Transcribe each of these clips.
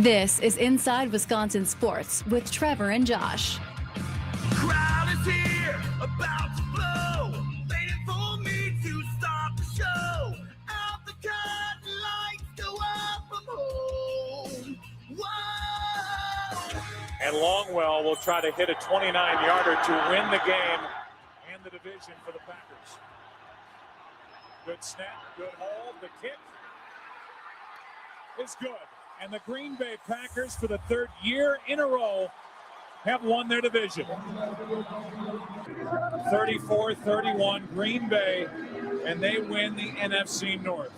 This is Inside Wisconsin Sports with Trevor and Josh. Crowd is here, about to blow, waiting for me to start the show. Out the curtain, lights go up from home. Whoa! And Longwell will try to hit a 29-yarder to win the game and the division for the Packers. Good snap, good hold, the kick is good. And the Green Bay Packers, for the third year in a row, have won their division. 34-31, Green Bay, and they win the NFC North.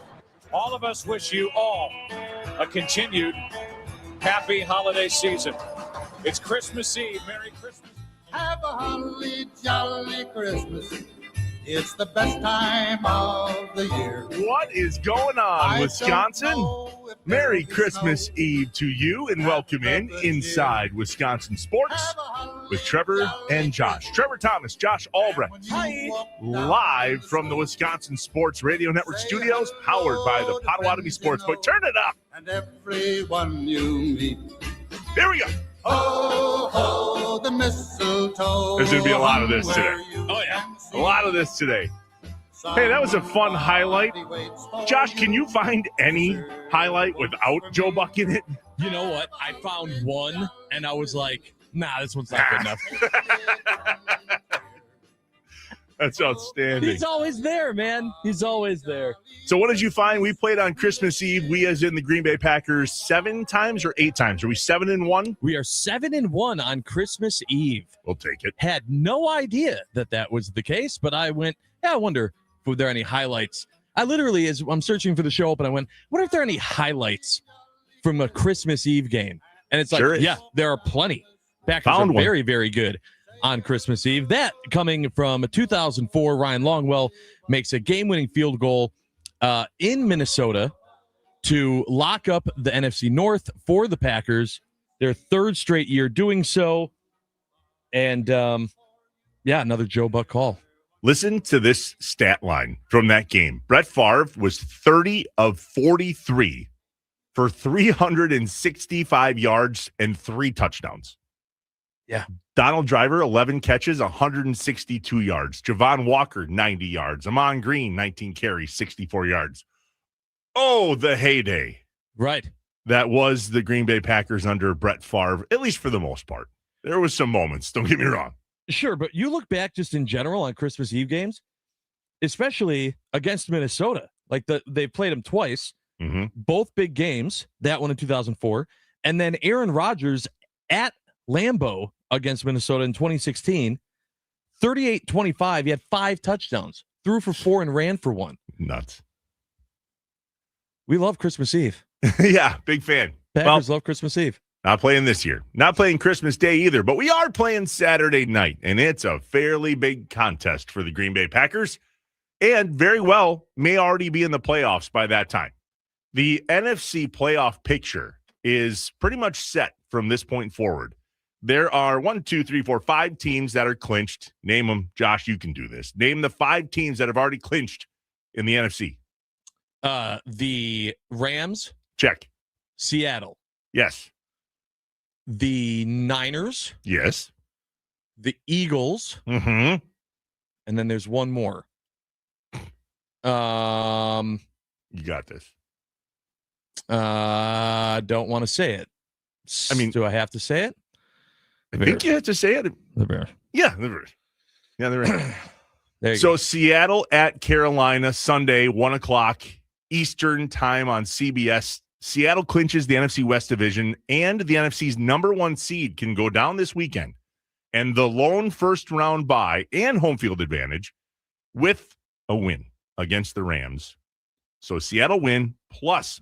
All of us wish you all a continued happy holiday season. It's Christmas Eve. Merry Christmas. Have a holly jolly Christmas. It's the best time of the year. What is going on, Wisconsin? Merry Christmas Eve to you, and welcome in Inside Wisconsin Sports with Trevor and Josh. Trevor Thomas, Josh Albrecht. Hi. Live from the Wisconsin Sports Radio Network studios, powered by the Potawatomi Sportsbook. Turn it up. And everyone you meet. Here we go. Oh, oh, the mistletoe. There's going to be a lot of this today. Oh, yeah. A lot of this today. Hey, that was a fun highlight. Josh, can you find any highlight without Joe Buck in it? You know what? I found one, and I was like, nah, this one's not good enough. That's outstanding. He's always there, man. He's always there. So what did you find? We played on Christmas Eve. We, as in the Green Bay Packers, 7 times or 8 times? Are we 7-1? We are 7-1 on Christmas Eve. We'll take it. Had no idea that was the case, but I went, I wonder if there are any highlights. I literally, as I'm searching for the show open, I went, what if there are any highlights from a Christmas Eve game? And it's like, Sure is. yeah, there are plenty. Packers Found are one. very, very good on Christmas Eve. That coming from 2004, Ryan Longwell makes a game-winning field goal in Minnesota to lock up the NFC North for the Packers, their third straight year doing so. And, another Joe Buck call. Listen to this stat line from that game. Brett Favre was 30 of 43 for 365 yards and 3 touchdowns. Yeah. Donald Driver, 11 catches, 162 yards. Javon Walker, 90 yards. Amon Green, 19 carries, 64 yards. Oh, the heyday. Right. That was the Green Bay Packers under Brett Favre, at least for the most part. There was some moments, don't get me wrong. Sure, but you look back just in general on Christmas Eve games, especially against Minnesota. Like they played them twice, both big games, that one in 2004, and then Aaron Rodgers at Lambeau against Minnesota in 2016, 38-25. He had 5 touchdowns, threw for 4 and ran for 1. Nuts. We love Christmas Eve. Yeah, big fan. Packers love Christmas Eve. Not playing this year. Not playing Christmas Day either, but we are playing Saturday night, and it's a fairly big contest for the Green Bay Packers, and very well may already be in the playoffs by that time. The NFC playoff picture is pretty much set from this point forward. There are 5 teams that are clinched. Name them. Josh, you can do this. Name the 5 teams that have already clinched in the NFC. The Rams. Check. Seattle. Yes. The Niners. Yes. The Eagles. Mm-hmm. And then there's one more. You got this. Don't want to say it. I mean, do I have to say it? I think you have to say it. The Bears. Yeah, the Bears. Yeah, the Bears. There you So go. Seattle at Carolina, Sunday, 1:00 Eastern time on CBS. Seattle clinches the NFC West division, and the NFC's number 1 seed can go down this weekend. And the lone first-round bye and home field advantage with a win against the Rams. So Seattle win plus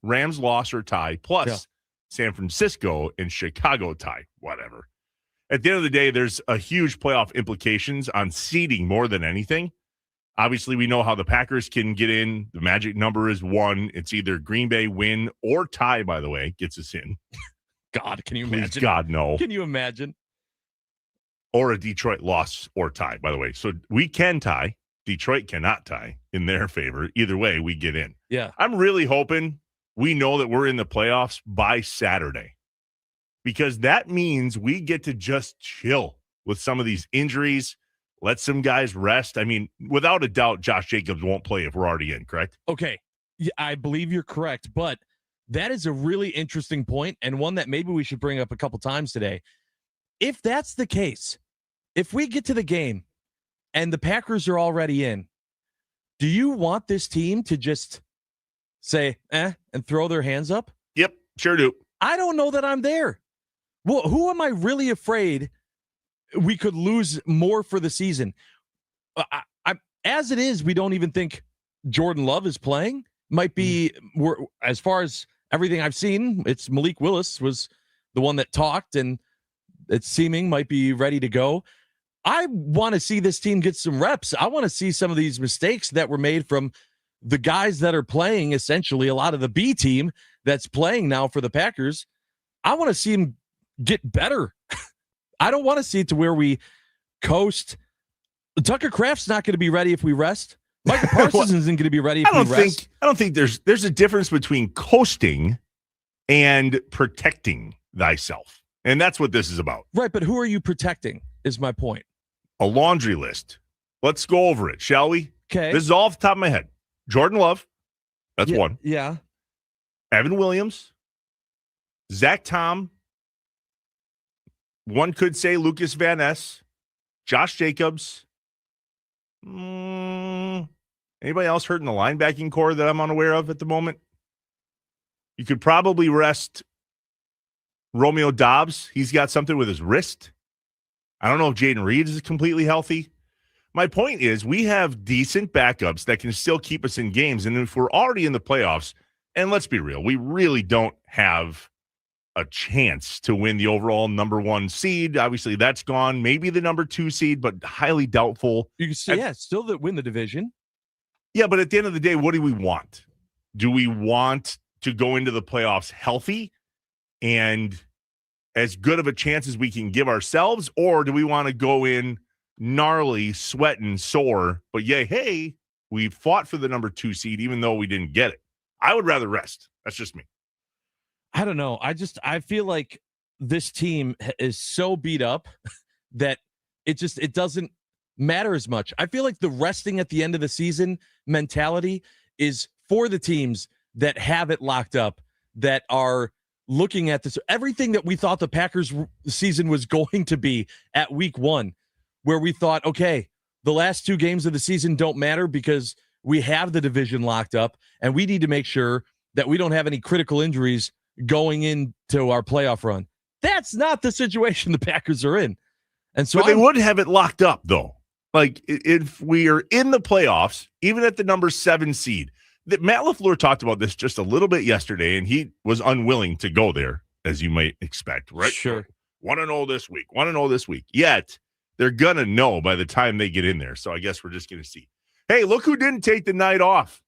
Rams loss or tie plus San Francisco and Chicago tie, whatever. At the end of the day, there's a huge playoff implications on seeding more than anything. Obviously, we know how the Packers can get in. The magic number is 1. It's either Green Bay win or tie, by the way, gets us in. God, can you Please, imagine? God, no. Can you imagine? Or a Detroit loss or tie, by the way. So we can tie. Detroit cannot tie in their favor. Either way, we get in. Yeah. I'm really hoping we know that we're in the playoffs by Saturday, because that means we get to just chill with some of these injuries, let some guys rest. I mean, without a doubt, Josh Jacobs won't play if we're already in, correct? Okay. Yeah, I believe you're correct, but that is a really interesting point and one that maybe we should bring up a couple times today. If that's the case, if we get to the game and the Packers are already in, do you want this team to just say, and throw their hands up? Yep, sure do. I don't know that I'm there. Well, who am I really afraid we could lose more for the season? As it is, we don't even think Jordan Love is playing. Might be, as far as everything I've seen, it's Malik Willis was the one that talked, and it's seeming might be ready to go. I want to see this team get some reps. I want to see some of these mistakes that were made from the guys that are playing, essentially a lot of the B team that's playing now for the Packers. I want to see them get better. I don't want to see it to where we coast. Tucker Kraft's not going to be ready if we rest. Micah Parsons isn't going to be ready if we rest. I don't think there's a difference between coasting and protecting thyself. And that's what this is about. Right, but who are you protecting is my point. A laundry list. Let's go over it, shall we? Okay. This is all off the top of my head. Jordan Love. That's one. Yeah. Evan Williams. Zach Tom. One could say Lucas Van Ness. Josh Jacobs. Anybody else hurt in the linebacking core that I'm unaware of at the moment? You could probably rest Romeo Dobbs. He's got something with his wrist. I don't know if Jaden Reed is completely healthy. My point is we have decent backups that can still keep us in games. And if we're already in the playoffs, and let's be real, we really don't have a chance to win the overall number 1 seed. Obviously, that's gone. Maybe the number 2 seed, but highly doubtful. You can say, still that win the division. Yeah, but at the end of the day, what do we want? Do we want to go into the playoffs healthy and as good of a chance as we can give ourselves, or do we want to go in gnarly, sweating, sore, but hey, we fought for the number 2 seed even though we didn't get it? I would rather rest. That's just me. I don't know. I feel like this team is so beat up that it doesn't matter as much. I feel like the resting at the end of the season mentality is for the teams that have it locked up, that are looking at this, everything that we thought the Packers season was going to be at week 1, where we thought, okay, the last 2 games of the season don't matter because we have the division locked up and we need to make sure that we don't have any critical injuries going into our playoff run. That's not the situation the Packers are in. And so they would have it locked up, though. Like, if we are in the playoffs, even at the number 7 seed, that Matt LaFleur talked about this just a little bit yesterday, and he was unwilling to go there, as you might expect, right? Sure. Want to know this week. Yet, they're going to know by the time they get in there. So I guess we're just going to see. Hey, look who didn't take the night off.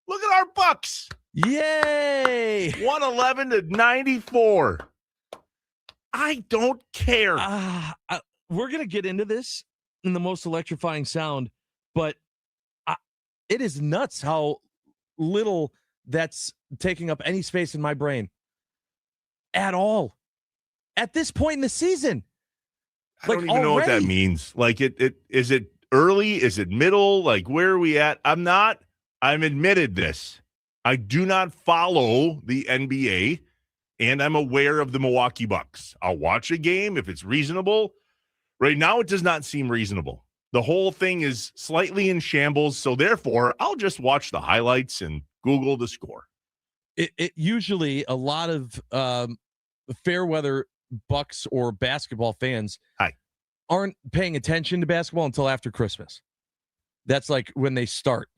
Look at our Bucks. Yay! 111-94. I don't care. We're going to get into this in the most electrifying sound, but it is nuts how little that's taking up any space in my brain at all at this point in the season. I don't even know what that means. Like, is it early? Is it middle? Like, where are we at? I'm admitted this. I do not follow the NBA, and I'm aware of the Milwaukee Bucks. I'll watch a game if it's reasonable. Right now, it does not seem reasonable. The whole thing is slightly in shambles, so therefore, I'll just watch the highlights and Google the score. It usually, a lot of fair weather Bucks or basketball fans aren't paying attention to basketball until after Christmas. That's like when they start.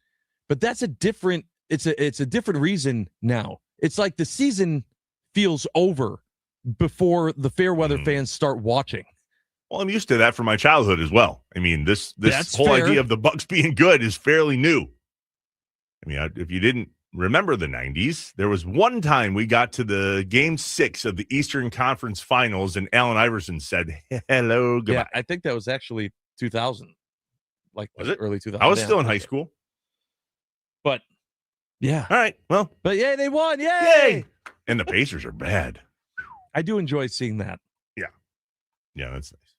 But that's a different reason now. It's like the season feels over before the fair weather fans start watching. Well, I'm used to that from my childhood as well. I mean, this whole idea of the Bucks being good is fairly new. I mean, if you didn't remember the 90s, there was one time we got to the game 6 of the Eastern Conference Finals, and Allen Iverson said, hello, goodbye. Yeah, I think that was actually 2000. Like, was it? Early 2000. I was still in high school. But Yeah. All right. Well, But yeah, they won. Yay! yay. And the Pacers are bad. I do enjoy seeing that. Yeah, that's nice.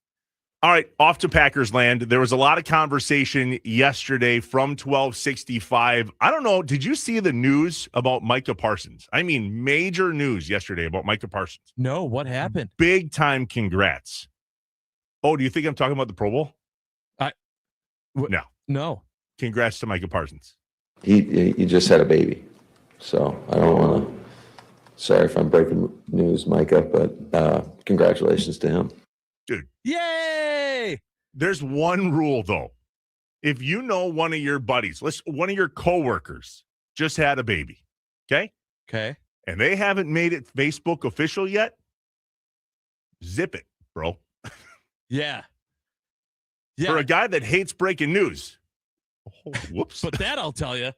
All right, off to Packers land. There was a lot of conversation yesterday from 1265. I don't know. Did you see the news about Micah Parsons? I mean, major news yesterday about Micah Parsons. No, what happened? Big time congrats. Oh, do you think I'm talking about the Pro Bowl? No. No. Congrats to Micah Parsons. He just had a baby, so I don't want to. Sorry if I'm breaking news, Micah, but congratulations to him. Dude. Yay! There's one rule, though. If you know one of your buddies, one of your coworkers just had a baby, okay? Okay. And they haven't made it Facebook official yet, zip it, bro. Yeah. For a guy that hates breaking news. Oh, whoops. But that I'll tell you.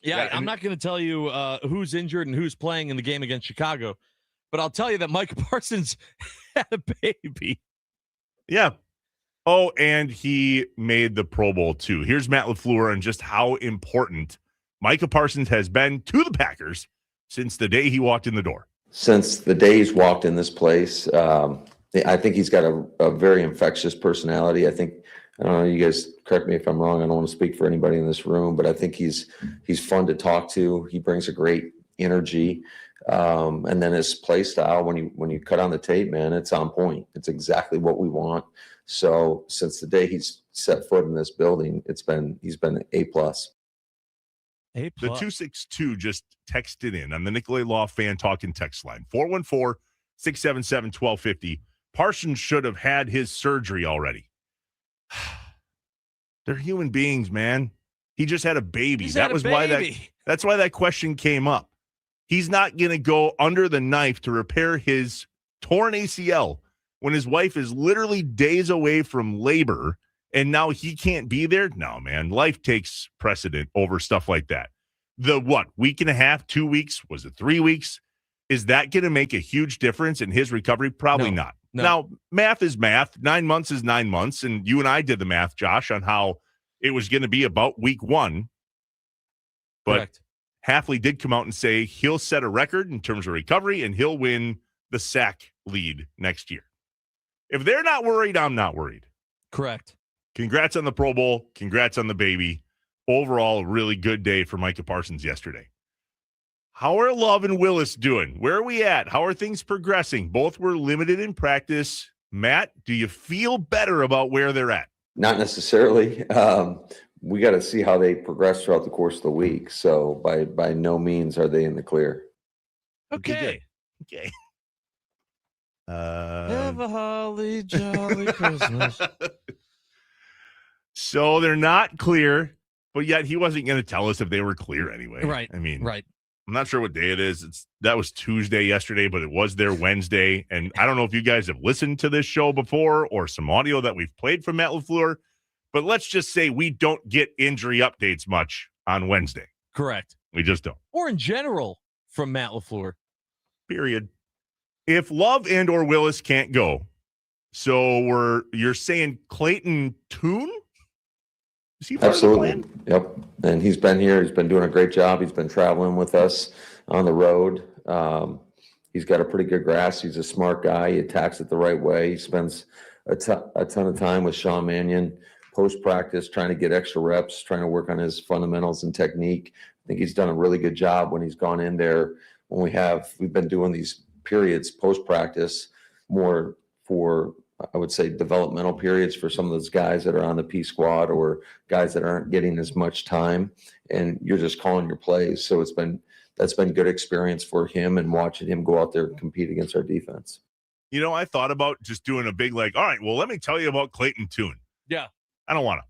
Yeah, I'm not going to tell you who's injured and who's playing in the game against Chicago, but I'll tell you that Micah Parsons had a baby. Yeah. Oh, and he made the Pro Bowl, too. Here's Matt LaFleur and just how important Micah Parsons has been to the Packers since the day he walked in the door. Since the day he's walked in this place, I think he's got a very infectious personality. I don't know, you guys correct me if I'm wrong. I don't want to speak for anybody in this room, but I think he's fun to talk to. He brings a great energy. And then his play style, when you cut on the tape, man, it's on point. It's exactly what we want. So since the day he's set foot in this building, he's been A+. The 262 just texted in on the Nicolay Law Fan Talking text line. 414-677-1250. Parsons should have had his surgery already. They're human beings, man. He just had a baby. That's why that question came up. He's not going to go under the knife to repair his torn ACL when his wife is literally days away from labor and now he can't be there. No, man, life takes precedent over stuff like that. Week and a half, 2 weeks? Was it 3 weeks? Is that going to make a huge difference in his recovery? Probably not. No. Now, math is math. 9 months is 9 months. And you and I did the math, Josh, on how it was going to be about week 1. But Correct. Hafley did come out and say he'll set a record in terms of recovery and he'll win the sack lead next year. If they're not worried, I'm not worried. Correct. Congrats on the Pro Bowl. Congrats on the baby. Overall, a really good day for Micah Parsons yesterday. How are Love and Willis doing? Where are we at? How are things progressing? Both were limited in practice. Matt, do you feel better about where they're at? Not necessarily. We got to see how they progress throughout the course of the week. So by no means are they in the clear. Okay. Have a holly jolly Christmas. So they're not clear, but yet he wasn't going to tell us if they were clear anyway. Right. I mean, right. I'm not sure what day it is. That was Tuesday yesterday, but it was their Wednesday. And I don't know if you guys have listened to this show before or some audio that we've played from Matt LaFleur, but let's just say we don't get injury updates much on Wednesday. Correct. We just don't. Or in general from Matt LaFleur. Period. If Love and or Willis can't go, so you're saying Clayton Tune? Is he part Absolutely. of the plan? Yep. And he's been here. He's been doing a great job. He's been traveling with us on the road. He's got a pretty good grasp. He's a smart guy. He attacks it the right way. He spends a ton of time with Sean Mannion post-practice trying to get extra reps, trying to work on his fundamentals and technique. I think he's done a really good job when he's gone in there. We've been doing these periods post-practice more for, I would say, developmental periods for some of those guys that are on the P squad or guys that aren't getting as much time, and you're just calling your plays. So that's been good experience for him and watching him go out there and compete against our defense. You know, I thought about just doing a big all right, well, let me tell you about Clayton Tune. Yeah. I don't want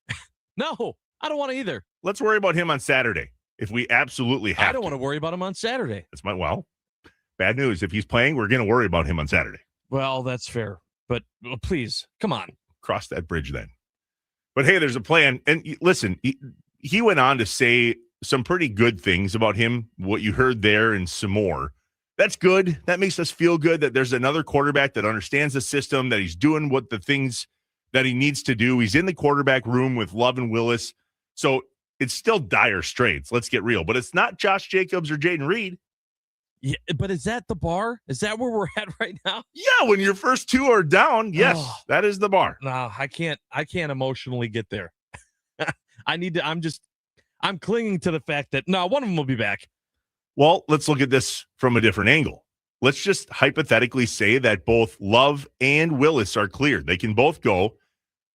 to. No, I don't want to either. Let's worry about him on Saturday if we absolutely have to. I don't want to worry about him on Saturday. Bad news. If he's playing, we're going to worry about him on Saturday. Well, that's fair. But please, come on. Cross that bridge then. But hey, there's a plan. And listen, he went on to say some pretty good things about him, what you heard there and some more. That's good. That makes us feel good that there's another quarterback that understands the system, that he's doing what the things that he needs to do. He's in the quarterback room with Love and Willis. So it's still dire straits. Let's get real. But it's not Josh Jacobs or Jaden Reed. Yeah, but is that the bar? Is that where we're at right now? Yeah, when your first two are down, yes, that is the bar. No, I can't emotionally get there. I'm clinging to the fact that no, one of them will be back. Well, let's look at this from a different angle. Let's just hypothetically say that both Love and Willis are cleared. They can both go.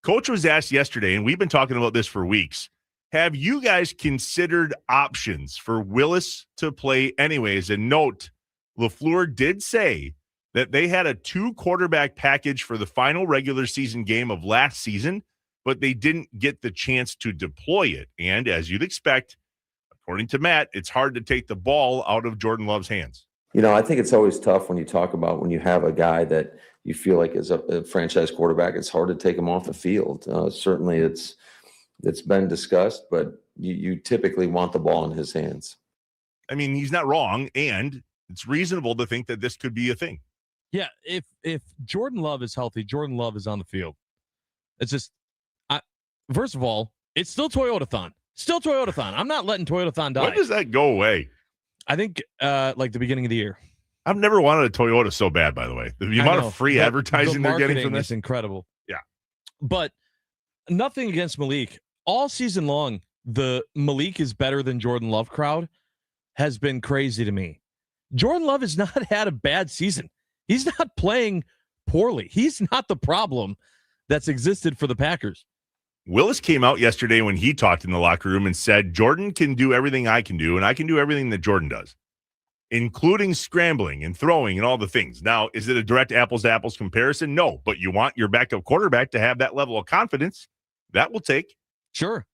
Coach was asked yesterday, and we've been talking about this for weeks. Have you guys considered options for Willis to play anyways? And note, LaFleur did say that they had a 2-quarterback package for the final regular season game of last season, but they didn't get the chance to deploy it. And as you'd expect, according to Matt, it's hard to take the ball out of Jordan Love's hands. I think it's always tough when you talk about when you have a guy that you feel like is a franchise quarterback, it's hard to take him off the field. Certainly it's been discussed, but you typically want the ball in his hands. I mean, he's not wrong, and it's reasonable to think that this could be a thing. Yeah, if Jordan Love is healthy, Jordan Love is on the field. It's just, first of all, it's still Toyotathon. Still Toyotathon. I'm not letting Toyotathon die. When does that go away? I think like the beginning of the year. I've never wanted a Toyota so bad, by the way. The amount of free advertising they're getting from this is incredible. Yeah. But nothing against Malik. All season long, the Malik is better than Jordan Love crowd has been crazy to me. Jordan Love has not had a bad season. He's not playing poorly. He's not the problem that's existed for the Packers. Willis came out yesterday when he talked in the locker room and said, Jordan can do everything I can do, and I can do everything that Jordan does, including scrambling and throwing and all the things. Now, is it a direct apples-to-apples comparison? No, but you want your backup quarterback to have that level of confidence. That will take. Sure.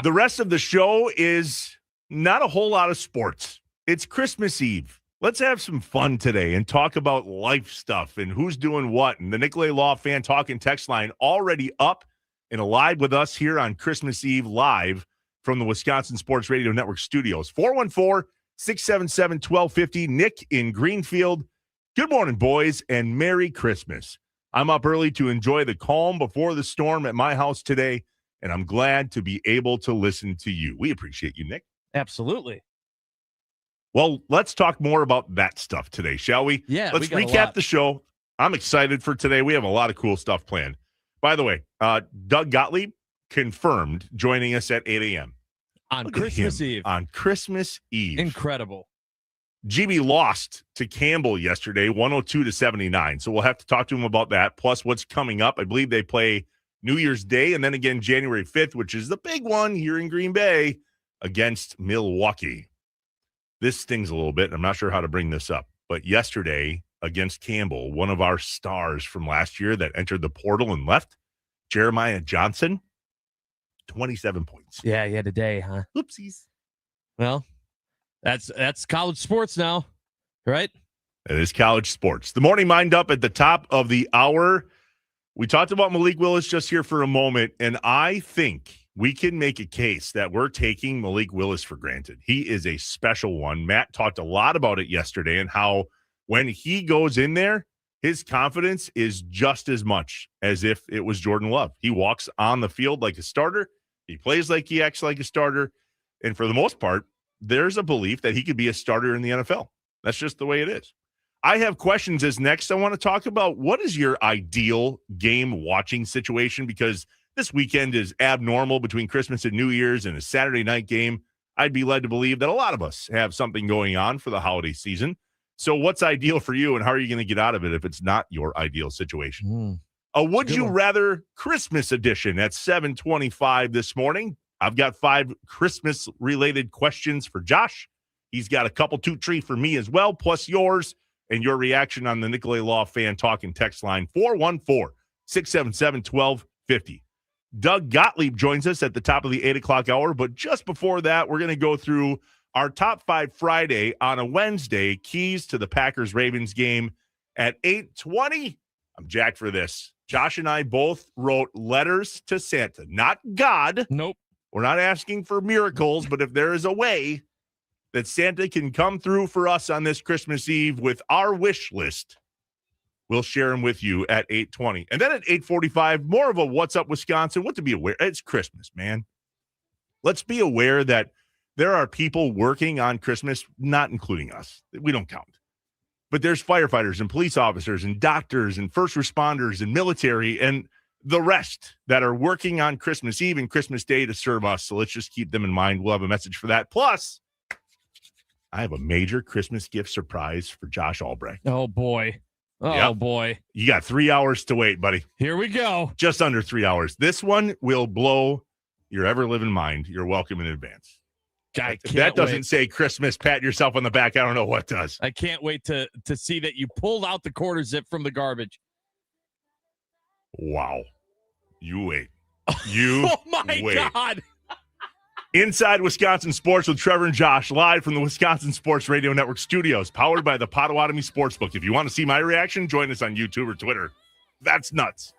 The rest of the show is not a whole lot of sports. It's Christmas Eve. Let's have some fun today and talk about life stuff and who's doing what. And the Nicolay Law Fan Talk and Text line already up and alive with us here on Christmas Eve live from the Wisconsin Sports Radio Network studios. 414-677-1250. Nick in Greenfield. Good morning, boys, and Merry Christmas. I'm up early to enjoy the calm before the storm at my house today, and I'm glad to be able to listen to you. We appreciate you, Nick. Absolutely. Well, let's talk more about that stuff today, shall we? Yeah. Let's recap the show. I'm excited for today. We have a lot of cool stuff planned. By the way, Doug Gottlieb confirmed joining us at 8 a.m. On Christmas Eve. On Christmas Eve. Incredible. GB lost to Campbell yesterday, 102-79. So we'll have to talk to him about that, plus what's coming up. I believe they play New Year's Day and then again January 5th, which is the big one here in Green Bay against Milwaukee. This stings a little bit. I'm not sure how to bring this up, but yesterday against Campbell, one of our stars from last year that entered the portal and left, Jeremiah Johnson, 27 points. Yeah, he had a day, huh? Oopsies. Well, that's college sports now, right? It is college sports. The morning mind up at the top of the hour. We talked about Malik Willis just here for a moment, and I think we can make a case that we're taking Malik Willis for granted. He is a special one. Matt talked a lot about it yesterday and how when he goes in there, his confidence is just as much as if it was Jordan Love. He walks on the field like a starter. He plays like he acts like a starter. And for the most part, there's a belief that he could be a starter in the NFL. That's just the way it is. I have questions as next. I want to talk about what is your ideal game watching situation, because this weekend is abnormal between Christmas and New Year's and a Saturday night game. I'd be led to believe that a lot of us have something going on for the holiday season. So what's ideal for you, and how are you going to get out of it if it's not your ideal situation? A Would You Rather Christmas edition at 7:25 this morning. I've got 5 Christmas-related questions for Josh. He's got a couple 2-3 for me as well, plus yours and your reaction on the Nicolay Law Fan Talk and Text line, 414-677-1250. Doug Gottlieb joins us at the top of the 8 o'clock hour, but just before that, we're going to go through our Top 5 Friday on a Wednesday, keys to the Packers-Ravens game at 8:20. I'm jacked for this. Josh and I both wrote letters to Santa, not God. Nope. We're not asking for miracles, but if there is a way that Santa can come through for us on this Christmas Eve with our wish list, we'll share them with you at 8:20. And then at 8:45, more of a What's Up Wisconsin, what to be aware. It's Christmas, man. Let's be aware that there are people working on Christmas, not including us. We don't count. But there's firefighters and police officers and doctors and first responders and military and the rest that are working on Christmas Eve and Christmas Day to serve us. So let's just keep them in mind. We'll have a message for that. Plus, I have a major Christmas gift surprise for Josh Albrecht. Oh, boy. Oh, boy. You got 3 hours to wait, buddy. Here we go. Just under 3 hours. This one will blow your ever-living mind. You're welcome in advance. If that doesn't say Christmas, pat yourself on the back. I don't know what does. I can't wait to see that you pulled out the quarter zip from the garbage. Wow. You wait. You oh, my wait. God. Inside Wisconsin Sports with Trevor and Josh, live from the Wisconsin Sports Radio Network studios, powered by the Potawatomi Sportsbook. If you want to see my reaction, join us on YouTube or Twitter. That's nuts.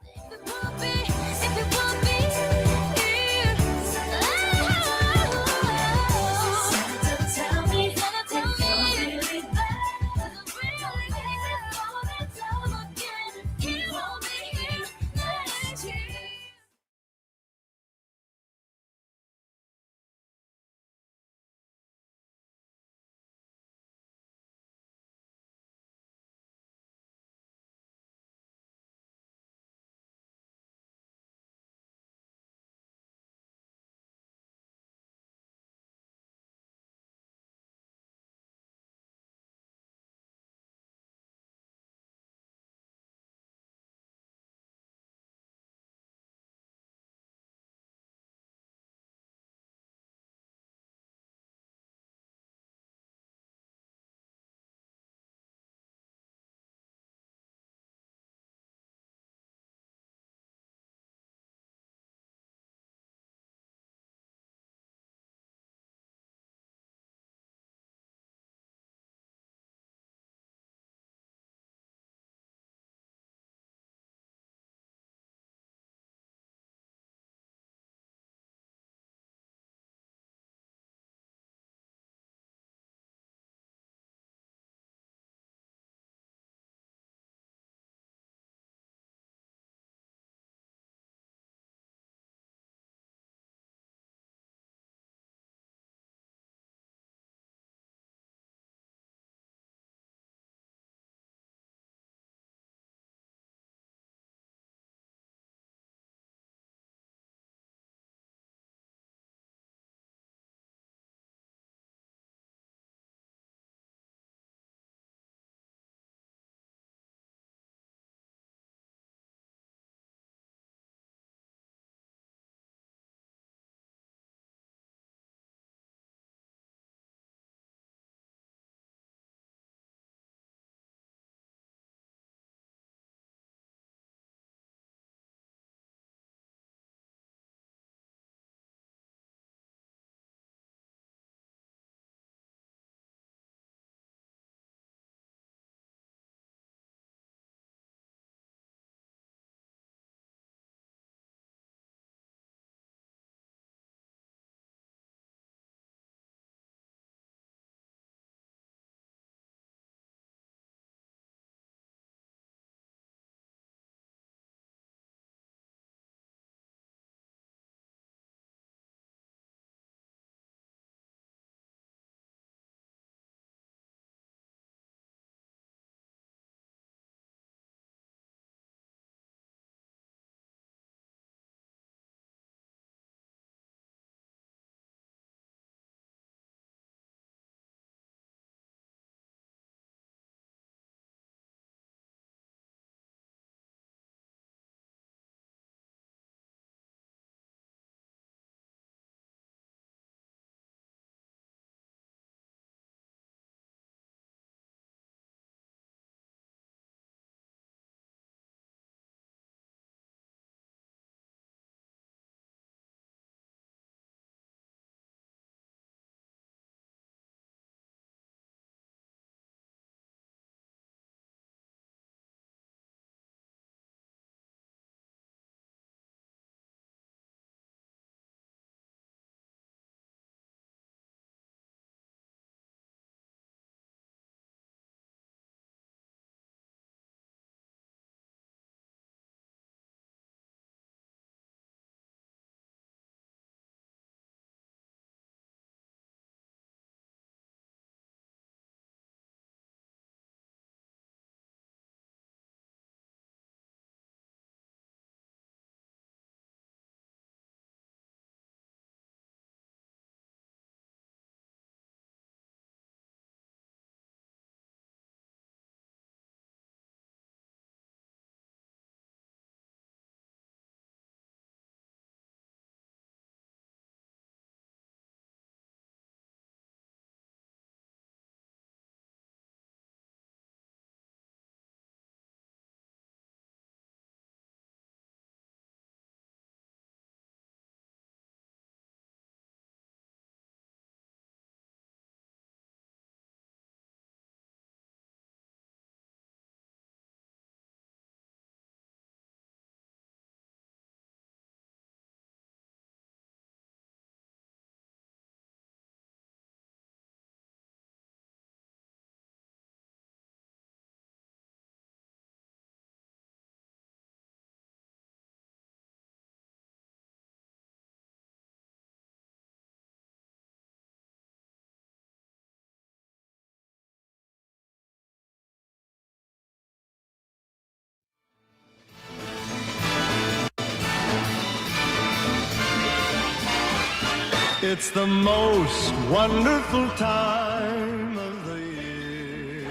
It's the most wonderful time of the year.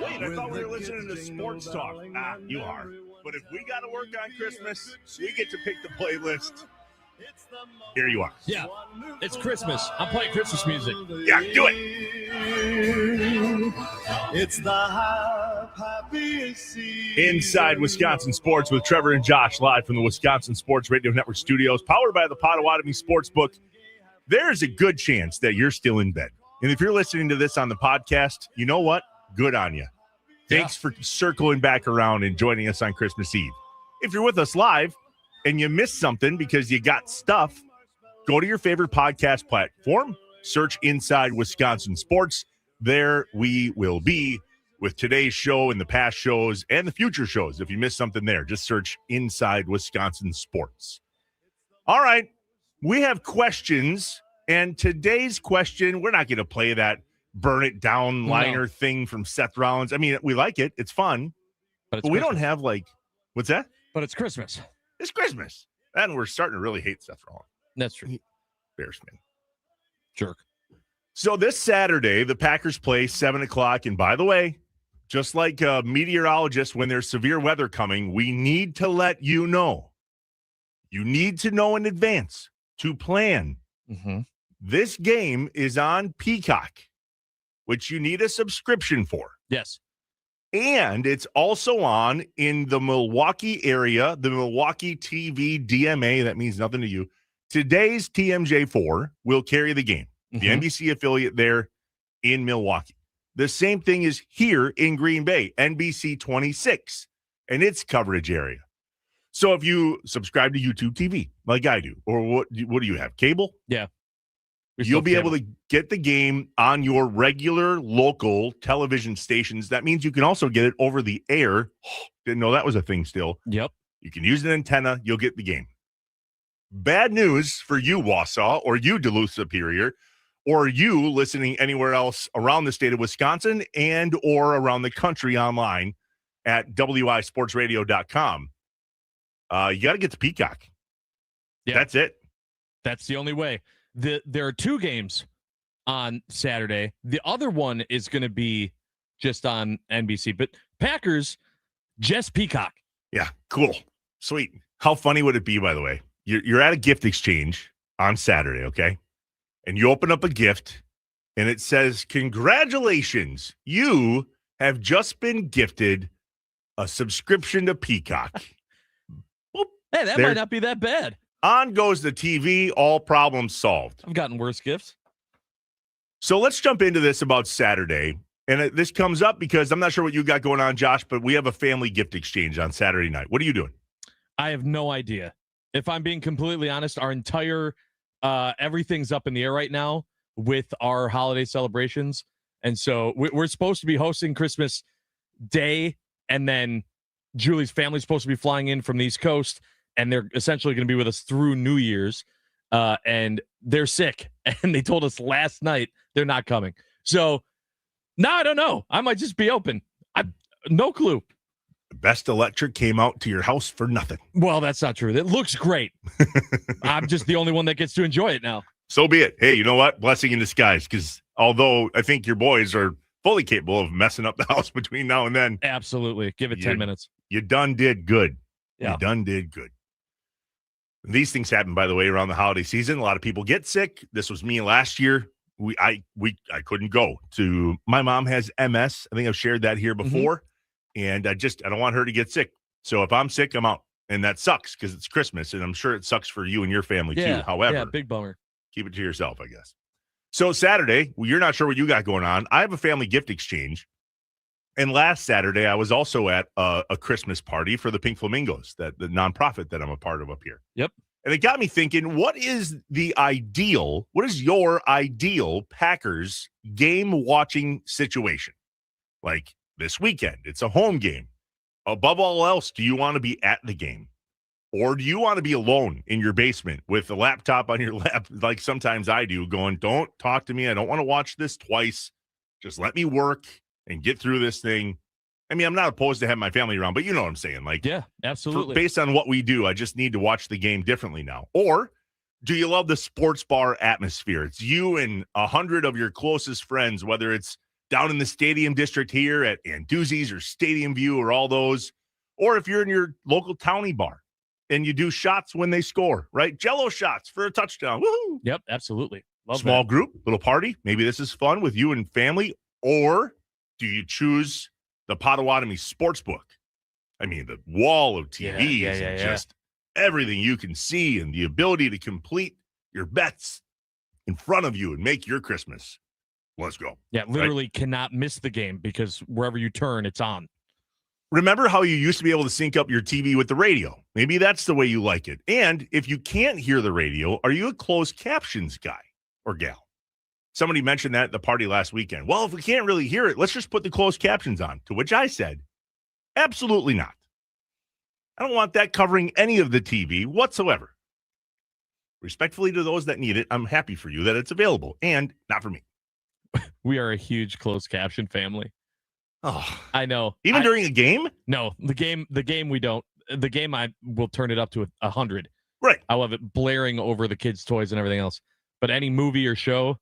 Wait, I thought we were listening to sports talk. You are. But if we got to work on Christmas, you get to pick the playlist. Here you are. Yeah, it's Christmas. I'm playing Christmas music. Yeah, do it. It's the happiest season. Inside Wisconsin Sports with Trevor and Josh, live from the Wisconsin Sports Radio Network studios, powered by the Potawatomi Sportsbook. There's a good chance that you're still in bed. And if you're listening to this on the podcast, you know what? Good on you. Thanks for circling back around and joining us on Christmas Eve. If you're with us live and you missed something because you got stuff, go to your favorite podcast platform, search Inside Wisconsin Sports. There we will be with today's show and the past shows and the future shows. If you missed something there, just search Inside Wisconsin Sports. All right, we have questions, and today's question, we're not going to play that burn it down liner thing from Seth Rollins. I mean, we like it. It's fun. But we don't have what's that? But it's Christmas. It's Christmas. And we're starting to really hate Seth Rollins. That's true. Embarrassment. Jerk. So this Saturday, the Packers play 7 o'clock. And by the way, just like meteorologists, when there's severe weather coming, we need to let you know. You need to know in advance to plan. Mm-hmm. This game is on Peacock, which you need a subscription for. Yes. And it's also on in the Milwaukee area, the Milwaukee TV DMA. That means nothing to you. Today's TMJ4 will carry the game. The NBC affiliate there in Milwaukee. The same thing is here in Green Bay, NBC 26 and its coverage area. So if you subscribe to YouTube TV like I do, or what do you have? Cable? Yeah. You'll be able to get the game on your regular local television stations. That means you can also get it over the air. Didn't know that was a thing still. Yep. You can use an antenna. You'll get the game. Bad news for you, Wausau, or you, Duluth Superior, or you listening anywhere else around the state of Wisconsin and or around the country online at wisportsradio.com. You got to get to Peacock. Yeah. That's it. That's the only way. There are two games on Saturday. The other one is going to be just on NBC. But Packers, just Peacock. Yeah, cool. Sweet. How funny would it be, by the way? You're at a gift exchange on Saturday, okay? And you open up a gift, and it says, congratulations, you have just been gifted a subscription to Peacock. Hey, that might not be that bad. On goes the TV, all problems solved. I've gotten worse gifts. So let's jump into this about Saturday. And this comes up because I'm not sure what you got going on, Josh, but we have a family gift exchange on Saturday night. What are you doing? I have no idea. If I'm being completely honest, our entire everything's up in the air right now with our holiday celebrations. And so we're supposed to be hosting Christmas Day, and then Julie's family's supposed to be flying in from the East Coast, and they're essentially going to be with us through New Year's. And they're sick, and they told us last night they're not coming. So now I don't know. I might just be open. No clue. Best Electric came out to your house for nothing. Well, that's not true. It looks great. I'm just the only one that gets to enjoy it now. So be it. Hey, you know what? Blessing in disguise, because although I think your boys are fully capable of messing up the house between now and then. Absolutely. Give it 10 minutes. You done did good. Yeah. You done did good. These things happen, by the way, around the holiday season. A lot of people get sick. This was me last year. I couldn't go to. My mom has MS. I think I've shared that here before. And I don't want her to get sick. So if I'm sick, I'm out. And that sucks because it's Christmas. And I'm sure it sucks for you and your family too. However, big bummer. Keep it to yourself, I guess. So Saturday, you're not sure what you got going on. I have a family gift exchange. And last Saturday, I was also at a Christmas party for the Pink Flamingos, the nonprofit that I'm a part of up here. Yep. And it got me thinking, what is your ideal Packers game watching situation? Like this weekend, it's a home game. Above all else, do you want to be at the game? Or do you want to be alone in your basement with a laptop on your lap, like sometimes I do, going, don't talk to me. I don't want to watch this twice. Just let me work and get through this thing. I mean, I'm not opposed to having my family around, but you know what I'm saying. Like, yeah, absolutely. Based on what we do, I just need to watch the game differently now. Or Do you love the sports bar atmosphere? It's you and 100 of your closest friends, whether it's down in the stadium district here at Anduzzi's or Stadium View or all those, or if you're in your local townie bar and you do shots when they score, right? Jello shots for a touchdown. Woohoo! Yep, absolutely. Love Small that. group, little party. Maybe this is fun with you and family. Or do you choose the Potawatomi Sportsbook? I mean, the wall of TVs and just everything you can see and the ability to complete your bets in front of you and make your Christmas. Let's go. Yeah, literally cannot miss the game because wherever you turn, it's on. Remember how you used to be able to sync up your TV with the radio? Maybe that's the way you like it. And if you can't hear the radio, are you a closed captions guy or gal? Somebody mentioned that at the party last weekend. Well, if we can't really hear it, let's just put the closed captions on. To which I said, absolutely not. I don't want that covering any of the TV whatsoever. Respectfully to those that need it, I'm happy for you that it's available, and not for me. We are a huge closed caption family. Oh, I know. Even during a game? No, the game we don't. The game I will turn it up to 100. Right. I love it blaring over the kids' toys and everything else. But any movie or show,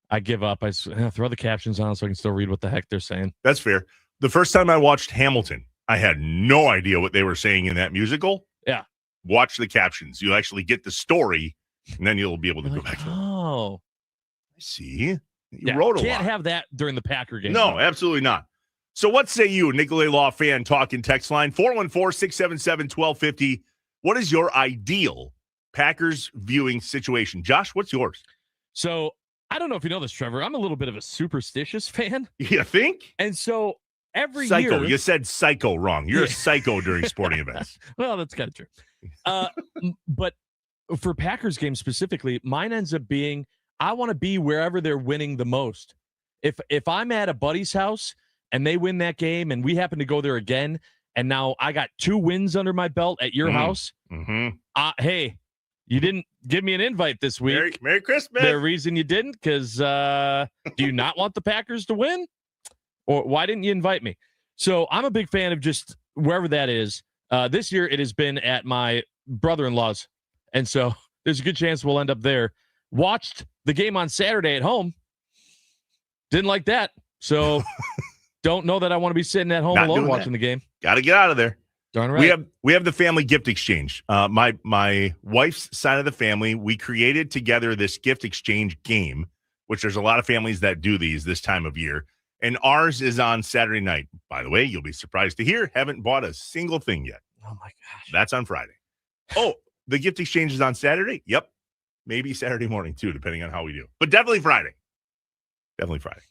I give up. I throw the captions on so I can still read what the heck they're saying. That's fair. The first time I watched Hamilton, I had no idea what they were saying in that musical. Yeah. Watch the captions. You'll actually get the story, and then you'll be able to go back to it. Oh. I see. You wrote a lot. Can't have that during the Packer game. No, absolutely not. So what say you, Nicolay Law fan talking text line, 414-677-1250. What is your ideal Packers viewing situation? Josh, what's yours? So I don't know if you know this, Trevor. I'm a little bit of a superstitious fan. You think? And so every Psycho. year. You said psycho wrong. You're a psycho during sporting events. Well, that's kind of true. But for Packers games specifically, mine ends up being I want to be wherever they're winning the most. If I'm at a buddy's house and they win that game and we happen to go there again, and now I got 2 wins under my belt at your house, hey, you didn't give me an invite this week. Merry Christmas. The reason you didn't, because do you not want the Packers to win? Or why didn't you invite me? So I'm a big fan of just wherever that is. This year it has been at my brother-in-law's. And so there's a good chance we'll end up there. Watched the game on Saturday at home. Didn't like that. So don't know that I want to be sitting at home alone watching the game. Got to get out of there. Darn right. We have the family gift exchange. My wife's side of the family, we created together this gift exchange game, which there's a lot of families that do these this time of year. And ours is on Saturday night. By the way, you'll be surprised to hear, haven't bought a single thing yet. Oh, my gosh. That's on Friday. Oh, the gift exchange is on Saturday? Yep. Maybe Saturday morning, too, depending on how we do. But definitely Friday. Definitely Friday.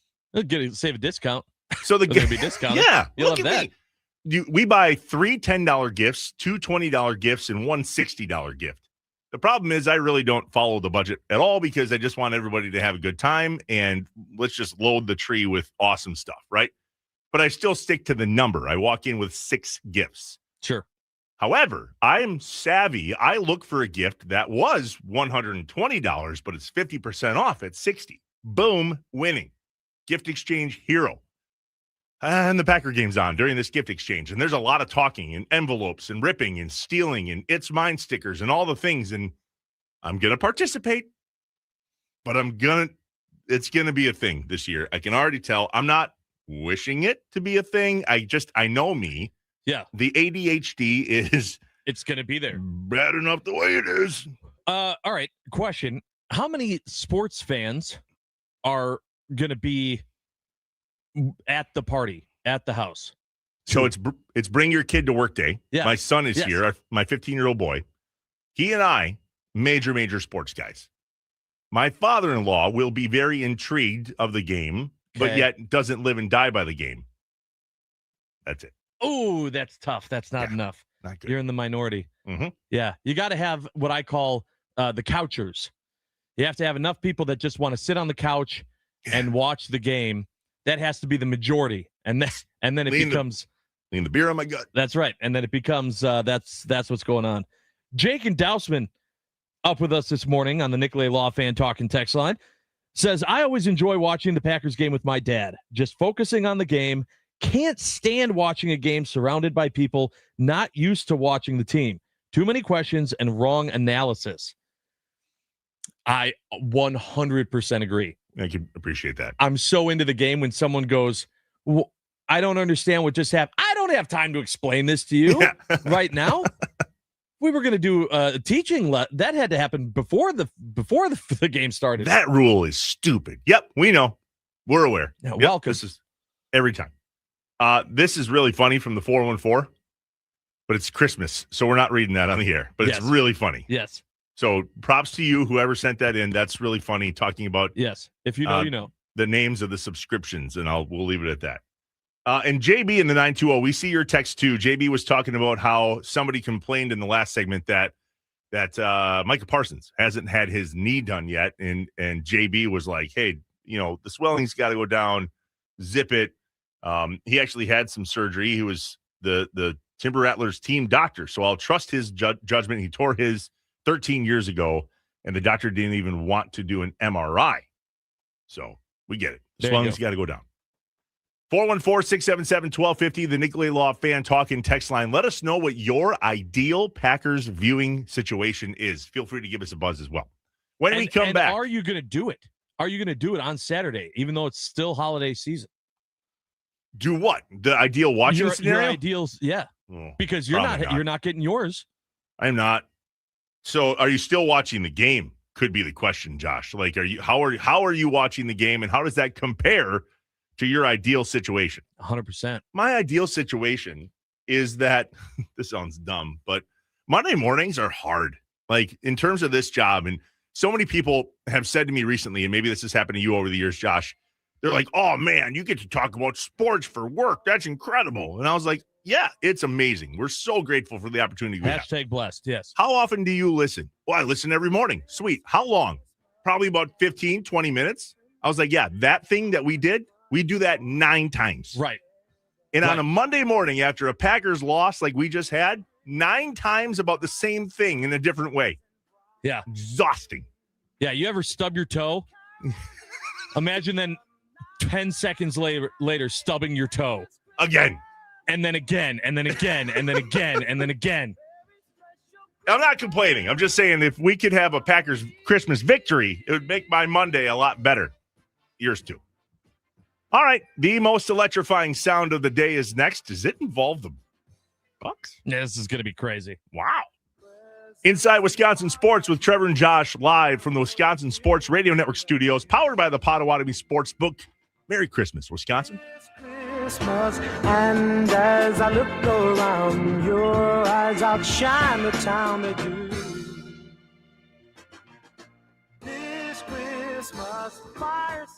Save a discount. So the gift be discounted. Yeah. You love that. We buy 3 $10 gifts, 2 $20 gifts, and 1 $60 gift. The problem is I really don't follow the budget at all because I just want everybody to have a good time and let's just load the tree with awesome stuff, right? But I still stick to the number. I walk in with 6 gifts. Sure. However, I'm savvy. I look for a gift that was $120, but it's 50% off at $60. Boom, winning. Gift exchange hero. And the Packer game's on during this gift exchange. And there's a lot of talking and envelopes and ripping and stealing and it's mine stickers and all the things. And I'm going to participate, but it's going to be a thing this year. I can already tell. I'm not wishing it to be a thing. I know me. Yeah. The ADHD it's going to be there. Bad enough the way it is. All right. Question. How many sports fans are going to be at the party, at the house? So it's bring your kid to work day. Yeah. My son is here, my 15-year-old boy. He and I, major sports guys. My father-in-law will be very intrigued of the game, but yet doesn't live and die by the game. That's it. Oh, that's tough. That's not enough. Not good. You're in the minority. Mm-hmm. Yeah. You got to have what I call the couchers. You have to have enough people that just want to sit on the couch and watch the game. That has to be the majority. And then it becomes lean the beer on my gut. That's right. And then it becomes that's what's going on. Jake and Dousman up with us this morning on the Nicolay Law Fan Talking text line says, I always enjoy watching the Packers game with my dad, just focusing on the game. Can't stand watching a game surrounded by people not used to watching the team. Too many questions and wrong analysis. I 100% agree. I can appreciate that. I'm so into the game when someone goes, I don't understand what just happened. I don't have time to explain this to you right now. We were going to do a teaching. That had to happen before the game started. That rule is stupid. Yep, we know. We're aware. Yeah, yep, welcome. This is every time. This is really funny from the 414, but it's Christmas, so we're not reading that on the air. But Yes. It's really funny. Yes. So props to you, whoever sent that in. That's really funny, talking about Yes. If you know, you know. the names of the subscriptions, and we'll leave it at that. And JB in the 920, we see your text too. JB was talking about how somebody complained in the last segment that Micah Parsons hasn't had his knee done yet, and JB was like, "Hey, the swelling's got to go down, zip it." He actually had some surgery. He was the Timber Rattlers team doctor, so I'll trust his judgment. He tore his 13 years ago, and the doctor didn't even want to do an MRI. So we get it. The swelling's got to go down. 414-677-1250, the Nicolay Law Fan Talk and text line. Let us know what your ideal Packers viewing situation is. Feel free to give us a buzz as well. When we come back. Are you going to do it? Are you going to do it on Saturday, even though it's still holiday season? Do what? The ideal watching scenario? Your ideals, yeah. Because you're not getting yours. I'm not. So are you still watching the game? Could be the question, Josh. Like, how are you watching the game, and how does that compare to your ideal situation? 100%. My ideal situation is that this sounds dumb, but Monday mornings are hard. Like, in terms of this job, and so many people have said to me recently, and maybe this has happened to you over the years, Josh, they're like, "Oh man, you get to talk about sports for work. That's incredible." And I was like, yeah, it's amazing. We're so grateful for the opportunity. Hashtag blessed. Yes. How often do you listen? Well, I listen every morning. Sweet. How long? Probably about 15, 20 minutes. I was like, yeah, that thing that we did, we do that 9 times. Right. And on a Monday morning after a Packers loss like we just had, 9 times about the same thing in a different way. Yeah. Exhausting. Yeah. You ever stub your toe? Imagine then 10 seconds later stubbing your toe. Again. And then again, and then again, and then again, and then again. I'm not complaining. I'm just saying if we could have a Packers Christmas victory, it would make my Monday a lot better. Yours too. All right. The most electrifying sound of the day is next. Does it involve the Bucks? Yeah, this is going to be crazy. Wow. Inside Wisconsin Sports with Trevor and Josh, live from the Wisconsin Sports Radio Network studios, powered by the Potawatomi Sportsbook. Merry Christmas, Wisconsin. Christmas, and as I look around, your eyes outshine the town they do. This Christmas, fireside.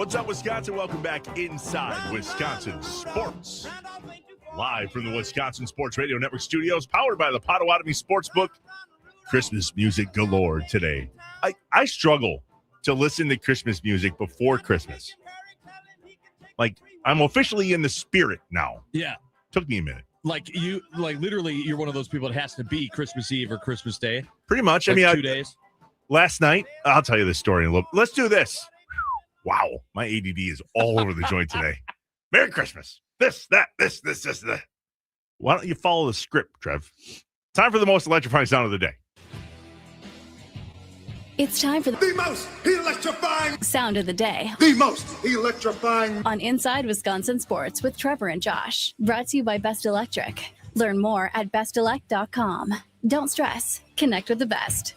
What's up, Wisconsin? Welcome back inside Wisconsin Sports. Live from the Wisconsin Sports Radio Network studios, powered by the Potawatomi Sportsbook. Christmas music galore today. I struggle to listen to Christmas music before Christmas. Like, I'm officially in the spirit now. Yeah. Took me a minute. Literally, you're one of those people that has to be Christmas Eve or Christmas Day. Pretty much. Like I mean, 2 days. Last night, I'll tell you this story in a little. Let's do this. Wow, my ADD is all over the joint today. Merry Christmas. This, that. Why don't you follow the script, Trev? Time for the most electrifying sound of the day. It's time for The most electrifying. sound of the day The most electrifying. on Inside Wisconsin Sports with Trevor and Josh. Brought to you by Best Electric. Learn more at bestelect.com. Don't stress. Connect with the best.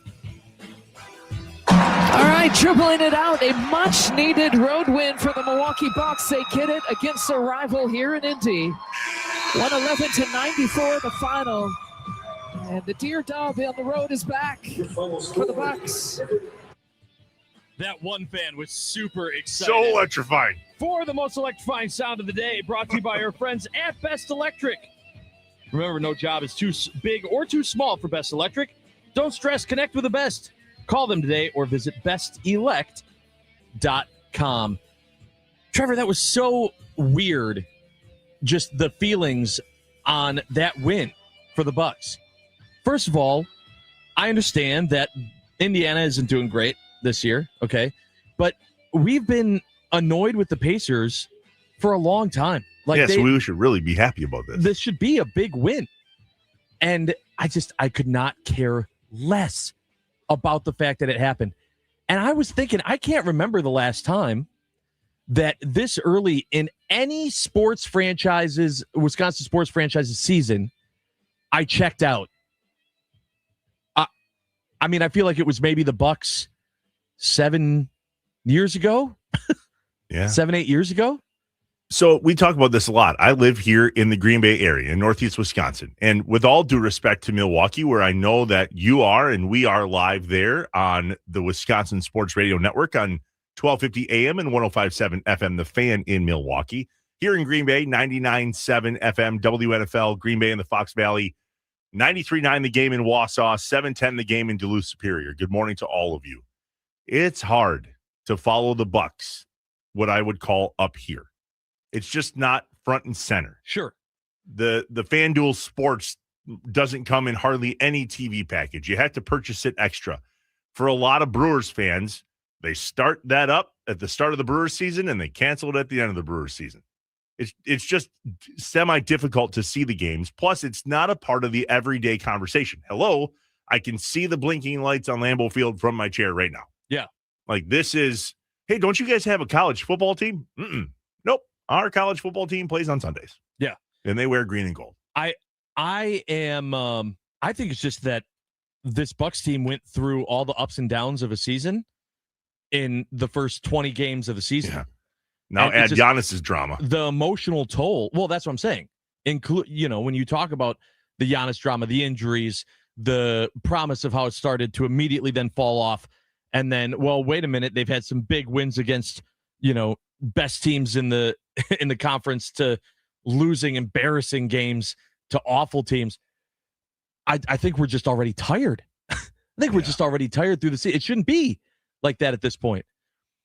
All right, dribbling it out. A much-needed road win for the Milwaukee Bucks. They get it against their rival here in Indy. 111-94, the final. And the Deer Dog on the road is back for the Bucks. That one fan was super excited. So electrifying. For the most electrifying sound of the day, brought to you by our friends at Best Electric. Remember, no job is too big or too small for Best Electric. Don't stress, connect with the best. Call them today or visit bestelect.com. Trevor, that was so weird, just the feelings on that win for the Bucks. First of all, I understand that Indiana isn't doing great this year, okay? But we've been annoyed with the Pacers for a long time. So we should really be happy about this. This should be a big win. And I could not care less about the fact that it happened. And I was thinking, I can't remember the last time that this early in any sports franchises, Wisconsin sports franchises season, I checked out. I mean, I feel like it was maybe the Bucks 7 years ago. Yeah. 7-8 years ago. So we talk about this a lot. I live here in the Green Bay area in Northeast Wisconsin. And with all due respect to Milwaukee, where I know that you are and we are live there on the Wisconsin Sports Radio Network on 1250 AM and 105.7 FM, The Fan in Milwaukee. Here in Green Bay, 99.7 FM, WNFL, Green Bay in the Fox Valley, 93.9 The Game in Wausau, 710 The Game in Duluth Superior. Good morning to all of you. It's hard to follow the Bucks, what I would call up here. It's just not front and center. Sure. The FanDuel Sports doesn't come in hardly any TV package. You have to purchase it extra. For a lot of Brewers fans, they start that up at the start of the Brewers season and they cancel it at the end of the Brewers season. It's just semi-difficult to see the games. Plus, it's not a part of the everyday conversation. Hello, I can see the blinking lights on Lambeau Field from my chair right now. Yeah. Like this is, hey, don't you guys have a college football team? Nope. Our college football team plays on Sundays. Yeah. And they wear green and gold. I think it's just that this Bucks team went through all the ups and downs of a season in the first 20 games of the season. Yeah. Now add Giannis's drama. The emotional toll. Well, that's what I'm saying. When you talk about the Giannis drama, the injuries, the promise of how it started to immediately then fall off. And then, well, wait a minute. They've had some big wins against, best teams in the conference to losing embarrassing games to awful teams. I think we're just already tired. I think we're just already tired through the season. It shouldn't be like that at this point.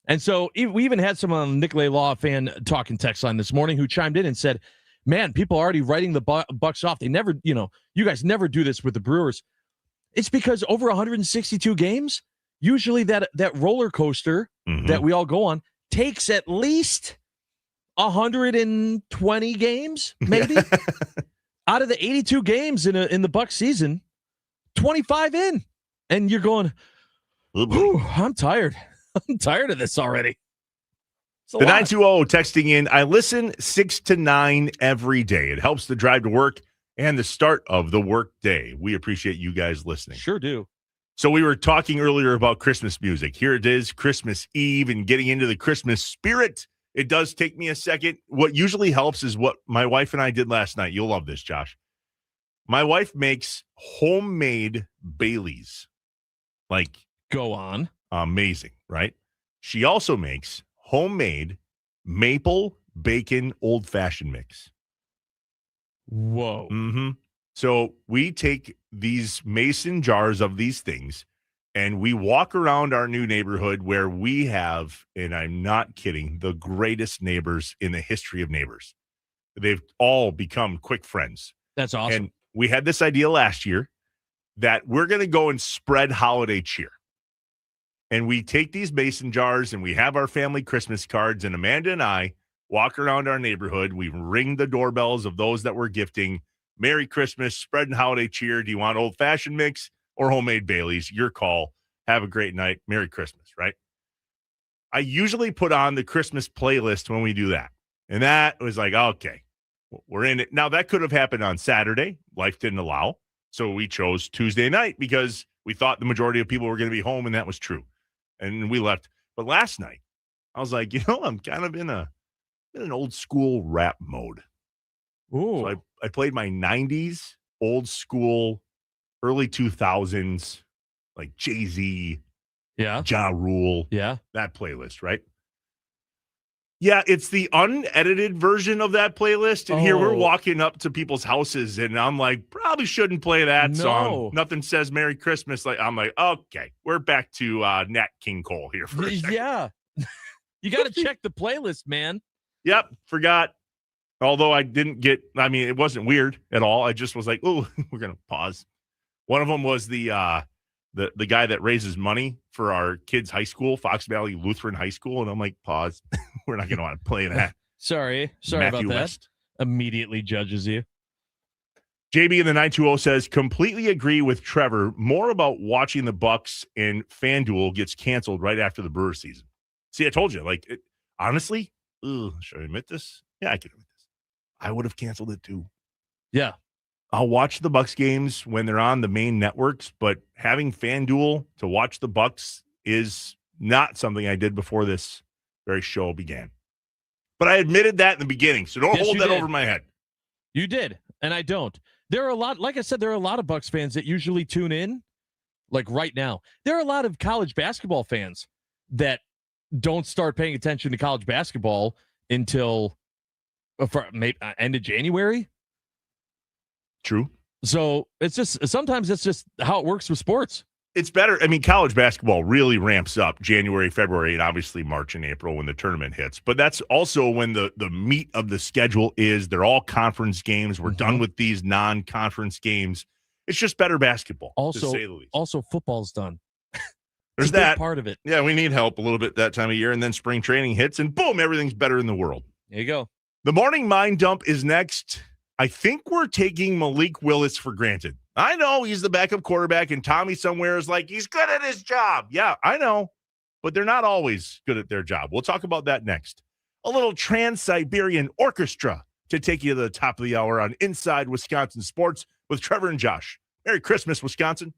And so we even had someone on the Nicolay Law fan talking text line this morning who chimed in and said, man, people are already writing the Bucks off. They never, you guys never do this with the Brewers. It's because over 162 games, usually that roller coaster that we all go on takes at least 120 games, maybe. Out of the 82 games in the Bucks season, 25 in. And you're going, I'm tired. I'm tired of this already. The 920 texting in, I listen 6 to 9 every day. It helps the drive to work and the start of the work day. We appreciate you guys listening. Sure do. So we were talking earlier about Christmas music. Here it is, Christmas Eve, and getting into the Christmas spirit. It does take me a second. What usually helps is what my wife and I did last night. You'll love this, Josh. My wife makes homemade Baileys. Go on. Amazing, right? She also makes homemade maple bacon old fashioned mix. Whoa. Mm-hmm. So we take these mason jars of these things and we walk around our new neighborhood where we have, and I'm not kidding, the greatest neighbors in the history of neighbors. They've all become quick friends. That's awesome. And we had this idea last year that we're going to go and spread holiday cheer. And we take these mason jars and we have our family Christmas cards, and Amanda and I walk around our neighborhood. We ring the doorbells of those that we're gifting. Merry Christmas, spreading holiday cheer. Do you want old-fashioned mix or homemade Baileys? Your call. Have a great night. Merry Christmas, right? I usually put on the Christmas playlist when we do that. And that was like, okay, we're in it. Now, that could have happened on Saturday. Life didn't allow. So we chose Tuesday night because we thought the majority of people were going to be home, and that was true. And we left. But last night, I was like, I'm kind of in an old school rap mode. Ooh. So I played my 90s, old school, early 2000s, like Jay-Z, Yeah. Ja Rule, Yeah. that playlist, right? Yeah, it's the unedited version of that playlist. And here we're walking up to people's houses, and I'm like, probably shouldn't play that song. Nothing says Merry Christmas. I'm like, okay, we're back to Nat King Cole here for a second. Yeah. You got to check the playlist, man. Yep, forgot. Although it wasn't weird at all. I just was like, oh, we're going to pause. One of them was the guy that raises money for our kids' high school, Fox Valley Lutheran High School. And I'm like, pause. We're not going to want to play that. Sorry Matthew about that. West. Immediately judges you. JB in the 920 says, completely agree with Trevor. More about watching the Bucks and FanDuel gets canceled right after the Brewer season. See, I told you, honestly, should I admit this? Yeah, I can admit this. I would have canceled it too. Yeah. I'll watch the Bucks games when they're on the main networks, but having FanDuel to watch the Bucks is not something I did before this very show began. But I admitted that in the beginning, so don't hold that over my head. You did, and I don't. There are like I said, there are a lot of Bucks fans that usually tune in, like right now. There are a lot of college basketball fans that don't start paying attention to college basketball until maybe end of January. True. So sometimes it's just how it works with sports. It's better. I mean, college basketball really ramps up January, February, and obviously March and April when the tournament hits. But that's also when the meat of the schedule is. They're all conference games. We're done with these non-conference games. It's just better basketball, to say the least. Also, football's done. There's that part of it. Yeah, we need help a little bit that time of year, and then spring training hits, and boom, everything's better in the world. There you go. The morning mind dump is next. I think we're taking Malik Willis for granted. I know he's the backup quarterback, and Tommy somewhere is like, he's good at his job. Yeah, I know, but they're not always good at their job. We'll talk about that next. A little Trans-Siberian Orchestra to take you to the top of the hour on Inside Wisconsin Sports with Trevor and Josh. Merry Christmas, Wisconsin.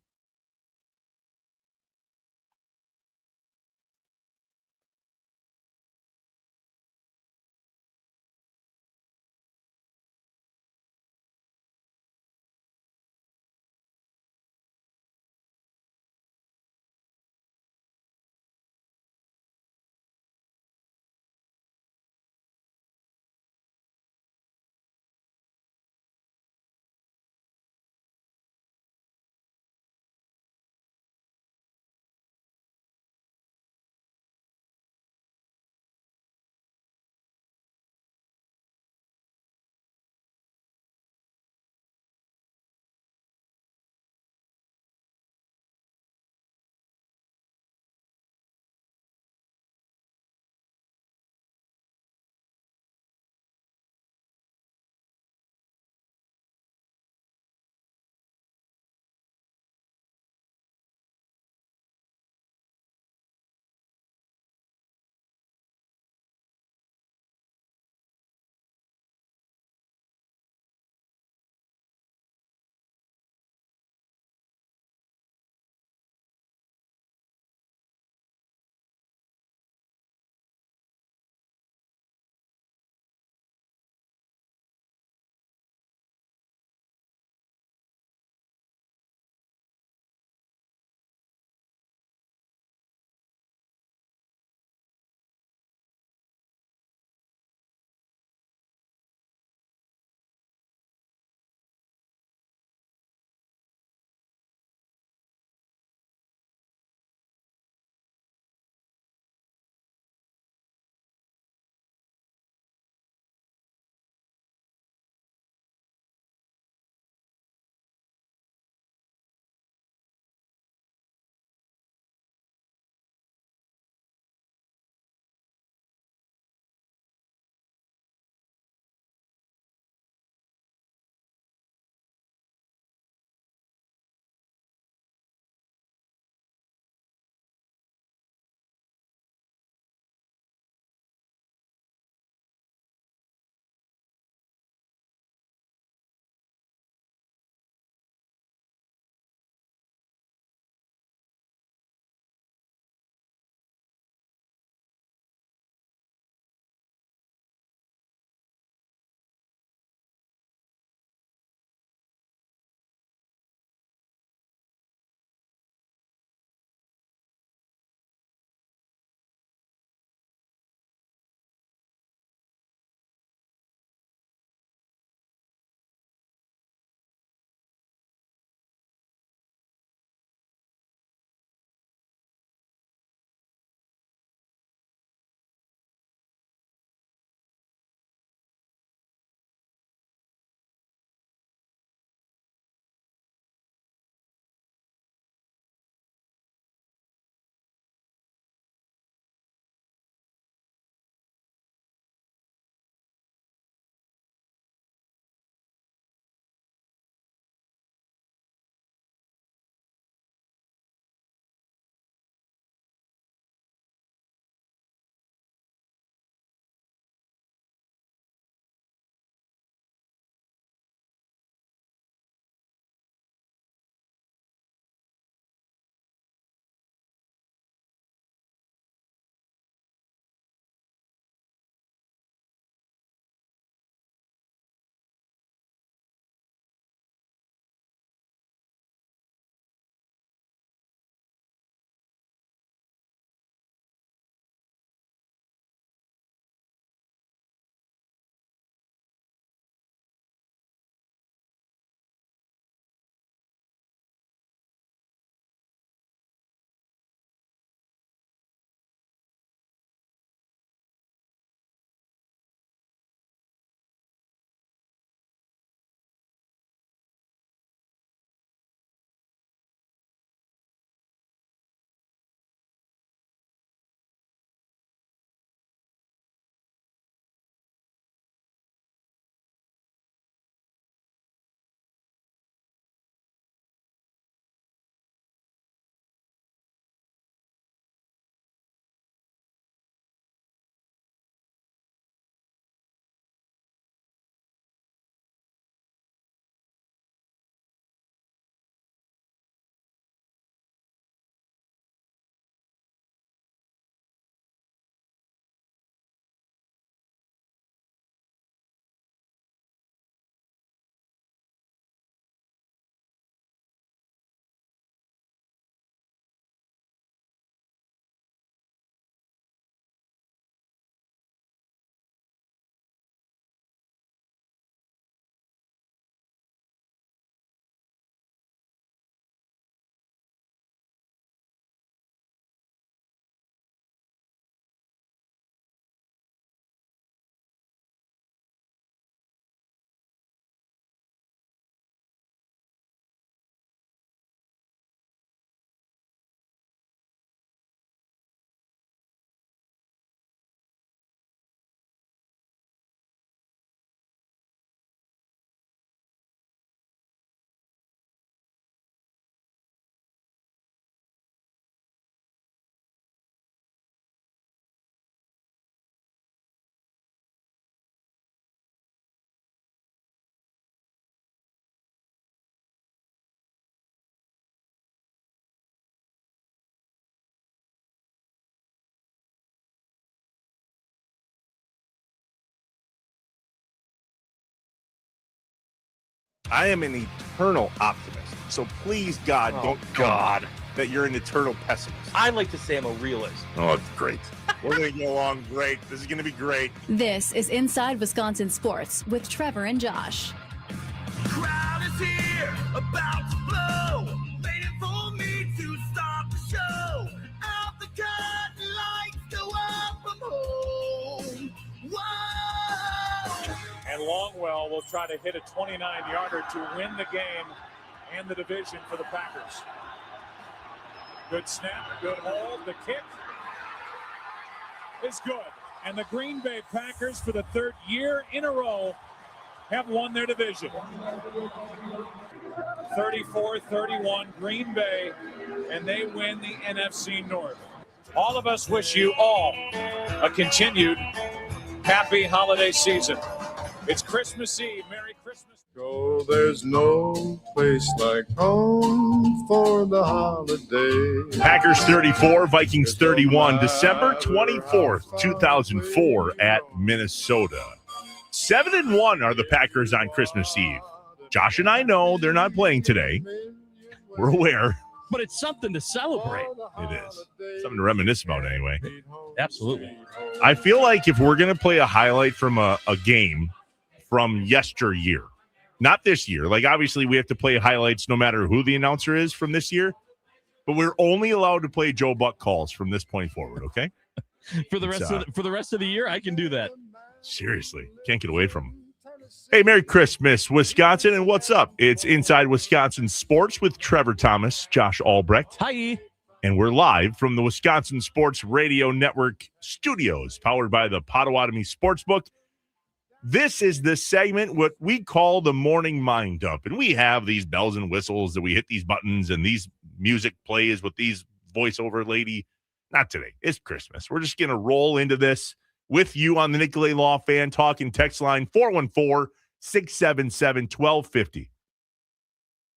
I am an eternal optimist. So please, God, don't God that you're an eternal pessimist. I like to say I'm a realist. Oh, it's great. We're going to get along great. This is going to be great. This is Inside Wisconsin Sports with Trevor and Josh. Crowd is here, about to blow, waiting for me to stop the show. Out the curtain, lights go up, I'm home. Whoa! And Longwell will try to hit a 29-yarder to win the game and the division for the Packers. Good snap, good hold. The kick is good. And the Green Bay Packers, for the third year in a row, have won their division. 34-31 Green Bay, and they win the NFC North. All of us wish you all a continued happy holiday season. It's Christmas Eve. Merry Christmas. Oh, there's no place like home for the holiday. Packers 34, Vikings 31, December 24th, 2004 at Minnesota. 7-1 are the Packers on Christmas Eve. Josh and I know they're not playing today. We're aware. But it's something to celebrate. It is. Something to reminisce about anyway. Absolutely. I feel like if we're going to play a highlight from a game from yesteryear, not this year. Like, obviously, we have to play highlights no matter who the announcer is from this year. But we're only allowed to play Joe Buck calls from this point forward, okay? For the rest of the year, I can do that. Seriously. Can't get away from him. Hey, Merry Christmas, Wisconsin, and what's up? It's Inside Wisconsin Sports with Trevor Thomas, Josh Albrecht. Hi. And we're live from the Wisconsin Sports Radio Network studios, powered by the Potawatomi Sportsbook. This is the segment, what we call the morning mind dump. And we have these bells and whistles that we hit these buttons and these music plays with these voiceover lady. Not today. It's Christmas. We're just going to roll into this with you on the Nicolay Law Fan Talk and text line 414-677-1250.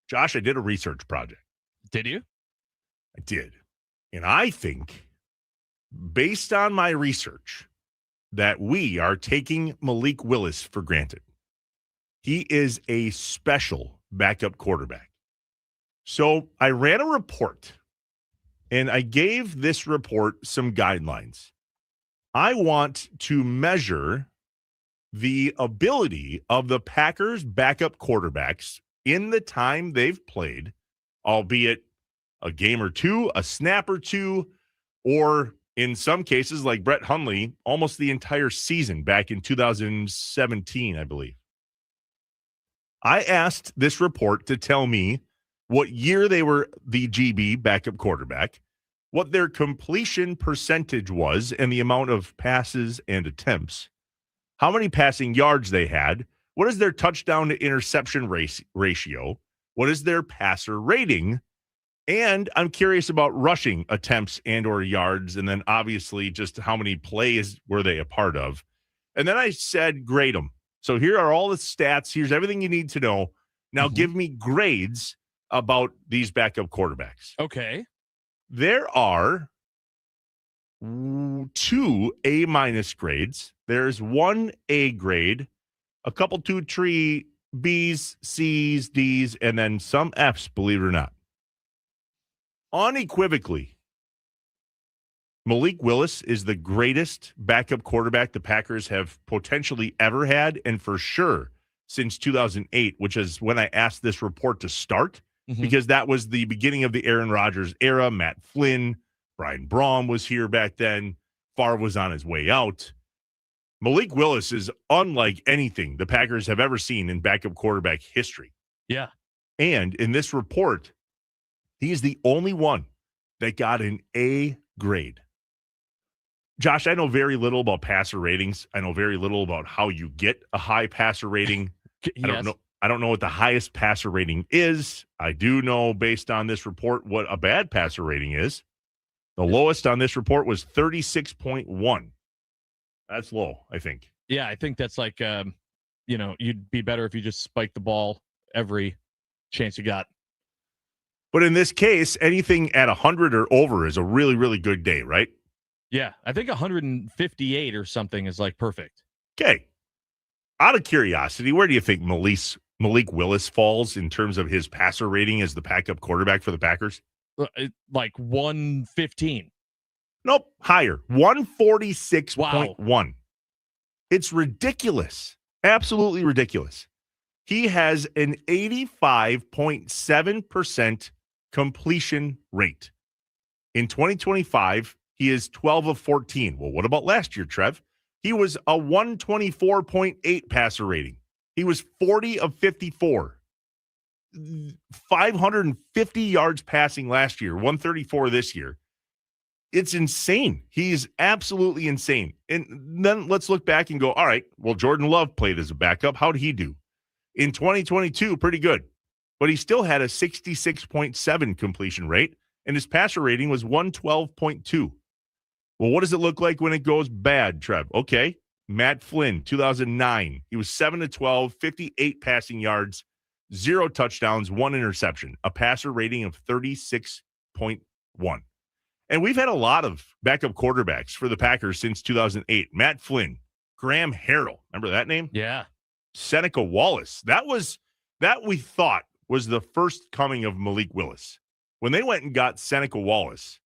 Josh, I did a research project. Did you? I did. And I think, based on my research, that we are taking Malik Willis for granted. He is a special backup quarterback. So I ran a report, and I gave this report some guidelines. I want to measure the ability of the Packers' backup quarterbacks in the time they've played, albeit a game or two, a snap or two, or in some cases, like Brett Hundley, almost the entire season back in 2017, I believe. I asked this report to tell me what year they were the GB backup quarterback, what their completion percentage was and the amount of passes and attempts, how many passing yards they had, what is their touchdown to interception ratio, what is their passer rating, and I'm curious about rushing attempts and or yards, and then obviously just how many plays were they a part of. And then I said, grade them. So here are all the stats. Here's everything you need to know. Now give me grades about these backup quarterbacks. Okay. There are 2 A- grades. There's 1 A grade, a couple 2, 3 B's, C's, D's, and then some F's, believe it or not. Unequivocally, Malik Willis is the greatest backup quarterback the Packers have potentially ever had, and for sure since 2008, which is when I asked this report to start, because that was the beginning of the Aaron Rodgers era. Matt Flynn, Brian Braum was here back then. Favre was on his way out. Malik Willis is unlike anything the Packers have ever seen in backup quarterback history. Yeah. And in this report, he is the only one that got an A grade. Josh, I know very little about passer ratings. I know very little about how you get a high passer rating. Yes. I don't know what the highest passer rating is. I do know, based on this report, what a bad passer rating is. The lowest on this report was 36.1. That's low, I think. Yeah, I think that's like, you'd be better if you just spiked the ball every chance you got. But in this case, anything at 100 or over is a really, really good day, right? Yeah, I think 158 or something is like perfect. Okay. Out of curiosity, where do you think Malik Willis falls in terms of his passer rating as the backup quarterback for the Packers? Like 115. Nope, higher. 146.1. Wow. It's ridiculous. Absolutely ridiculous. He has an 85.7% completion rate. In 2025, he is 12 of 14. Well, what about last year, Trev? He was a 124.8 passer rating. He was 40 of 54. 550 yards passing last year, 134 this year. It's insane. He's absolutely insane. And then let's look back and go, all right, well, Jordan Love played as a backup. How did he do? In 2022, pretty good. But he still had a 66.7 completion rate, and his passer rating was 112.2. Well, what does it look like when it goes bad, Trev? Okay, Matt Flynn, 2009. He was 7 of 12, 58 passing yards, 0 touchdowns, 1 interception, a passer rating of 36.1. And we've had a lot of backup quarterbacks for the Packers since 2008. Matt Flynn, Graham Harrell. Remember that name? Yeah. Seneca Wallace. That we thought was the first coming of Malik Willis. When they went and got Seneca Wallace,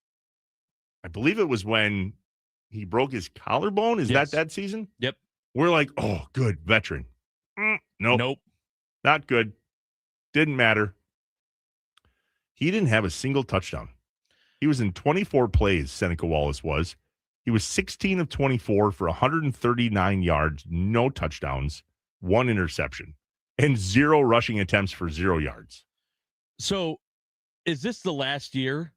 I believe it was when he broke his collarbone. Is that season? Yep. We're like, oh, good, veteran. Nope. Not good. Didn't matter. He didn't have a single touchdown. He was in 24 plays, Seneca Wallace was. He was 16 of 24 for 139 yards, no touchdowns, 1 interception, and 0 rushing attempts for 0 yards. So is this the last year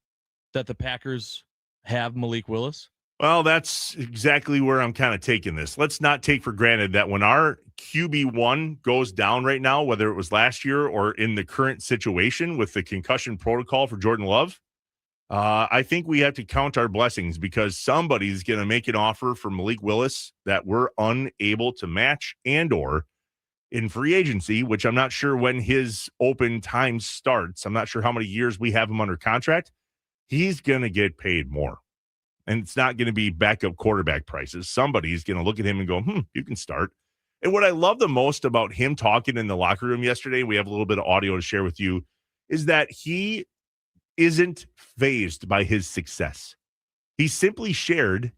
that the Packers have Malik Willis? Well, that's exactly where I'm kind of taking this. Let's not take for granted that when our QB1 goes down right now, whether it was last year or in the current situation with the concussion protocol for Jordan Love, I think we have to count our blessings because somebody's going to make an offer for Malik Willis that we're unable to match and or in free agency, which I'm not sure when his open time starts. I'm not sure how many years we have him under contract. He's going to get paid more. And it's not going to be backup quarterback prices. Somebody's going to look at him and go, you can start. And what I love the most about him talking in the locker room yesterday, we have a little bit of audio to share with you, is that he isn't fazed by his success. He simply shared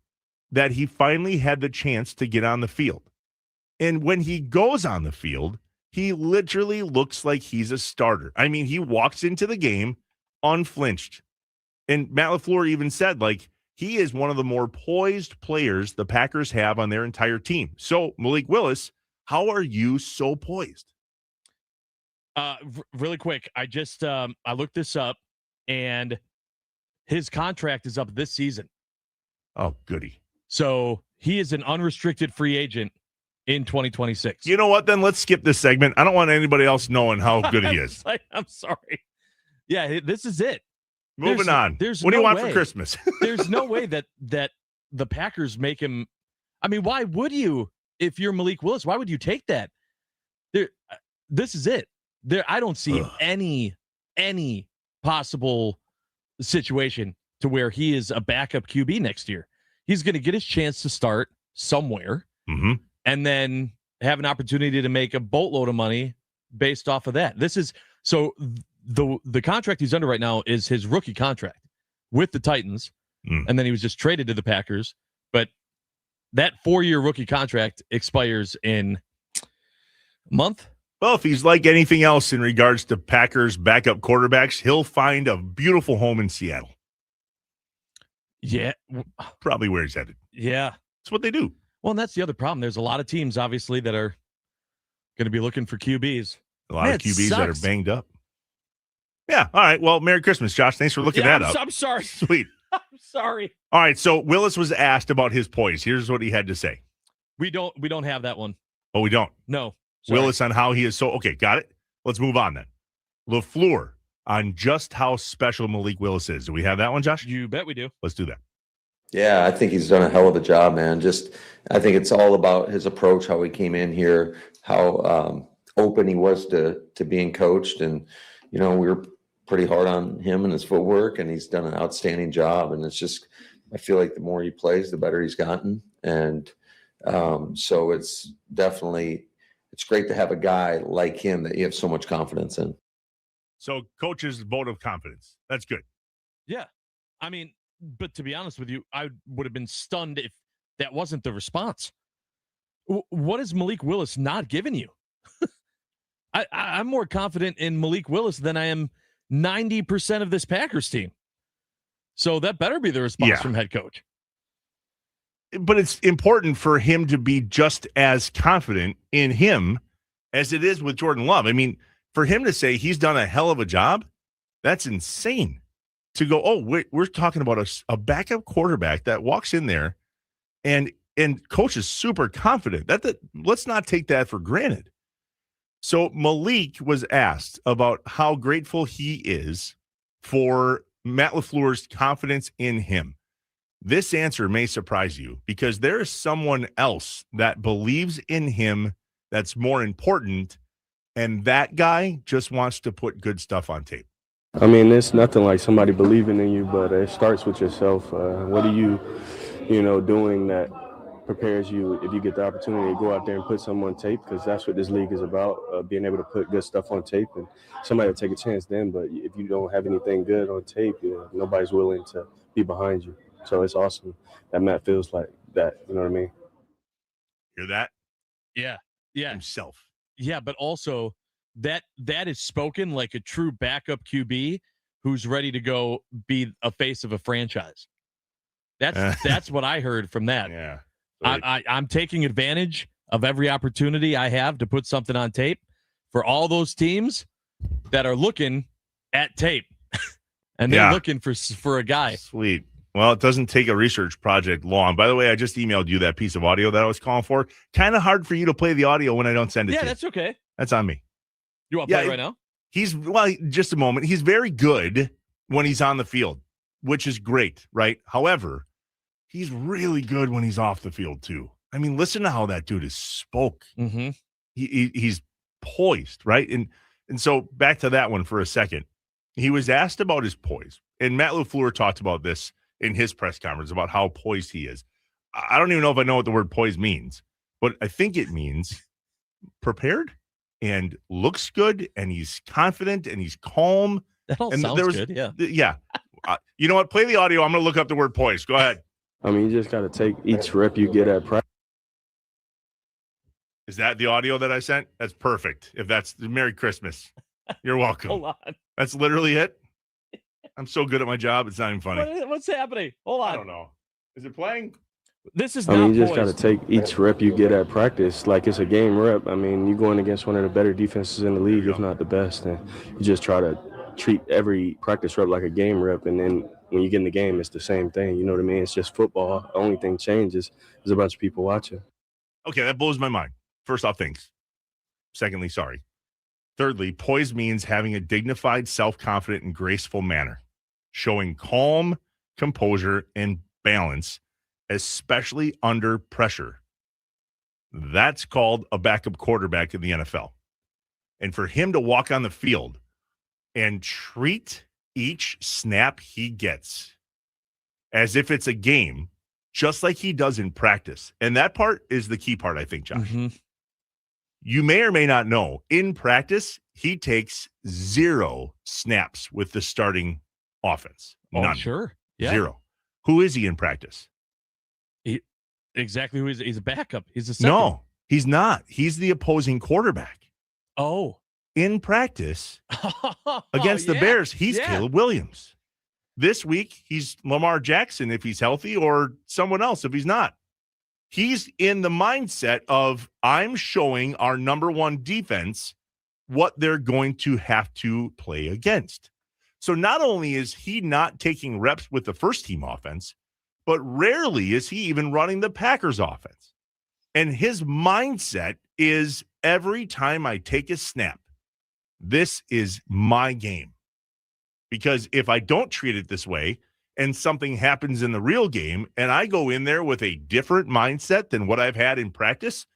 that he finally had the chance to get on the field. And when he goes on the field, he literally looks like he's a starter. I mean, he walks into the game unflinched. And Matt LaFleur even said, like, he is one of the more poised players the Packers have on their entire team. So, Malik Willis, how are you so poised? Really quick, I just I looked this up, and his contract is up this season. Oh, goody. So he is an unrestricted free agent in 2026. You know what? Then let's skip this segment. I don't want anybody else knowing how good he is. I'm sorry. Yeah, this is it. Moving on. What do you want for Christmas? There's no way that the Packers make him. I mean, why would you? If you're Malik Willis, why would you take that? This is it. I don't see any possible situation to where he is a backup QB next year. He's going to get his chance to start somewhere, and then have an opportunity to make a boatload of money based off of that. This is so. The contract he's under right now is his rookie contract with the Titans, and then he was just traded to the Packers. But that 4-year rookie contract expires in a month. Well, if he's like anything else in regards to Packers backup quarterbacks, he'll find a beautiful home in Seattle. Yeah. Probably where he's headed. Yeah. That's what they do. Well, and that's the other problem. There's a lot of teams, obviously, that are going to be looking for QBs. A lot of QBs that are banged up. Yeah. All right. Well, Merry Christmas, Josh. Thanks for looking that up. I'm sorry. Sweet. I'm sorry. All right. So Willis was asked about his poise. Here's what he had to say. We don't have that one. Oh, we don't? No. Sorry. Willis on how he is so. Okay. Got it. Let's move on then. LaFleur on just how special Malik Willis is. Do we have that one, Josh? You bet we do. Let's do that. Yeah, I think he's done a hell of a job, man. I think it's all about his approach, how he came in here, how open he was to being coached. And, we were pretty hard on him and his footwork, and he's done an outstanding job. And it's just, I feel like the more he plays, the better he's gotten. And so it's definitely it's great to have a guy like him that you have so much confidence in. So coach's vote of confidence. That's good. Yeah. I mean, but to be honest with you, I would have been stunned if that wasn't the response. What has Malik Willis not given you? I'm more confident in Malik Willis than I am 90% of this Packers team. So that better be the response from head coach. But it's important for him to be just as confident in him as it is with Jordan Love. I mean, for him to say he's done a hell of a job, that's insane. To go, oh, we're talking about a backup quarterback that walks in there and coach is super confident. Let's not take that for granted. So Malik was asked about how grateful he is for Matt LaFleur's confidence in him. This answer may surprise you because there is someone else that believes in him that's more important, and that guy just wants to put good stuff on tape. I mean, it's nothing like somebody believing in you, but it starts with yourself. What are you doing that prepares you if you get the opportunity to go out there and put something on tape, because that's what this league is about, being able to put good stuff on tape, and somebody will take a chance then. But if you don't have anything good on tape, nobody's willing to be behind you. So it's awesome that Matt feels like that. You know what I mean? Hear that? Yeah. Himself. Yeah, but also that is spoken like a true backup QB who's ready to go be a face of a franchise. That's what I heard from that. Yeah. I'm taking advantage of every opportunity I have to put something on tape for all those teams that are looking at tape and they're looking for a guy. Sweet. Well, it doesn't take a research project long. By the way, I just emailed you that piece of audio that I was calling for. Kind of hard for you to play the audio when I don't send it to you. Yeah, that's okay. That's on me. You want to play it right now? Just a moment. He's very good when he's on the field, which is great, right? However, he's really good when he's off the field too. I mean, listen to how that dude is spoke. Mm-hmm. He's poised, right? And so back to that one for a second. He was asked about his poise, and Matt LaFleur talked about this in his press conference about how poised he is. I don't even know if I know what the word poise means, but I think it means prepared and looks good, and he's confident and he's calm. That all and sounds good, yeah. Yeah. You know what? Play the audio. I'm going to look up the word poise. Go ahead. I mean, you just got to take each rep you get at practice. Is that the audio that I sent? That's perfect. If that's Merry Christmas, you're welcome. Hold on. That's literally it. I'm so good at my job. It's not even funny. What's happening? Hold on. I don't know. Is it playing? This is I mean, not you just got poised. to take each rep you get at practice like it's a game rep. I mean, you're going against one of the better defenses in the league, if not the best. And you just try to treat every practice rep like a game rep. And then when you get in the game, it's the same thing. You know what I mean? It's just football. The only thing changes is a bunch of people watching. Okay, that blows my mind. First off, thanks. Secondly, sorry. Thirdly, poise means having a dignified, self-confident, and graceful manner, showing calm, composure, and balance, especially under pressure. That's called a backup quarterback in the NFL. And for him to walk on the field and treat each snap he gets as if it's a game, just like he does in practice. And that part is the key part, I think, Josh. Mm-hmm. You may or may not know, in practice, he takes 0 snaps with the starting offense. None. Oh, sure. Yeah. 0. Who is he in practice? Exactly who he's a backup. He's a second. No, he's not. He's the opposing quarterback. Oh. In practice against the Bears, he's Caleb Williams. This week, he's Lamar Jackson if he's healthy, or someone else if he's not. He's in the mindset of, I'm showing our number one defense what they're going to have to play against. So not only is he not taking reps with the first team offense, but rarely is he even running the Packers offense. And his mindset is, every time I take a snap, this is my game. Because if I don't treat it this way and something happens in the real game and I go in there with a different mindset than what I've had in practice,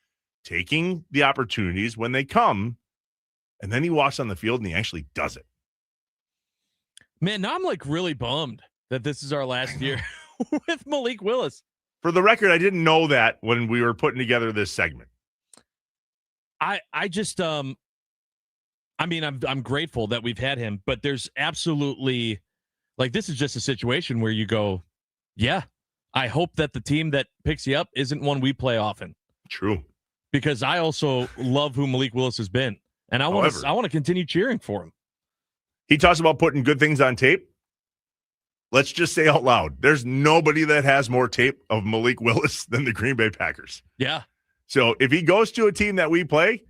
taking the opportunities when they come, and then he walks on the field and he actually does it. Man, now I'm like really bummed that this is our last year with Malik Willis. For the record, I didn't know that when we were putting together this segment. I just I mean, I'm grateful that we've had him, but there's absolutely, like, this is just a situation where you go, yeah, I hope that the team that picks you up isn't one we play often. True. Because I also love who Malik Willis has been, and I want to continue cheering for him. He talks about putting good things on tape. Let's just say out loud, there's nobody that has more tape of Malik Willis than the Green Bay Packers. Yeah. So if he goes to a team that we play,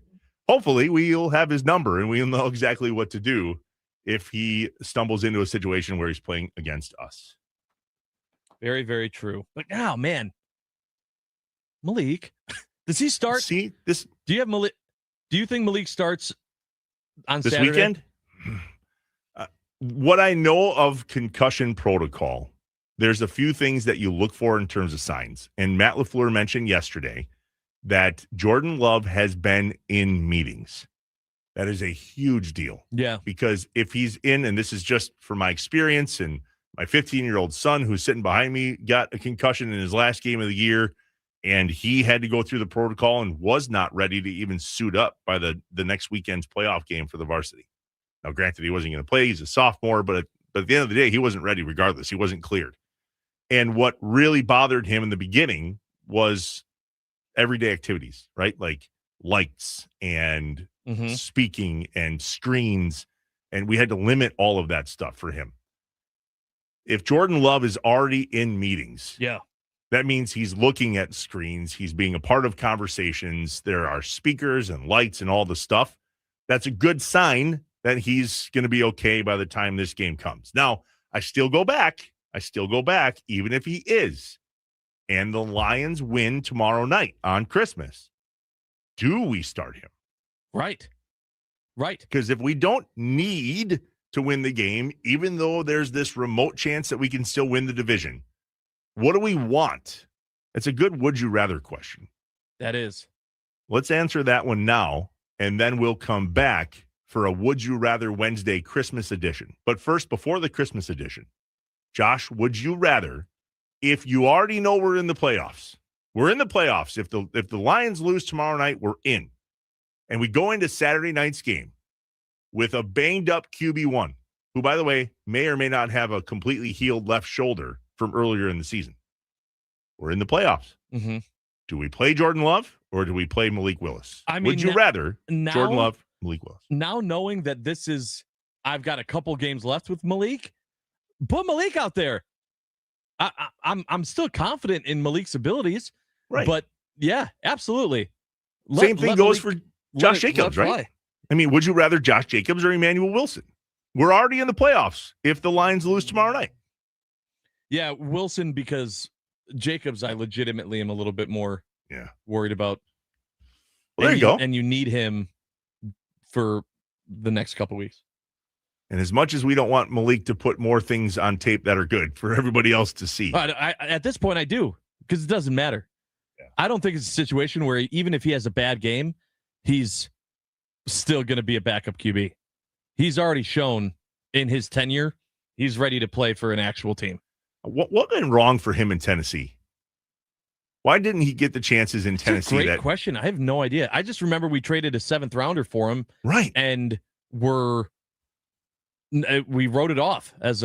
hopefully we'll have his number and we'll know exactly what to do if he stumbles into a situation where he's playing against us. Very, very true. But now, man, Malik, does he start? See this? Do you have Malik? Do you think Malik starts on this Saturday? Weekend? What I know of concussion protocol, there's a few things that you look for in terms of signs. And Matt LaFleur mentioned yesterday that Jordan Love has been in meetings. That is a huge deal. Yeah. Because if he's in, and this is just from my experience, and my 15-year-old son who's sitting behind me got a concussion in his last game of the year, and he had to go through the protocol and was not ready to even suit up by the next weekend's playoff game for the varsity. Now, granted, he wasn't going to play. He's a sophomore, but at the end of the day, he wasn't ready regardless. He wasn't cleared. And what really bothered him in the beginning was everyday activities, right? Like lights and speaking and screens. And we had to limit all of that stuff for him. If Jordan Love is already in meetings, that means he's looking at screens. He's being a part of conversations. There are speakers and lights and all the stuff. That's a good sign that he's going to be okay by the time this game comes. Now, I still go back, even if he is, and the Lions win tomorrow night on Christmas. Do we start him? Right. Because if we don't need to win the game, even though there's this remote chance that we can still win the division, what do we want? It's a good would you rather question. That is. Let's answer that one now, and then we'll come back for a Would You Rather Wednesday Christmas edition. But first, before the Christmas edition, Josh, would you rather, if you already know we're in the playoffs, if the Lions lose tomorrow night, we're in, and we go into Saturday night's game with a banged-up QB1, who, by the way, may or may not have a completely healed left shoulder from earlier in the season. We're in the playoffs. Mm-hmm. Do we play Jordan Love or do we play Malik Willis? I mean, would you rather Jordan Love, Malik Willis? Now knowing that I've got a couple games left with Malik, put Malik out there. I'm still confident in Malik's abilities, right? But yeah, absolutely. Same thing goes for Josh Jacobs, right? Fly. I mean, would you rather Josh Jacobs or Emmanuel Wilson? We're already in the playoffs if the Lions lose tomorrow night. Yeah, Wilson, because Jacobs, I legitimately am a little bit more worried about. Well, there you go. And you need him for the next couple weeks. And as much as we don't want Malik to put more things on tape that are good for everybody else to see. At this point, I do, because it doesn't matter. Yeah. I don't think it's a situation where even if he has a bad game, he's still going to be a backup QB. He's already shown in his tenure, he's ready to play for an actual team. What went wrong for him in Tennessee? Why didn't he get the chances in Tennessee? That's a great question. I have no idea. I just remember we traded a 7th rounder for him. Right. And we wrote it off as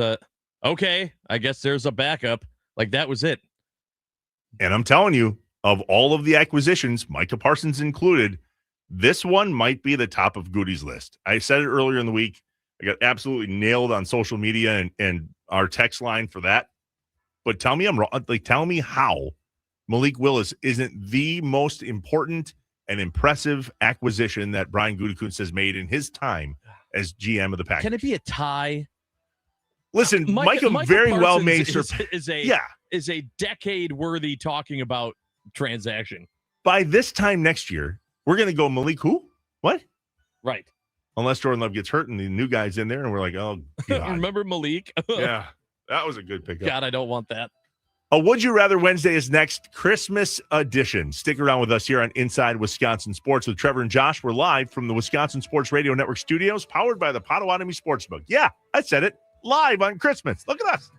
okay, I guess there's a backup. Like, that was it. And I'm telling you, of all of the acquisitions, Micah Parsons included, this one might be the top of Goody's list. I said it earlier in the week. I got absolutely nailed on social media and our text line for that. But tell me I'm wrong. Like, tell me how Malik Willis isn't the most important and impressive acquisition that Brian Gutekunst has made in his time as GM of the Packers. Can it be a tie? Listen, Micah very Parsons well may is a decade-worthy talking about transaction. By this time next year, we're going to go Malik who? What? Right. Unless Jordan Love gets hurt and the new guy's in there, and we're like, oh, God. Remember Malik? Yeah, that was a good pickup. God, I don't want that. A Would You Rather Wednesday is next, Christmas edition. Stick around with us here on Inside Wisconsin Sports with Trevor and Josh. We're live from the Wisconsin Sports Radio Network studios, powered by the Potawatomi Sportsbook. Yeah, I said it. Live on Christmas. Look at us.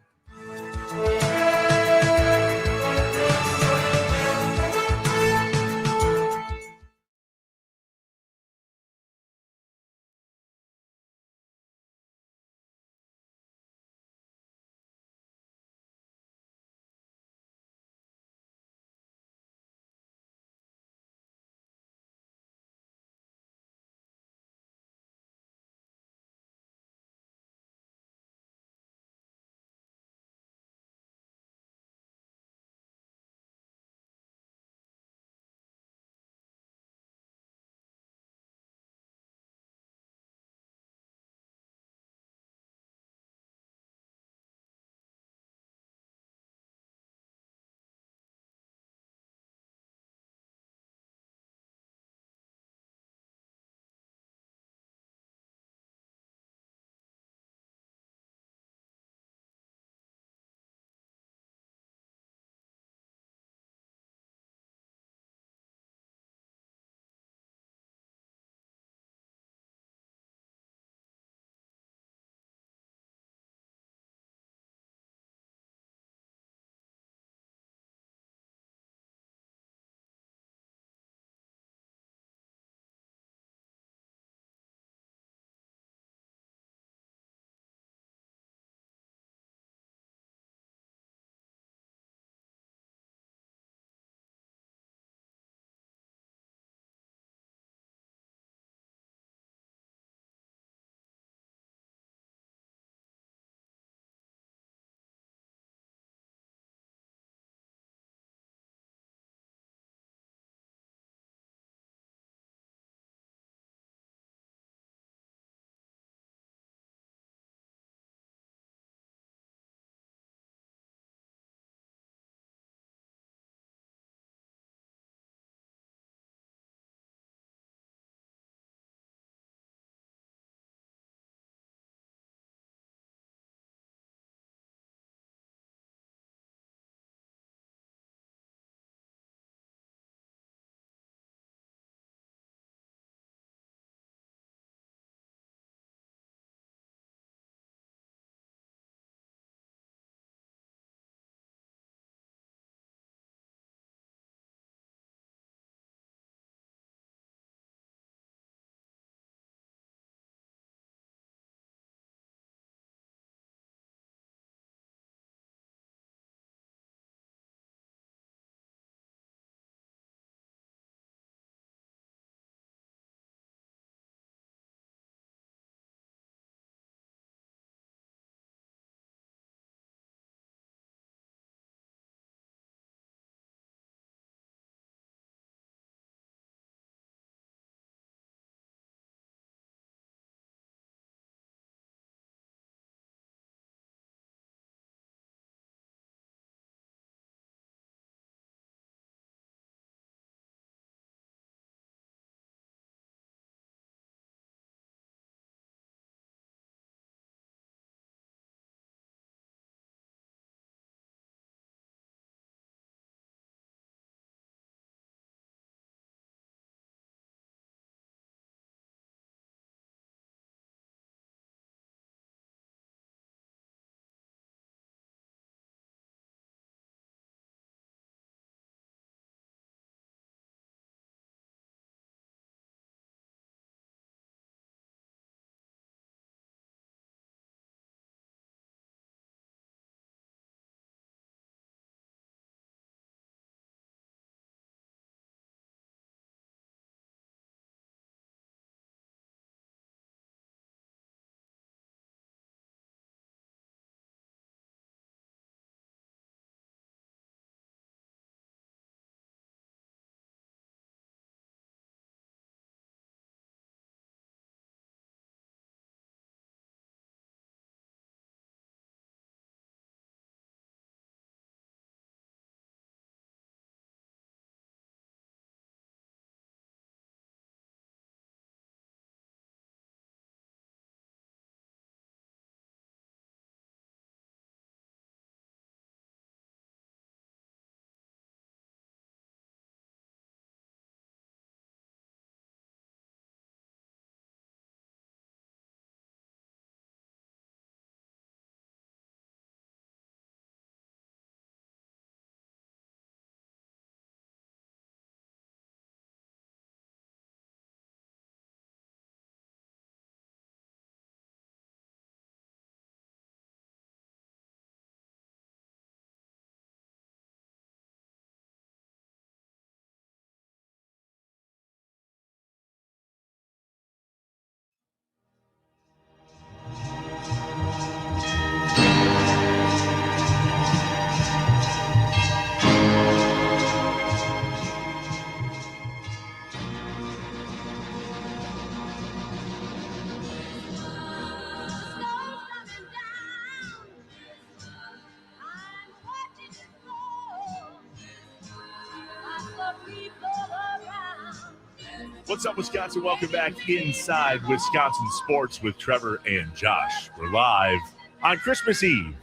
What's up, Wisconsin? Welcome back inside Wisconsin Sports with Trevor and Josh. We're live on Christmas Eve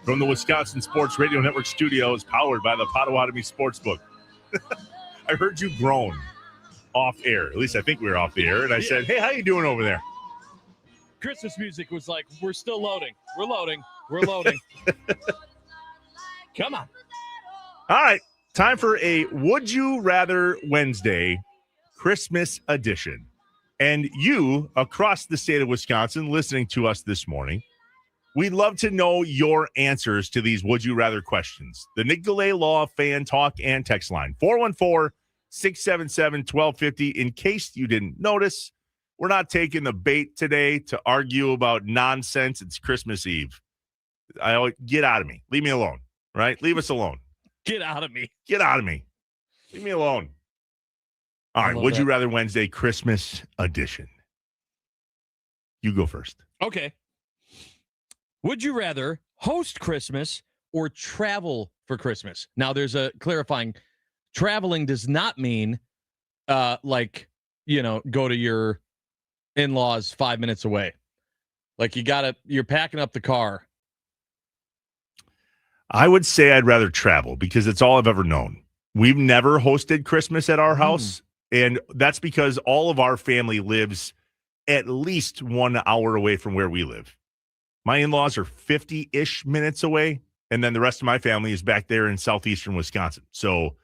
from the Wisconsin Sports Radio Network studios, powered by the Potawatomi Sportsbook. I heard you groan off air. At least I think we were off the air. And I said, hey, how you doing over there? Christmas music was like, we're still loading. We're loading. We're loading. Come on. All right. Time for a Would You Rather Wednesday Christmas edition. And you across the state of Wisconsin listening to us this morning, we'd love to know your answers to these Would You Rather questions. The Nick-Delay Law Fan Talk and Text Line, 414-677-1250. In case you didn't notice, we're not taking the bait today to argue about nonsense. It's Christmas Eve. Get out of me. Leave me alone, right? Leave us alone. Get out of me. Get out of me. Leave me alone. All right, Would You Rather Wednesday Christmas edition. You go first. Okay. Would you rather host Christmas or travel for Christmas? Now, there's a clarifying. Traveling does not mean go to your in-laws 5 minutes away. Like you're packing up the car. I would say I'd rather travel because it's all I've ever known. We've never hosted Christmas at our house. And that's because all of our family lives at least 1 hour away from where we live. My in-laws are 50-ish minutes away, and then the rest of my family is back there in southeastern Wisconsin. So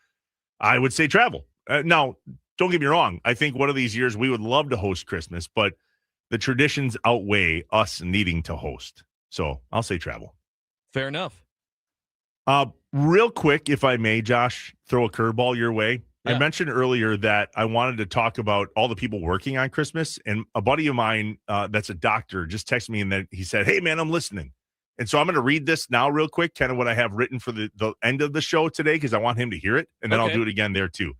I would say travel. Now, don't get me wrong. I think one of these years we would love to host Christmas, but the traditions outweigh us needing to host. So I'll say travel. Fair enough. Real quick, if I may, Josh, throw a curveball your way. Yeah. I mentioned earlier that I wanted to talk about all the people working on Christmas, and a buddy of mine that's a doctor just texted me, and then he said, hey, man, I'm listening. And so I'm going to read this now real quick, kind of what I have written for the end of the show today, because I want him to hear it, and then I'll do it again there too.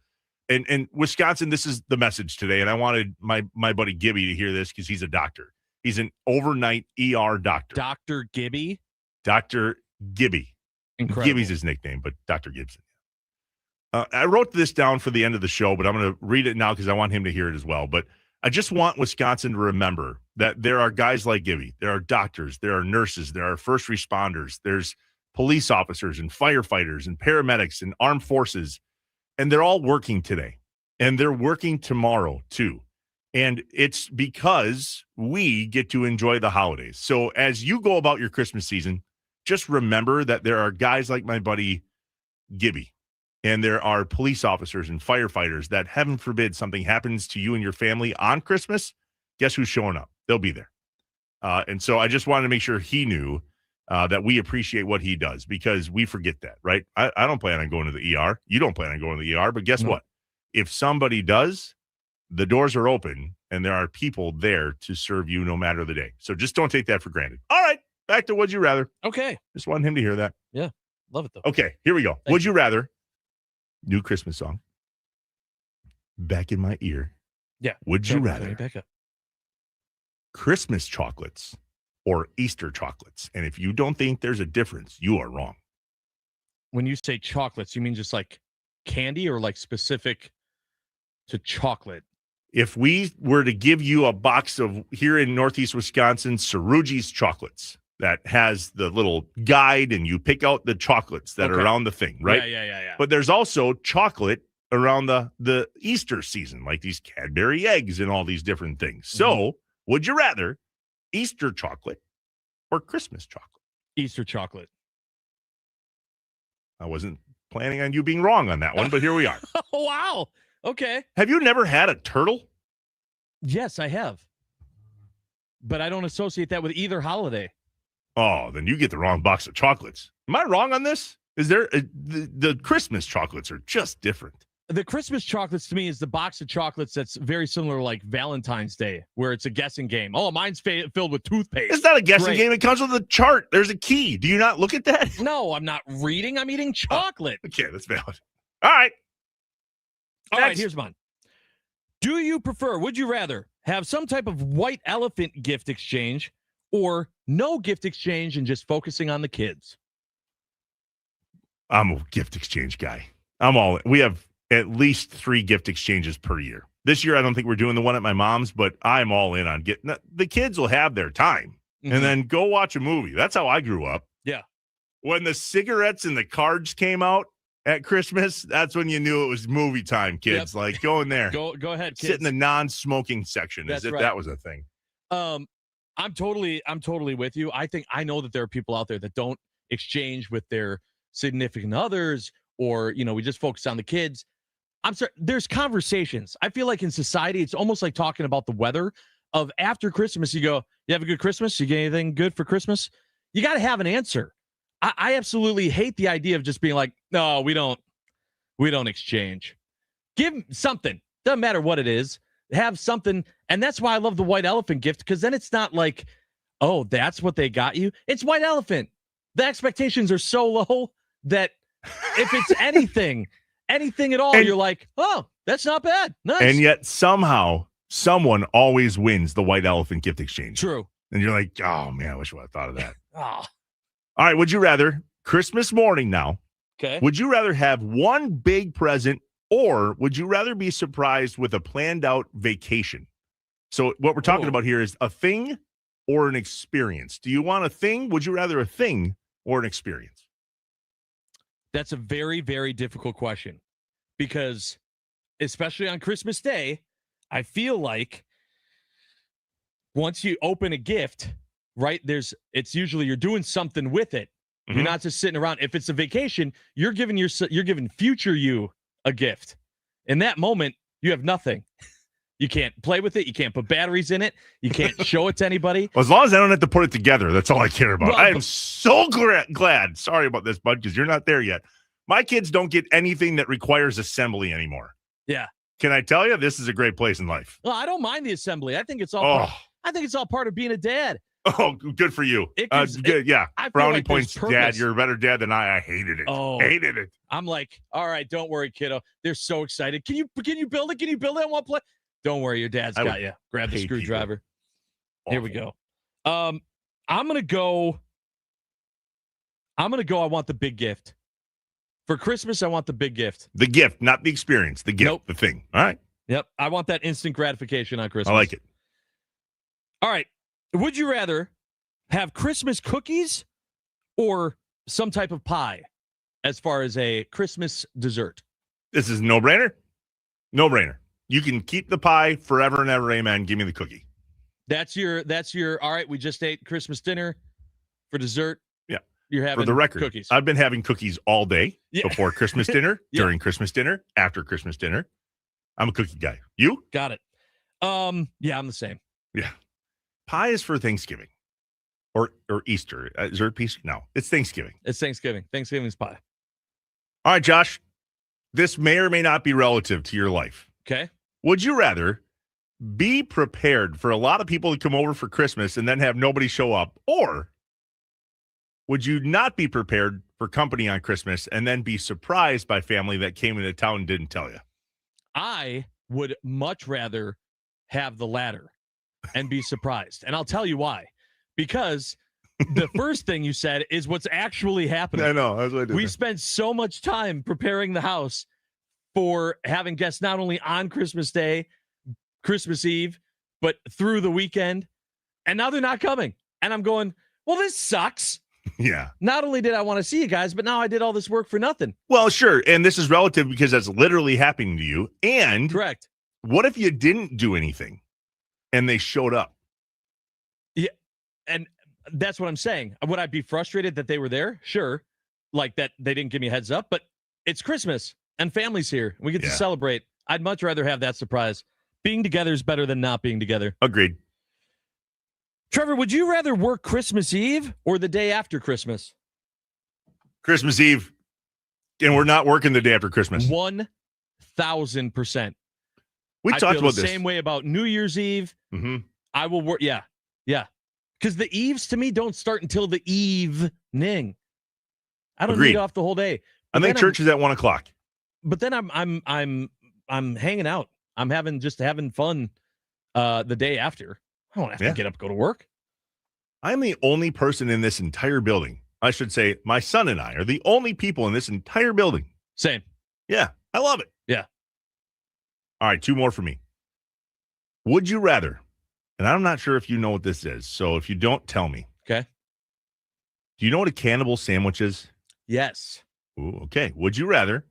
And Wisconsin, this is the message today, and I wanted my buddy Gibby to hear this because he's a doctor. He's an overnight ER doctor. Dr. Gibby? Dr. Gibby. Incredible. Gibby's his nickname, but Dr. Gibson. I wrote this down for the end of the show, but I'm going to read it now because I want him to hear it as well. But I just want Wisconsin to remember that there are guys like Gibby. There are doctors. There are nurses. There are first responders. There's police officers and firefighters and paramedics and armed forces. And they're all working today. And they're working tomorrow, too. And it's because we get to enjoy the holidays. So as you go about your Christmas season, just remember that there are guys like my buddy Gibby. And there are police officers and firefighters that, heaven forbid, something happens to you and your family on Christmas. Guess who's showing up? They'll be there. And so I just wanted to make sure he knew that we appreciate what he does, because we forget that, right? I don't plan on going to the ER. You don't plan on going to the ER. But guess what? If somebody does, the doors are open and there are people there to serve you no matter the day. So just don't take that for granted. All right. Back to Would You Rather. Okay. Just wanted him to hear that. Yeah. Love it, though. Okay. Here we go. Would you rather? New Christmas song. Back in my ear. Yeah. Would you rather back up. Christmas chocolates or Easter chocolates? And if you don't think there's a difference, you are wrong. When you say chocolates, you mean just like candy or like specific to chocolate? If we were to give you a box of, here in Northeast Wisconsin, Cerrugi's chocolates that has the little guide and you pick out the chocolates that are around the thing, right? Yeah. But there's also chocolate around the Easter season, like these Cadbury eggs and all these different things. So would you rather Easter chocolate or Christmas chocolate? Easter chocolate. I wasn't planning on you being wrong on that one, but here we are. Oh, wow. Okay. Have you never had a turtle? Yes, I have. But I don't associate that with either holiday. Oh, then you get the wrong box of chocolates. Am I wrong on this? Is there the Christmas chocolates are just different? The Christmas chocolates to me is the box of chocolates that's very similar, like Valentine's Day, where it's a guessing game. Oh, mine's filled with toothpaste. It's not a guessing game. It comes with a chart. There's a key. Do you not look at that? No, I'm not reading. I'm eating chocolate. Oh, okay, that's valid. All right. All right, here's mine. Would you rather have some type of white elephant gift exchange or no gift exchange and just focusing on the kids? I'm a gift exchange guy. We have at least 3 gift exchanges per year. This year, I don't think we're doing the one at my mom's, but I'm all in on getting the kids will have their time and then go watch a movie. That's how I grew up. Yeah. When the cigarettes and the cards came out at Christmas, that's when you knew it was movie time, kids. Yep. Like, go in there. Go ahead, kids. Sit in the non-smoking section That's as if right. that was a thing. I'm totally with you. I know that there are people out there that don't exchange with their significant others, or, we just focus on the kids. I'm sorry. There's conversations. I feel like in society, it's almost like talking about the weather of after Christmas. You go, you have a good Christmas? You get anything good for Christmas? You got to have an answer. I absolutely hate the idea of just being like, no, we don't exchange. Give something. Doesn't matter what it is. Have something. And that's why I love the white elephant gift, because then it's not like, oh, that's what they got you. It's white elephant. The expectations are so low that if it's anything at all, you're like, oh, that's not bad. Nice. And yet somehow someone always wins the white elephant gift exchange. True. And you're like, oh, man, I wish I would have thought of that. Oh. All right, would you rather, Christmas morning now, Okay. would you rather have one big present, or would you rather be surprised with a planned out vacation? So what we're talking about here is a thing or an experience. Do you want a thing? Would you rather a thing or an experience? That's a very, very difficult question, because especially on Christmas Day, I feel like once you open a gift, right, it's usually you're doing something with it. Mm-hmm. You're not just sitting around. If it's a vacation, you're giving future you a gift. In that moment, you have nothing. You can't play with it. You can't put batteries in it. You can't show it to anybody. Well, as long as I don't have to put it together, that's all I care about. Well, I am so glad. Sorry about this, bud, because you're not there yet. My kids don't get anything that requires assembly anymore. Yeah. Can I tell you, this is a great place in life. Well, I don't mind the assembly. I think it's all. I think it's all part of being a dad. Oh, good for you. Good, yeah. Brownie like points, Dad. You're a better dad than I. I hated it. Oh, hated it. I'm like, all right, don't worry, kiddo. They're so excited. Can you build it? Can you build it in one place? Don't worry, your dad's got you. Grab the screwdriver. Here we go. I'm gonna go. I want the big gift. For Christmas, I want the big gift. The gift, not the experience. The gift, the thing. All right. Yep. I want that instant gratification on Christmas. I like it. All right. Would you rather have Christmas cookies or some type of pie as far as a Christmas dessert? This is no-brainer. No-brainer. You can keep the pie forever and ever. Amen. Give me the cookie. That's your, all right, we just ate Christmas dinner for dessert. Yeah. You're having for the record, cookies. I've been having cookies all day before Christmas dinner, during Christmas dinner, after Christmas dinner. I'm a cookie guy. You? Got it. Yeah, I'm the same. Yeah. Pie is for Thanksgiving or Easter. Is there a piece? No, it's Thanksgiving. It's Thanksgiving. Thanksgiving's pie. All right, Josh. This may or may not be relative to your life. Okay. Would you rather be prepared for a lot of people to come over for Christmas and then have nobody show up? Or would you not be prepared for company on Christmas and then be surprised by family that came into town and didn't tell you? I would much rather have the latter and be surprised. And I'll tell you why. Because the first thing you said is what's actually happening. I know. That's what I did. We spent so much time preparing the house for having guests not only on Christmas Day, Christmas Eve, but through the weekend. And now they're not coming. And I'm going, well, this sucks. Yeah. Not only did I want to see you guys, but now I did all this work for nothing. Well, sure. And this is relative because that's literally happening to you. And correct. What if you didn't do anything and they showed up? Yeah. And that's what I'm saying. Would I be frustrated that they were there? Sure. Like that they didn't give me a heads up, but it's Christmas and family's here. We get to celebrate. I'd much rather have that surprise. Being together is better than not being together. Agreed. Trevor, would you rather work Christmas Eve or the day after Christmas? Christmas Eve. And we're not working the day after Christmas. 1,000%. We talked about this. Same way about New Year's Eve. Mm-hmm. I will work. Yeah. Yeah. Because the eves to me don't start until the evening. I don't need off the whole day. I think church is at 1:00. But then I'm hanging out. I'm having fun the day after. I don't have to get up and go to work. I'm the only person in this entire building. I should say my son and I are the only people in this entire building. Same. Yeah. I love it. Yeah. All right. 2 more for me. Would you rather? And I'm not sure if you know what this is. So if you don't, tell me. Okay. Do you know what a cannibal sandwich is? Yes. Ooh, okay. Would you rather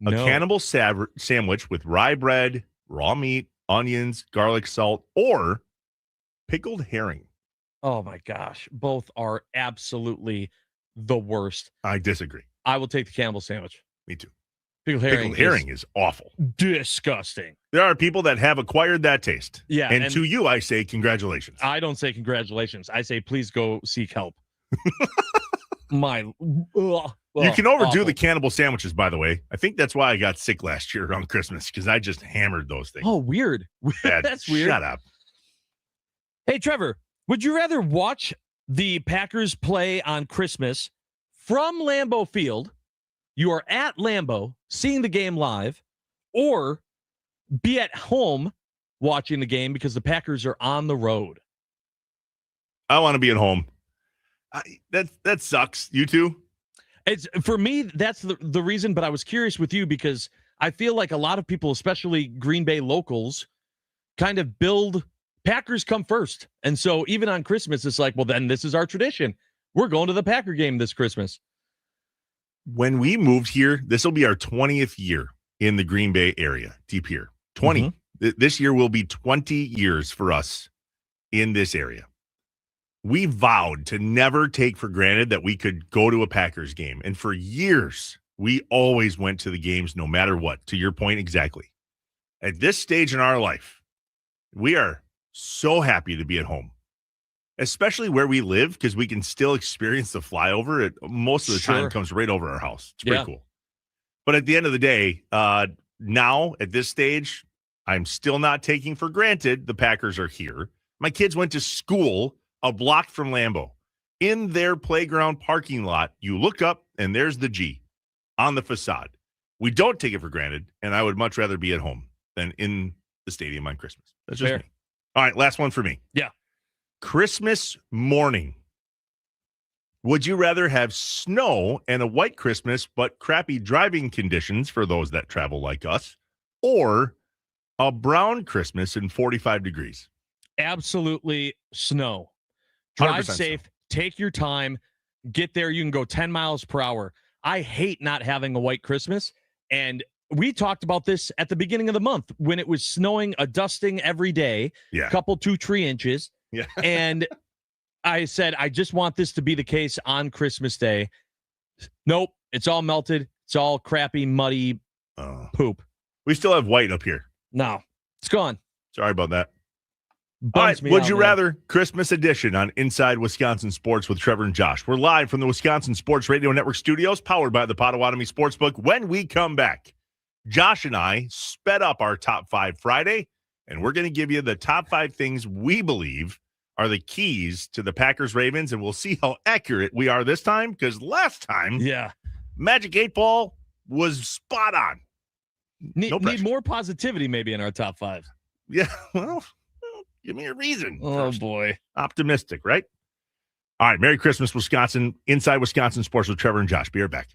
a No. cannibal sandwich with rye bread, raw meat, onions, garlic salt, or pickled herring? Oh my gosh. Both are absolutely the worst. I disagree. I will take the cannibal sandwich. Me too. Pickled Pickled herring is awful. disgusting. There are people that have acquired that taste. Yeah. And to you, I say congratulations. I don't say congratulations. I say please go seek help. You can overdo awful. the cannibal sandwiches, by the way. I think that's why I got sick last year around Christmas, because I just hammered those things. Oh, weird. That's weird. Shut up. Hey, Trevor, would you rather watch the Packers play on Christmas from Lambeau Field? You are at Lambeau seeing the game live, or be at home watching the game because the Packers are on the road? I want to be at home. That sucks. You too? It's for me, that's the reason, but I was curious with you because I feel like a lot of people, especially Green Bay locals, kind of build Packers come first. And so even on Christmas, it's like, well, then this is our tradition. We're going to the Packer game this Christmas. When we moved here, this will be our 20th year in the Green Bay area, deep here. 20. Mm-hmm. This year will be 20 years for us in this area. We vowed to never take for granted that we could go to a Packers game. And for years, we always went to the games no matter what, to your point exactly. At this stage in our life, we are so happy to be at home, especially where we live, because we can still experience the flyover. It most of the time comes right over our house. It's pretty cool. But at the end of the day, now at this stage, I'm still not taking for granted the Packers are here. My kids went to school a block from Lambeau. In their playground parking lot, you look up and there's the G on the facade. We don't take it for granted, and I would much rather be at home than in the stadium on Christmas. That's just me. All right, last one for me. Yeah. Christmas morning. Would you rather have snow and a white Christmas but crappy driving conditions for those that travel like us, or a brown Christmas and 45 degrees? Absolutely snow. Drive 100% safe. snow. Take your time. Get there. You can go 10 miles per hour. I hate not having a white Christmas. And we talked about this at the beginning of the month when it was snowing, a dusting every day, Yeah. couple 2-3 inches. Yeah. And I said, I just want this to be the case on Christmas Day. Nope. It's all melted. It's all crappy, muddy poop. We still have white up here. No, it's gone. Sorry about that. Bums All right, me would out, you man. rather? Christmas edition on Inside Wisconsin Sports with Trevor and Josh. We're live from the Wisconsin Sports Radio Network studios, powered by the Potawatomi Sportsbook. When we come back, Josh and I sped up our Top 5 Friday, and we're going to give you the top 5 things we believe are the keys to the Packers-Ravens, and we'll see how accurate we are this time, because last time, Magic 8 Ball was spot on. Need more positivity maybe in our top 5. Yeah, well, give me a reason. Oh, boy. Optimistic, right? All right, Merry Christmas, Wisconsin. Inside Wisconsin Sports with Trevor and Josh. Be right back.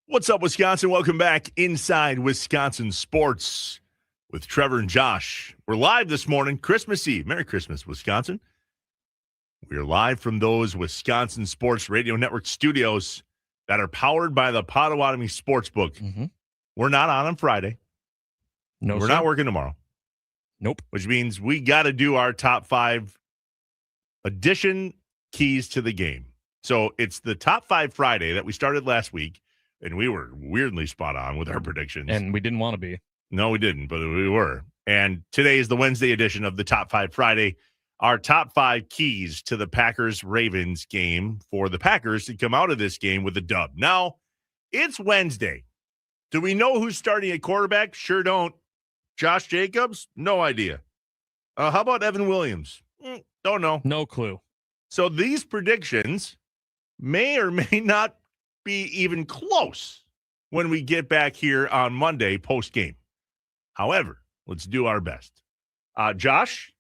What's up, Wisconsin? Welcome back inside Wisconsin Sports with Trevor and Josh. We're live this morning, Christmas Eve. Merry Christmas, Wisconsin. We are live from those Wisconsin Sports Radio Network studios that are powered by the Potawatomi Sportsbook. Mm-hmm. We're not on Friday. No, we're not working tomorrow. Nope. Which means we got to do our top 5 edition keys to the game. So it's the top 5 Friday that we started last week, and we were weirdly spot on with our predictions. And we didn't want to be. No, we didn't, but we were. And today is the Wednesday edition of the top 5 Friday. Our top 5 keys to the Packers-Ravens game for the Packers to come out of this game with a dub. Now, it's Wednesday. Do we know who's starting at quarterback? Sure don't. Josh Jacobs? No idea. How about Evan Williams? Don't know. No clue. So these predictions may or may not be even close when we get back here on Monday post-game. However, let's do our best. Josh,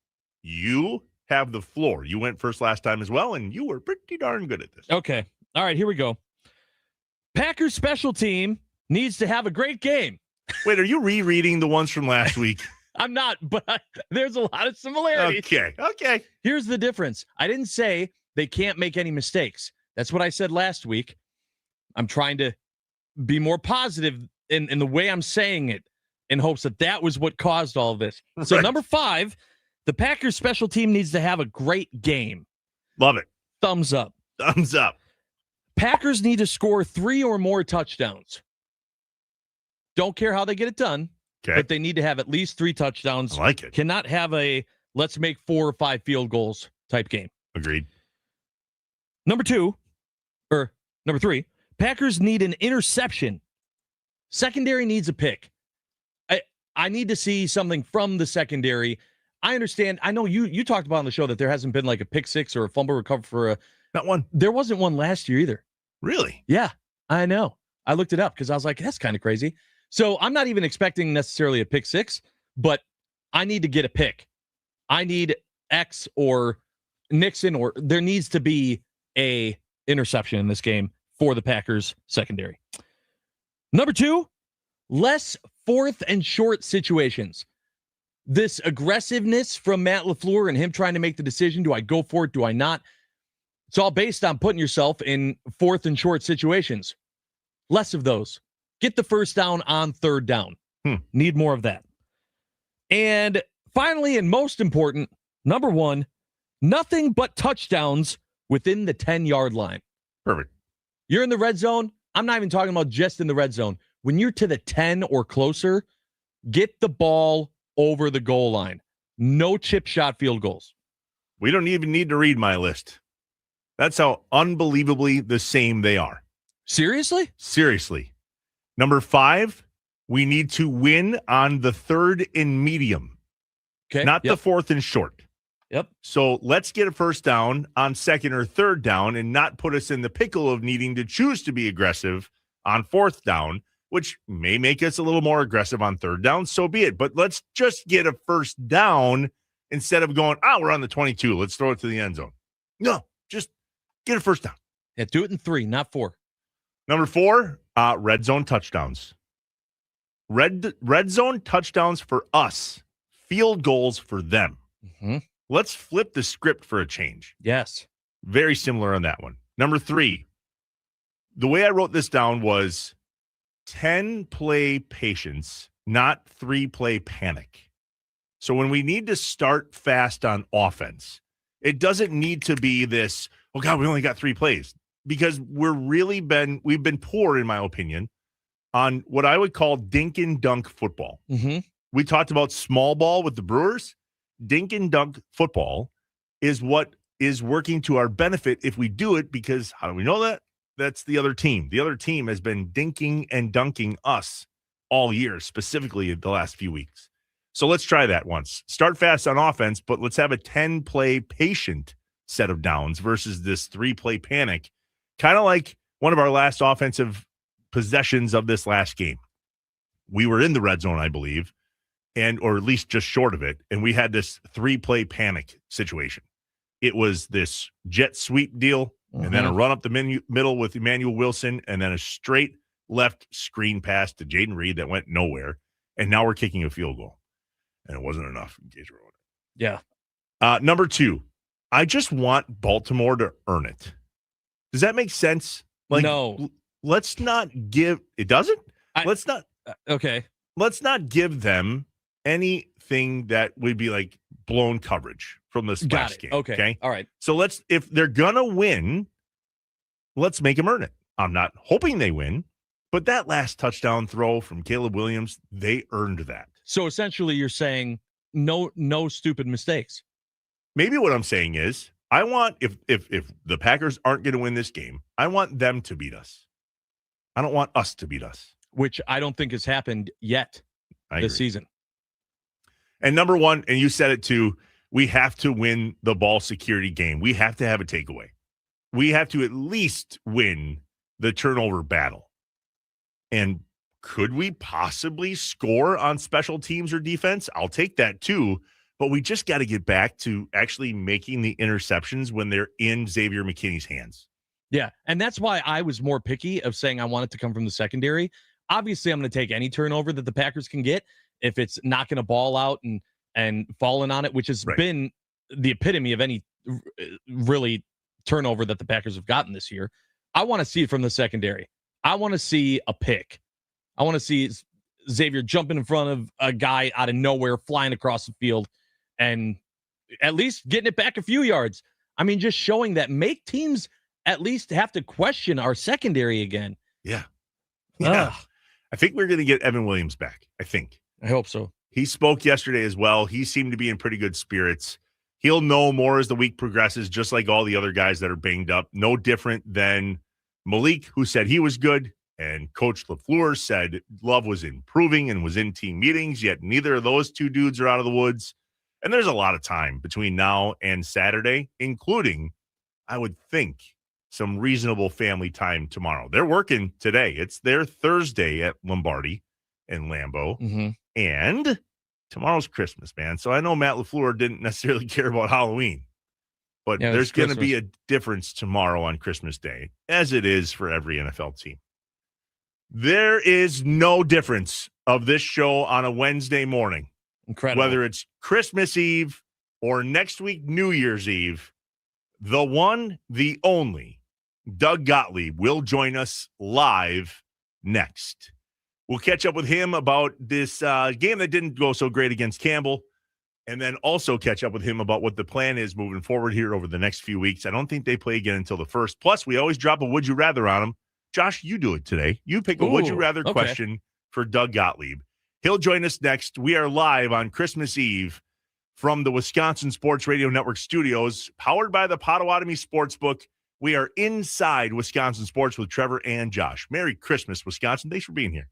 you have the floor. You went first last time as well, and you were pretty darn good at this. Okay. All right, here we go. Packers special team needs to have a great game. Wait, are you rereading the ones from last week? I'm not, but there's a lot of similarities. Okay. Here's the difference. I didn't say they can't make any mistakes. That's what I said last week. I'm trying to be more positive in the way I'm saying it in hopes that was what caused all of this. So Number 5, the Packers special team needs to have a great game. Love it. Thumbs up. Thumbs up. Packers need to score 3 or more touchdowns. Don't care how they get it done, but they need to have at least 3 touchdowns. I like it. Cannot have a let's make 4 or 5 field goals type game. Agreed. Number 3, Packers need an interception. Secondary needs a pick. I need to see something from the secondary. I understand. I know you talked about on the show that there hasn't been like a pick 6 or a fumble recovery for a. Not one. There wasn't one last year either. Really? Yeah, I know. I looked it up because I was like, that's kind of crazy. So I'm not even expecting necessarily a pick 6, but I need to get a pick. I need X or Nixon, or there needs to be a interception in this game for the Packers secondary. Number 2, less 4th and short situations. This aggressiveness from Matt LaFleur and him trying to make the decision, do I go for it, do I not? It's all based on putting yourself in 4th and short situations. Less of those. Get the first down on 3rd down. Need more of that. And finally, and most important, number 1, nothing but touchdowns within the 10-yard line. Perfect. You're in the red zone. I'm not even talking about just in the red zone. When you're to the 10 or closer, get the ball over the goal line. No chip shot field goals. We don't even need to read my list. That's how unbelievably the same they are. Seriously? Seriously. Number 5, we need to win on the 3rd and medium. Okay. Not the 4th and short. Yep. So let's get a first down on 2nd or 3rd down and not put us in the pickle of needing to choose to be aggressive on 4th down, which may make us a little more aggressive on 3rd down. So be it. But let's just get a first down instead of going, we're on the 22. Let's throw it to the end zone. No, just get a first down. Yeah, do it in 3, not 4. Number 4, red zone touchdowns. Red zone touchdowns for us. Field goals for them. Mm-hmm. Let's flip the script for a change. Yes. Very similar on that one. Number 3, the way I wrote this down was 10-play patience, not 3-play panic. So when we need to start fast on offense, it doesn't need to be this, oh God, we only got 3 plays. Because we've been poor, in my opinion, on what I would call dink and dunk football. Mm-hmm. We talked about small ball with the Brewers. Dink and dunk football is what is working to our benefit if we do it, because how do we know that? That's the other team. The other team has been dinking and dunking us all year, specifically the last few weeks. So let's try that once. Start fast on offense, but let's have a 10-play patient set of downs versus this 3-play panic. Kind of like one of our last offensive possessions of this last game. We were in the red zone, I believe, or at least just short of it, and we had this 3-play panic situation. It was this jet sweep deal, and then a run up the middle with Emmanuel Wilson, and then a straight left screen pass to Jaden Reed that went nowhere, and now we're kicking a field goal. And it wasn't enough, in case you're wondering. Yeah. Number 2, I just want Baltimore to earn it. Does that make sense? No. Let's not give – it doesn't? Let's not give them anything that would be like blown coverage from this last game. Okay. All right. So if they're going to win, let's make them earn it. I'm not hoping they win, but that last touchdown throw from Caleb Williams, they earned that. So essentially you're saying no stupid mistakes. Maybe what I'm saying is I want, if the Packers aren't going to win this game, I want them to beat us. I don't want us to beat us. Which I don't think has happened yet this season. And number 1, and you said it too, we have to win the ball security game. We have to have a takeaway. We have to at least win the turnover battle. And could we possibly score on special teams or defense? I'll take that too. But we just got to get back to actually making the interceptions when they're in Xavier McKinney's hands. Yeah, and that's why I was more picky of saying I want it to come from the secondary. Obviously, I'm going to take any turnover that the Packers can get if it's knocking a ball out and falling on it, which has been the epitome of any really turnover that the Packers have gotten this year. I want to see it from the secondary. I want to see a pick. I want to see Xavier jumping in front of a guy out of nowhere, flying across the field, and at least getting it back a few yards. I mean, just showing that, make teams at least have to question our secondary again. Yeah. I think we're going to get Evan Williams back. I hope so. He spoke yesterday as well. He seemed to be in pretty good spirits. He'll know more as the week progresses, just like all the other guys that are banged up. No different than Malik, who said he was good, and Coach LaFleur said Love was improving and was in team meetings, yet neither of those two dudes are out of the woods. And there's a lot of time between now and Saturday, including, I would think, some reasonable family time tomorrow. They're working today. It's their Thursday at Lombardi and Lambeau. Mm-hmm. And tomorrow's Christmas, man. So I know Matt LaFleur didn't necessarily care about Halloween, but there's going to be a difference tomorrow on Christmas Day, as it is for every NFL team. There is no difference of this show on a Wednesday morning. Incredible. Whether it's Christmas Eve or next week, New Year's Eve, the one, the only, Doug Gottlieb will join us live next. We'll catch up with him about this game that didn't go so great against Campbell, and then also catch up with him about what the plan is moving forward here over the next few weeks. I don't think they play again until the 1st. Plus, we always drop a Would You Rather on them. Josh, you do it today. You pick a Would You Rather question for Doug Gottlieb. He'll join us next. We are live on Christmas Eve from the Wisconsin Sports Radio Network studios, powered by the Potawatomi Sportsbook. We are inside Wisconsin Sports with Trevor and Josh. Merry Christmas, Wisconsin. Thanks for being here.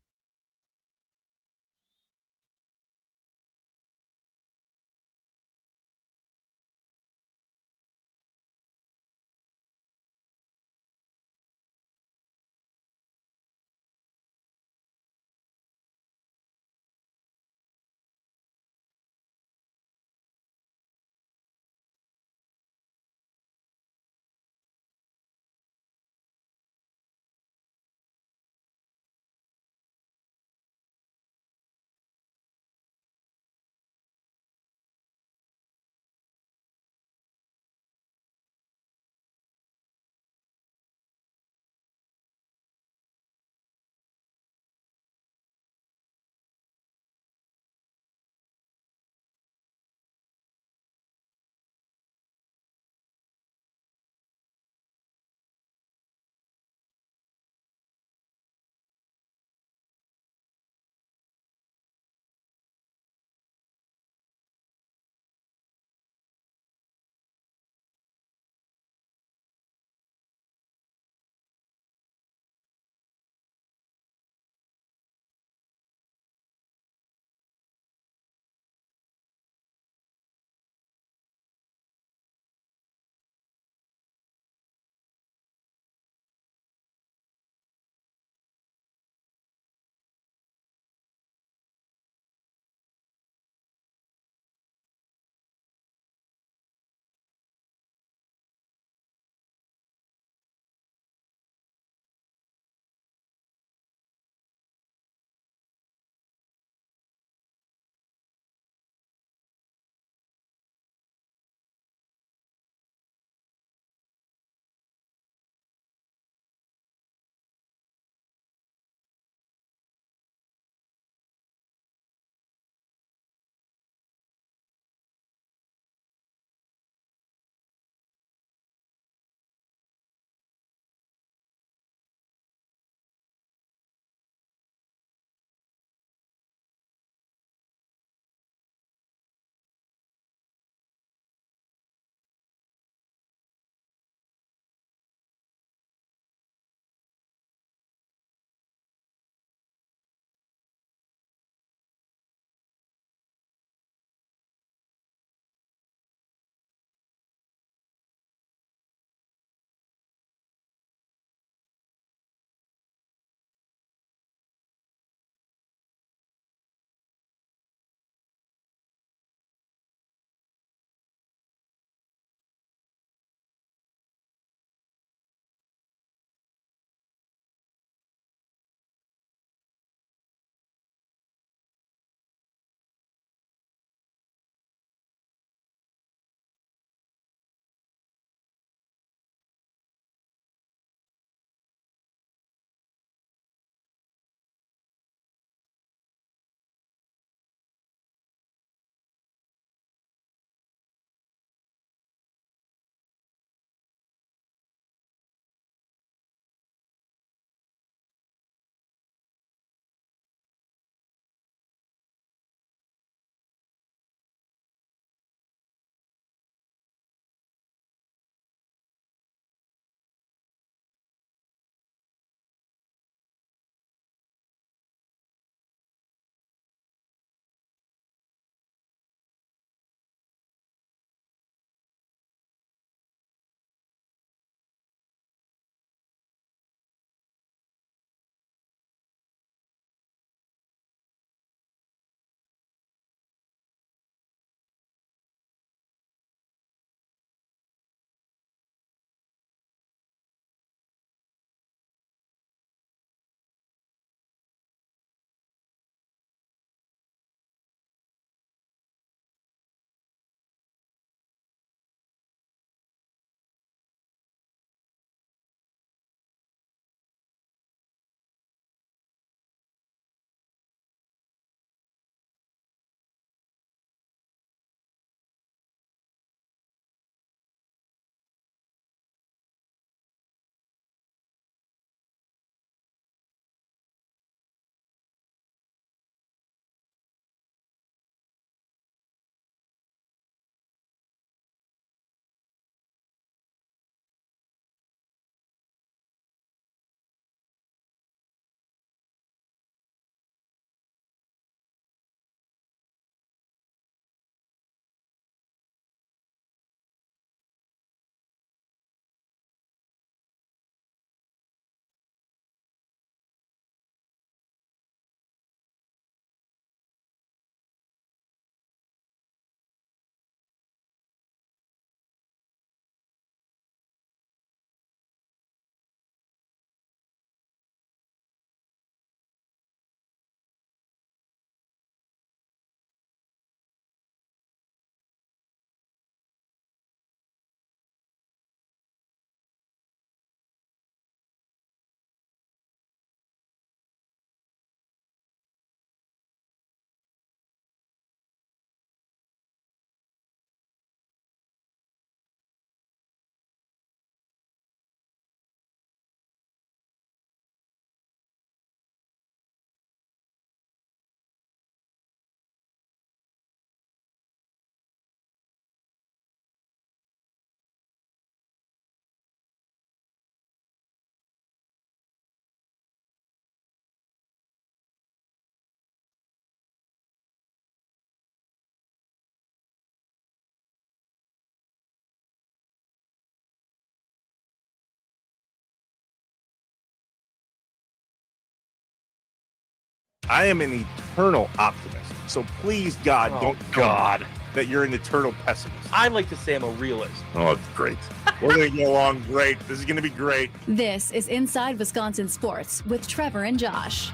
I am an eternal optimist. So please, God, don't tell me that you're an eternal pessimist. I like to say I'm a realist. Oh, great. We're going to get along great. This is going to be great. This is Inside Wisconsin Sports with Trevor and Josh.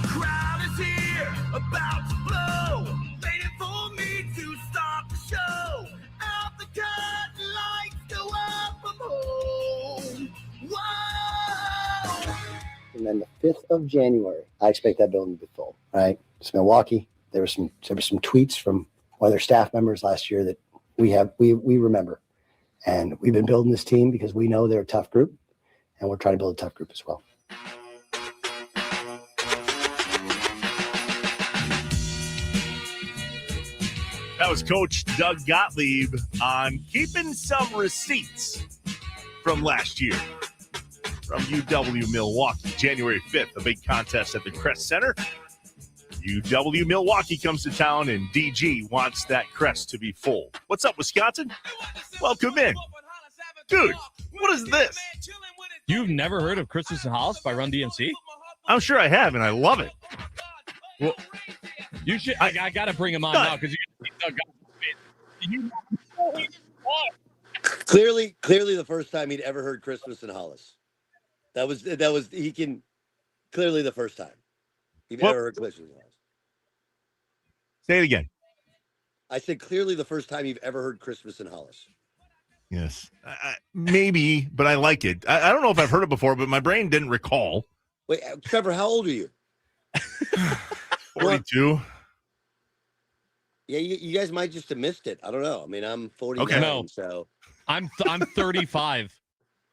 Crowd is here, about to blow, waiting for me to stop the show. Out the curtain, lights go up, I'm home. Whoa! And then the 5th of January, I expect that building to be full. Right? It's Milwaukee. There were some tweets from one of their staff members last year that we remember, and we've been building this team because we know they're a tough group, and we're trying to build a tough group as well. That was Coach Doug Gottlieb on keeping some receipts from last year from UW Milwaukee. January 5th, a big contest at the Crest Center. UW Milwaukee comes to town, and DG wants that Crest to be full. What's up, Wisconsin? Welcome in. Dude, what is this? You've never heard of Christmas in Hollis by Run DMC? I'm sure I have, and I love it. Well, you should. I got to bring him on now because Clearly, the first time he'd ever heard Christmas in Hollis. That was clearly the first time he'd ever heard Christmas in Hollis. Say it again. I said clearly the first time you've ever heard Christmas in Hollis. Yes, maybe, but I like it. I don't know if I've heard it before, but my brain didn't recall. Wait, Trevor, how old are you? 42. Yeah, you guys might just have missed it. I don't know. I mean, I'm 49, Okay. No. so I'm 35.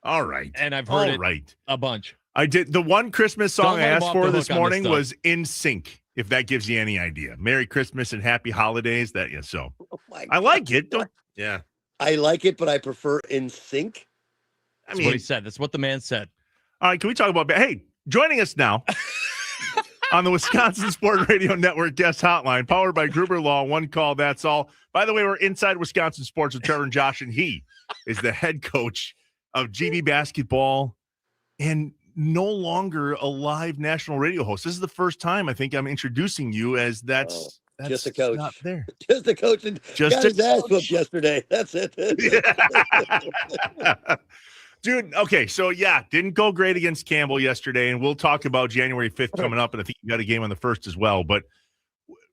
All right, and I've heard it a bunch. I did. The one Christmas song I asked for this morning this was "In Sync." If that gives you any idea, Merry Christmas and Happy Holidays. So I like it. Yeah, I like it, but I prefer In Sync. That's what he said. That's what the man said. All right, can we talk about? Hey, joining us now on the Wisconsin Sport Radio Network guest hotline, powered by Gruber Law. One call, that's all. By the way, we're inside Wisconsin Sports with Trevor and Josh, and he is the head coach of GV basketball and no longer a live national radio host. This is the first time I think I'm introducing you as that's just a coach. Not there. Just a coach. And just got his ass whooped yesterday. That's it. Dude, okay, so yeah, didn't go great against Campbell yesterday, and we'll talk about January 5th coming up, and I think you got a game on the 1st as well. But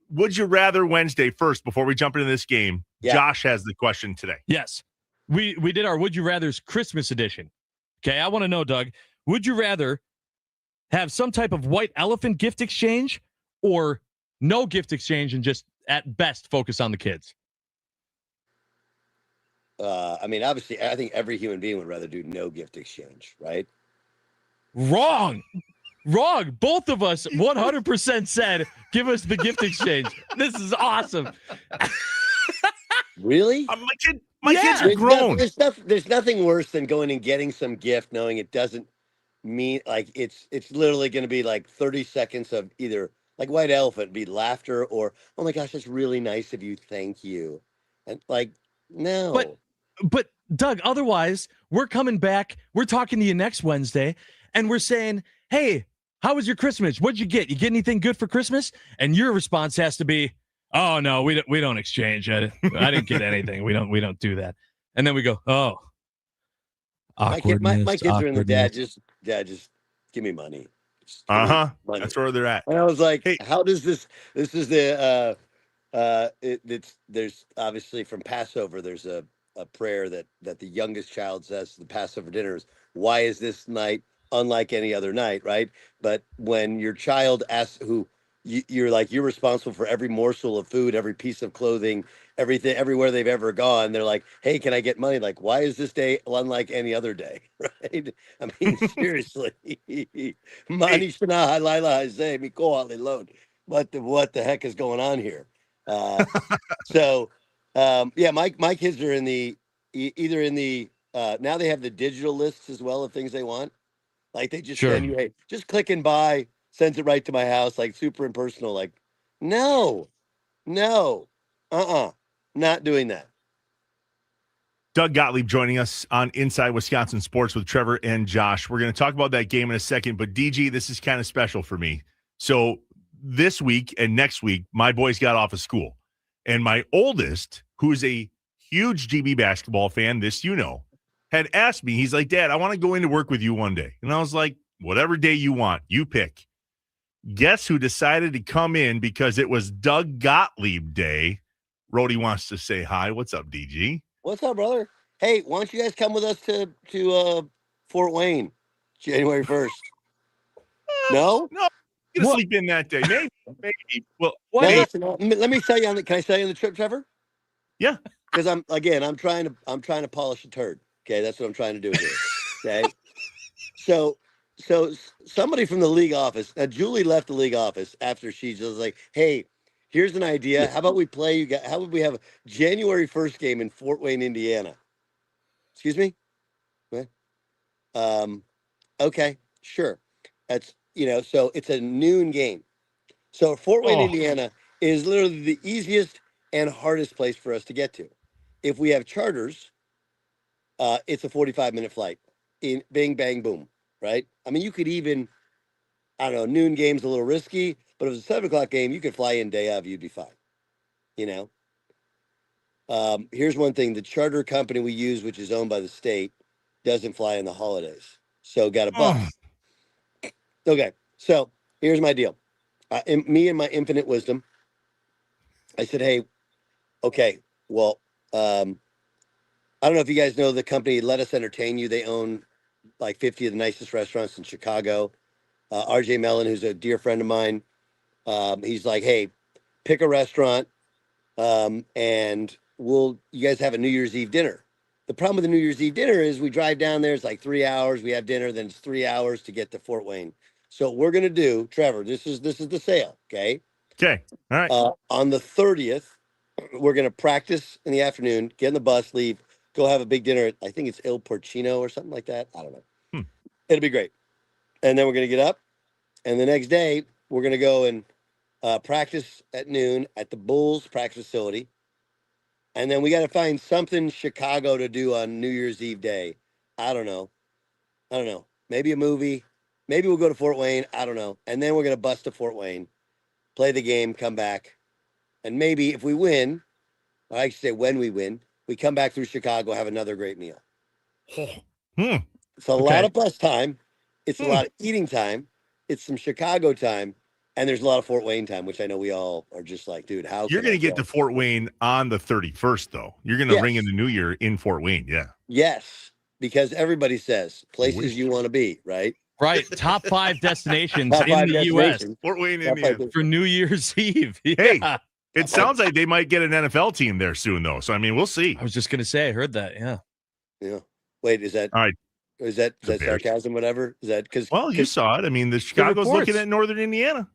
would you rather Wednesday first before we jump into this game? Yeah. Josh has the question today. Yes. We did our Would You Rather's Christmas edition. Okay, I want to know, Doug, would you rather have some type of white elephant gift exchange or no gift exchange and just at best focus on the kids? I mean, obviously, I think every human being would rather do no gift exchange, right? Wrong. Both of us 100% said, give us the gift exchange. This is awesome. Really? My kids are grown. There's nothing worse than going and getting some gift knowing it doesn't mean, like, it's literally going to be like 30 seconds of either, like white elephant, be laughter or, oh my gosh, that's really nice of you. Thank you. And like, no. But Doug, otherwise, we're coming back. We're talking to you next Wednesday, and we're saying, hey, how was your Christmas? What'd you get? You get anything good for Christmas? And your response has to be, oh no, we don't exchange. I didn't get anything. We don't do that. And then we go, oh, awkwardness. My kids are in the dad. Just give me money. Money. That's where they're at. And I was like, hey, how does this? This is the there's obviously from Passover. There's a prayer that the youngest child says to the Passover dinners. Why is this night unlike any other night, right? But when your child asks you're like, you're responsible for every morsel of food, every piece of clothing, everything, everywhere they've ever gone. They're like, hey, can I get money? Like, why is this day unlike any other day? Right? I mean, seriously. Mani shana halayla hazeh miko alilon. What the heck is going on here? Yeah, my kids are in the either in the now they have the digital lists as well of things they want. Like they just send you, hey, just click and buy, sends it right to my house, like super impersonal. Like, no, not doing that. Doug Gottlieb joining us on Inside Wisconsin Sports with Trevor and Josh. We're going to talk about that game in a second, but DG, this is kind of special for me. So this week and next week, my boys got off of school. And my oldest, who's a huge GB basketball fan, had asked me, he's like, Dad, I want to go into work with you one day. And I was like, whatever day you want, you pick. Guess who decided to come in because it was Doug Gottlieb Day? Rhodey wants to say hi. What's up, DG? What's up, brother? Hey, why don't you guys come with us to Fort Wayne, January 1st? No? No, you're going to sleep in that day. Maybe. Well, Now, maybe. listen, let me tell you can I tell you on the trip, Trevor? Yeah. Because I'm trying to polish a turd. Okay, that's what I'm trying to do here. Okay. So somebody from the league office, Julie left the league office after she just like, hey, here's an idea. How about we play how would we have a January 1st game in Fort Wayne, Indiana? Excuse me? What? Okay, sure. That's so it's a noon game. So Fort Wayne, Indiana is literally the easiest and hardest place for us to get to. If we have charters, it's a 45-minute flight in bing, bang, boom, right? I mean, you could even, I don't know, noon game's a little risky, but if it's a 7 o'clock game, you could fly in day of, you'd be fine, Here's one thing. The charter company we use, which is owned by the state, doesn't fly on the holidays. So got a bus. Okay, so here's my deal. Me and my infinite wisdom, I said, hey, okay, well, I don't know if you guys know the company Let Us Entertain You. They own like 50 of the nicest restaurants in Chicago. RJ Mellon, who's a dear friend of mine, he's like, hey, pick a restaurant and you guys have a New Year's Eve dinner. The problem with the New Year's Eve dinner is we drive down there. It's like 3 hours. We have dinner. Then it's 3 hours to get to Fort Wayne. So what we're going to do, Trevor, this is the sale. Okay. Okay. All right. On the 30th, we're going to practice in the afternoon, get in the bus, leave, go have a big dinner at, I think it's Il Porcino or something like that. I don't know. It'll be great. And then we're going to get up. And the next day, we're going to go and practice at noon at the Bulls practice facility. And then we got to find something Chicago to do on New Year's Eve day. I don't know. Maybe a movie. Maybe we'll go to Fort Wayne. I don't know. And then we're going to bust to Fort Wayne, play the game, come back. And maybe if we win, or I should say when we win, we come back through Chicago, have another great meal. It's a lot of bus time. It's a lot of eating time. It's some Chicago time. And there's a lot of Fort Wayne time, which I know we all are just like, dude, how you're going to get to Fort Wayne on the 31st, though. You're going to ring in the new year in Fort Wayne. Yeah. Yes. Because everybody says places you want to be, right? Right. Top 5 destinations in the U.S. Fort Wayne, Indiana. For New Year's Eve. Yeah. Hey, it sounds like they might get an NFL team there soon, though. So, I mean, we'll see. I was just going to say, I heard that. Yeah. Yeah. Wait, is that all right? Is that sarcasm, whatever? Is that because? Well, you saw it. I mean, the Chicago's looking at Northern Indiana.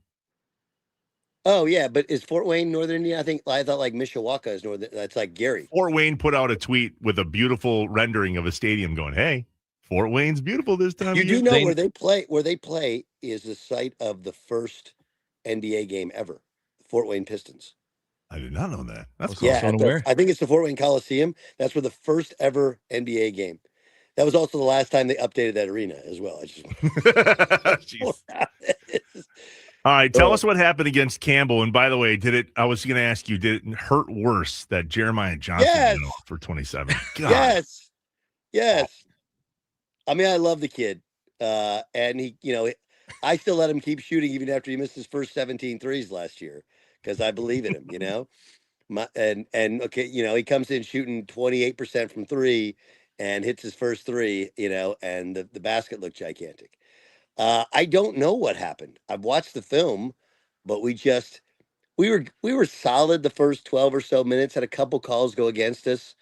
Oh, yeah. But is Fort Wayne Northern Indiana? I thought like Mishawaka is Northern. That's like Gary. Fort Wayne put out a tweet with a beautiful rendering of a stadium going, hey, Fort Wayne's beautiful this time. You do know where they play is the site of the first NBA game ever, the Fort Wayne Pistons. I did not know that. That's cool. Yeah, I think it's the Fort Wayne Coliseum. That's where the first ever NBA game. That was also the last time they updated that arena as well. All right, tell us what happened against Campbell. And by the way, I was going to ask you, did it hurt worse that Jeremiah Johnson went off for 27? God. Yes. I mean, I love the kid. And he, I still let him keep shooting even after he missed his first 17 threes last year because I believe in him, okay, he comes in shooting 28% from 3 and hits his first 3, and the basket looked gigantic. I don't know what happened. I've watched the film, but we were solid the first 12 or so minutes, had a couple calls go against us,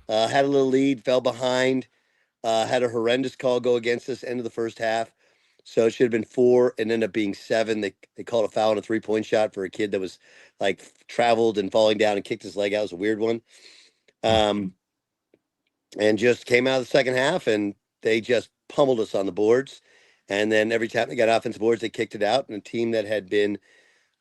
had a little lead, fell behind, had a horrendous call go against us end of the first half. So it should have been 4 and ended up being 7. They called a foul on a 3-point shot for a kid that was like traveled and falling down and kicked his leg out. It was a weird one. And just came out of the second half and they just pummeled us on the boards. And then every time they got offensive boards, they kicked it out. And a team that had been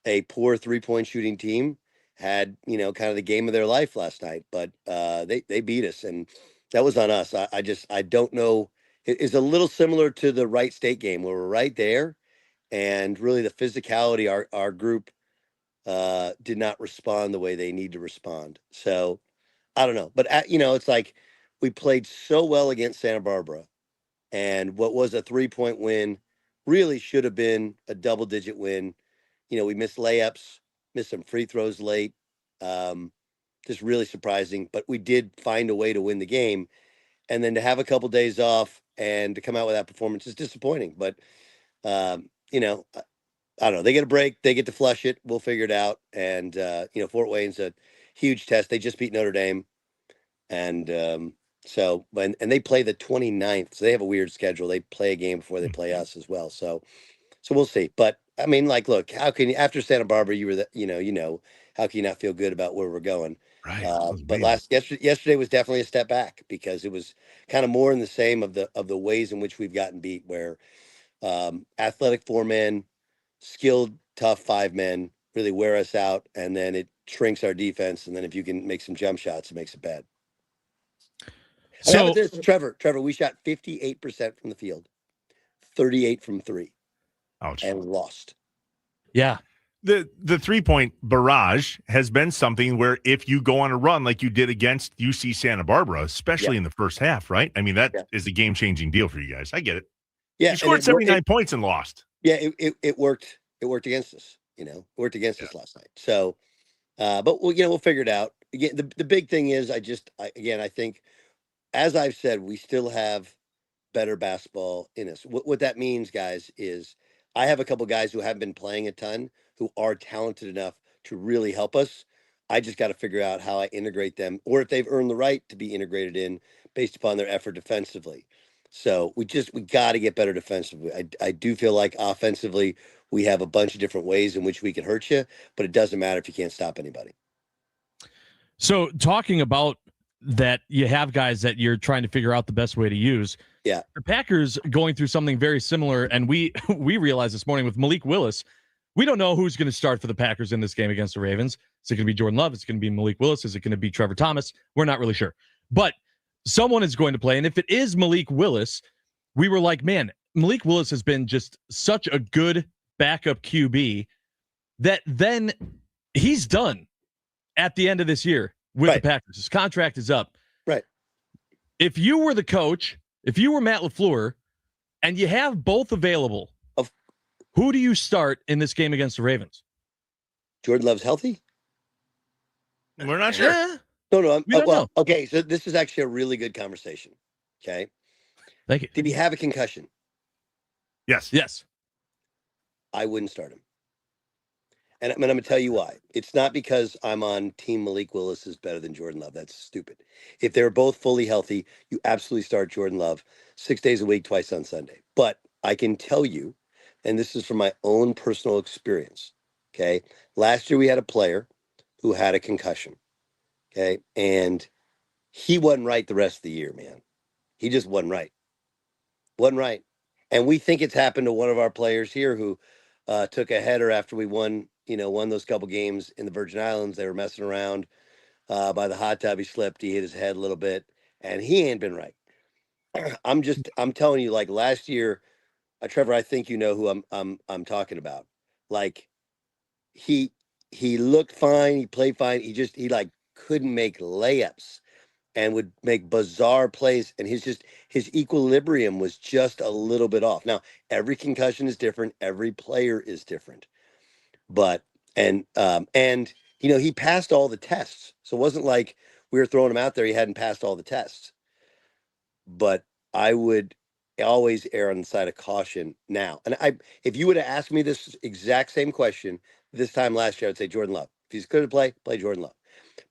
a poor 3-point shooting team had, kind of the game of their life last night. But they beat us, and that was on us. I don't know. It's a little similar to the Wright State game where we're right there, and really the physicality, our group did not respond the way they need to respond. So I don't know, but it's like we played so well against Santa Barbara, and what was a 3-point win really should have been a double-digit win. We missed layups, missed some free throws late. Just really surprising, but we did find a way to win the game. And then to have a couple days off and to come out with that performance is disappointing. But I don't know. They get a break. They get to flush it. We'll figure it out. And Fort Wayne's a huge test. They just beat Notre Dame, and and they play the 29th. So they have a weird schedule. They play a game before they play us as well. So we'll see. But I mean, like, look, how can you, after Santa Barbara, you were how can you not feel good about where we're going? Right. But yesterday was definitely a step back because it was kind of more in the same of the ways in which we've gotten beat, where athletic 4 men, skilled, tough 5 men really wear us out, and then it shrinks our defense. And then if you can make some jump shots, it makes it bad. So this, Trevor, we shot 58% from the field, 38 from 3. Ouch. And lost. Yeah. The 3-point barrage has been something where if you go on a run like you did against UC Santa Barbara, especially in the first half, right? I mean, that is a game-changing deal for you guys. I get it. Yeah. You scored 79 points and lost. Yeah, it worked. It worked against us. It worked against us last night. So, but we'll figure it out. Again, the big thing is I think, as I've said, we still have better basketball in us. What that means, guys, is I have a couple guys who haven't been playing a ton who are talented enough to really help us. I just got to figure out how I integrate them, or if they've earned the right to be integrated in based upon their effort defensively. So we got to get better defensively. I do feel like offensively we have a bunch of different ways in which we can hurt you, but it doesn't matter if you can't stop anybody. So talking about that, you have guys that you're trying to figure out the best way to use. Yeah. The Packers going through something very similar, and we realized this morning with Malik Willis, we don't know who's going to start for the Packers in this game against the Ravens. Is it going to be Jordan Love? Is it going to be Malik Willis? Is it going to be Trevor Thomas? We're not really sure. But someone is going to play, and if it is Malik Willis, we were like, man, Malik Willis has been just such a good backup QB that then he's done at the end of this year with the Packers. His contract is up. Right. If you were the coach, if you were Matt LaFleur, and you have both available, who do you start in this game against the Ravens? Jordan Love's healthy? We're not sure. No. Okay, so this is actually a really good conversation. Okay. Thank you. Did he have a concussion? Yes. I wouldn't start him. And I'm going to tell you why. It's not because I'm on team Malik Willis is better than Jordan Love. That's stupid. If they're both fully healthy, you absolutely start Jordan Love 6 days a week, twice on Sunday. But I can tell you, and this is from my own personal experience, okay? Last year we had a player who had a concussion, okay? And he wasn't right the rest of the year, man. He just wasn't right. Wasn't right. And we think it's happened to one of our players here who took a header after we won those couple games in the Virgin Islands. They were messing around by the hot tub. He slipped. He hit his head a little bit, and he ain't been right. I'm telling you, like last year, Trevor, I think you know who I'm talking about. Like he looked fine. He played fine. He like couldn't make layups and would make bizarre plays. And his equilibrium was just a little bit off. Now, every concussion is different. Every player is different. But, and he passed all the tests. So it wasn't like we were throwing him out there. He hadn't passed all the tests. But I would always err on the side of caution now. And if you would have asked me this exact same question this time last year, I'd say Jordan Love. If he's good to play Jordan Love.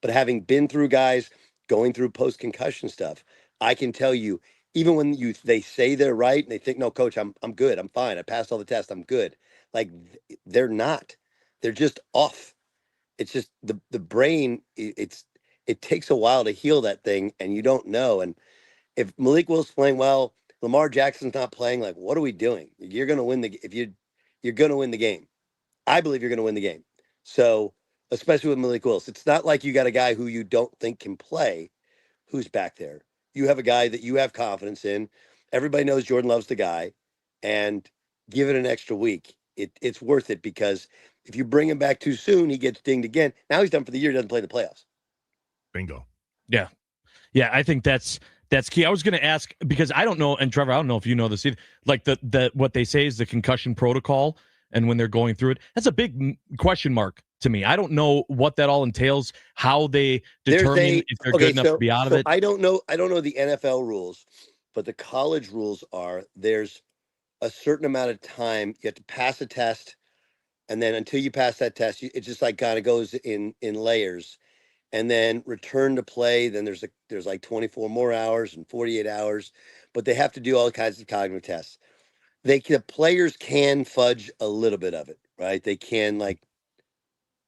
But having been through guys going through post-concussion stuff, I can tell you, even when they say they're right and they think, no, coach, I'm good. I'm fine. I passed all the tests. I'm good. Like they're not. They're just off. It's just the brain. It takes a while to heal that thing, and you don't know. And if Malik Willis is playing well, Lamar Jackson's not playing, like, what are we doing? You're going to win you're going to win the game. I believe you're going to win the game. So, especially with Malik Willis, it's not like you got a guy who you don't think can play who's back there. You have a guy that you have confidence in. Everybody knows Jordan Love's the guy, and give it an extra week. it's worth it, because if you bring him back too soon, he gets dinged again. Now he's done for the year, doesn't play the playoffs. Bingo. Yeah. Yeah, I think that's key. I was going to ask, because I don't know, and Trevor, I don't know if you know this either. Like the what they say is the concussion protocol, and when they're going through it, that's a big question mark to me. I don't know what that all entails, how they determine if they're good enough to be out of it. I don't know the NFL rules, but the college rules are there's a certain amount of time you have to pass a test, and then until you pass that test, it just like kind of goes in layers, and then return to play. Then there's like 24 more hours and 48 hours, but they have to do all kinds of cognitive tests. The players can fudge a little bit of it, right? They can, like,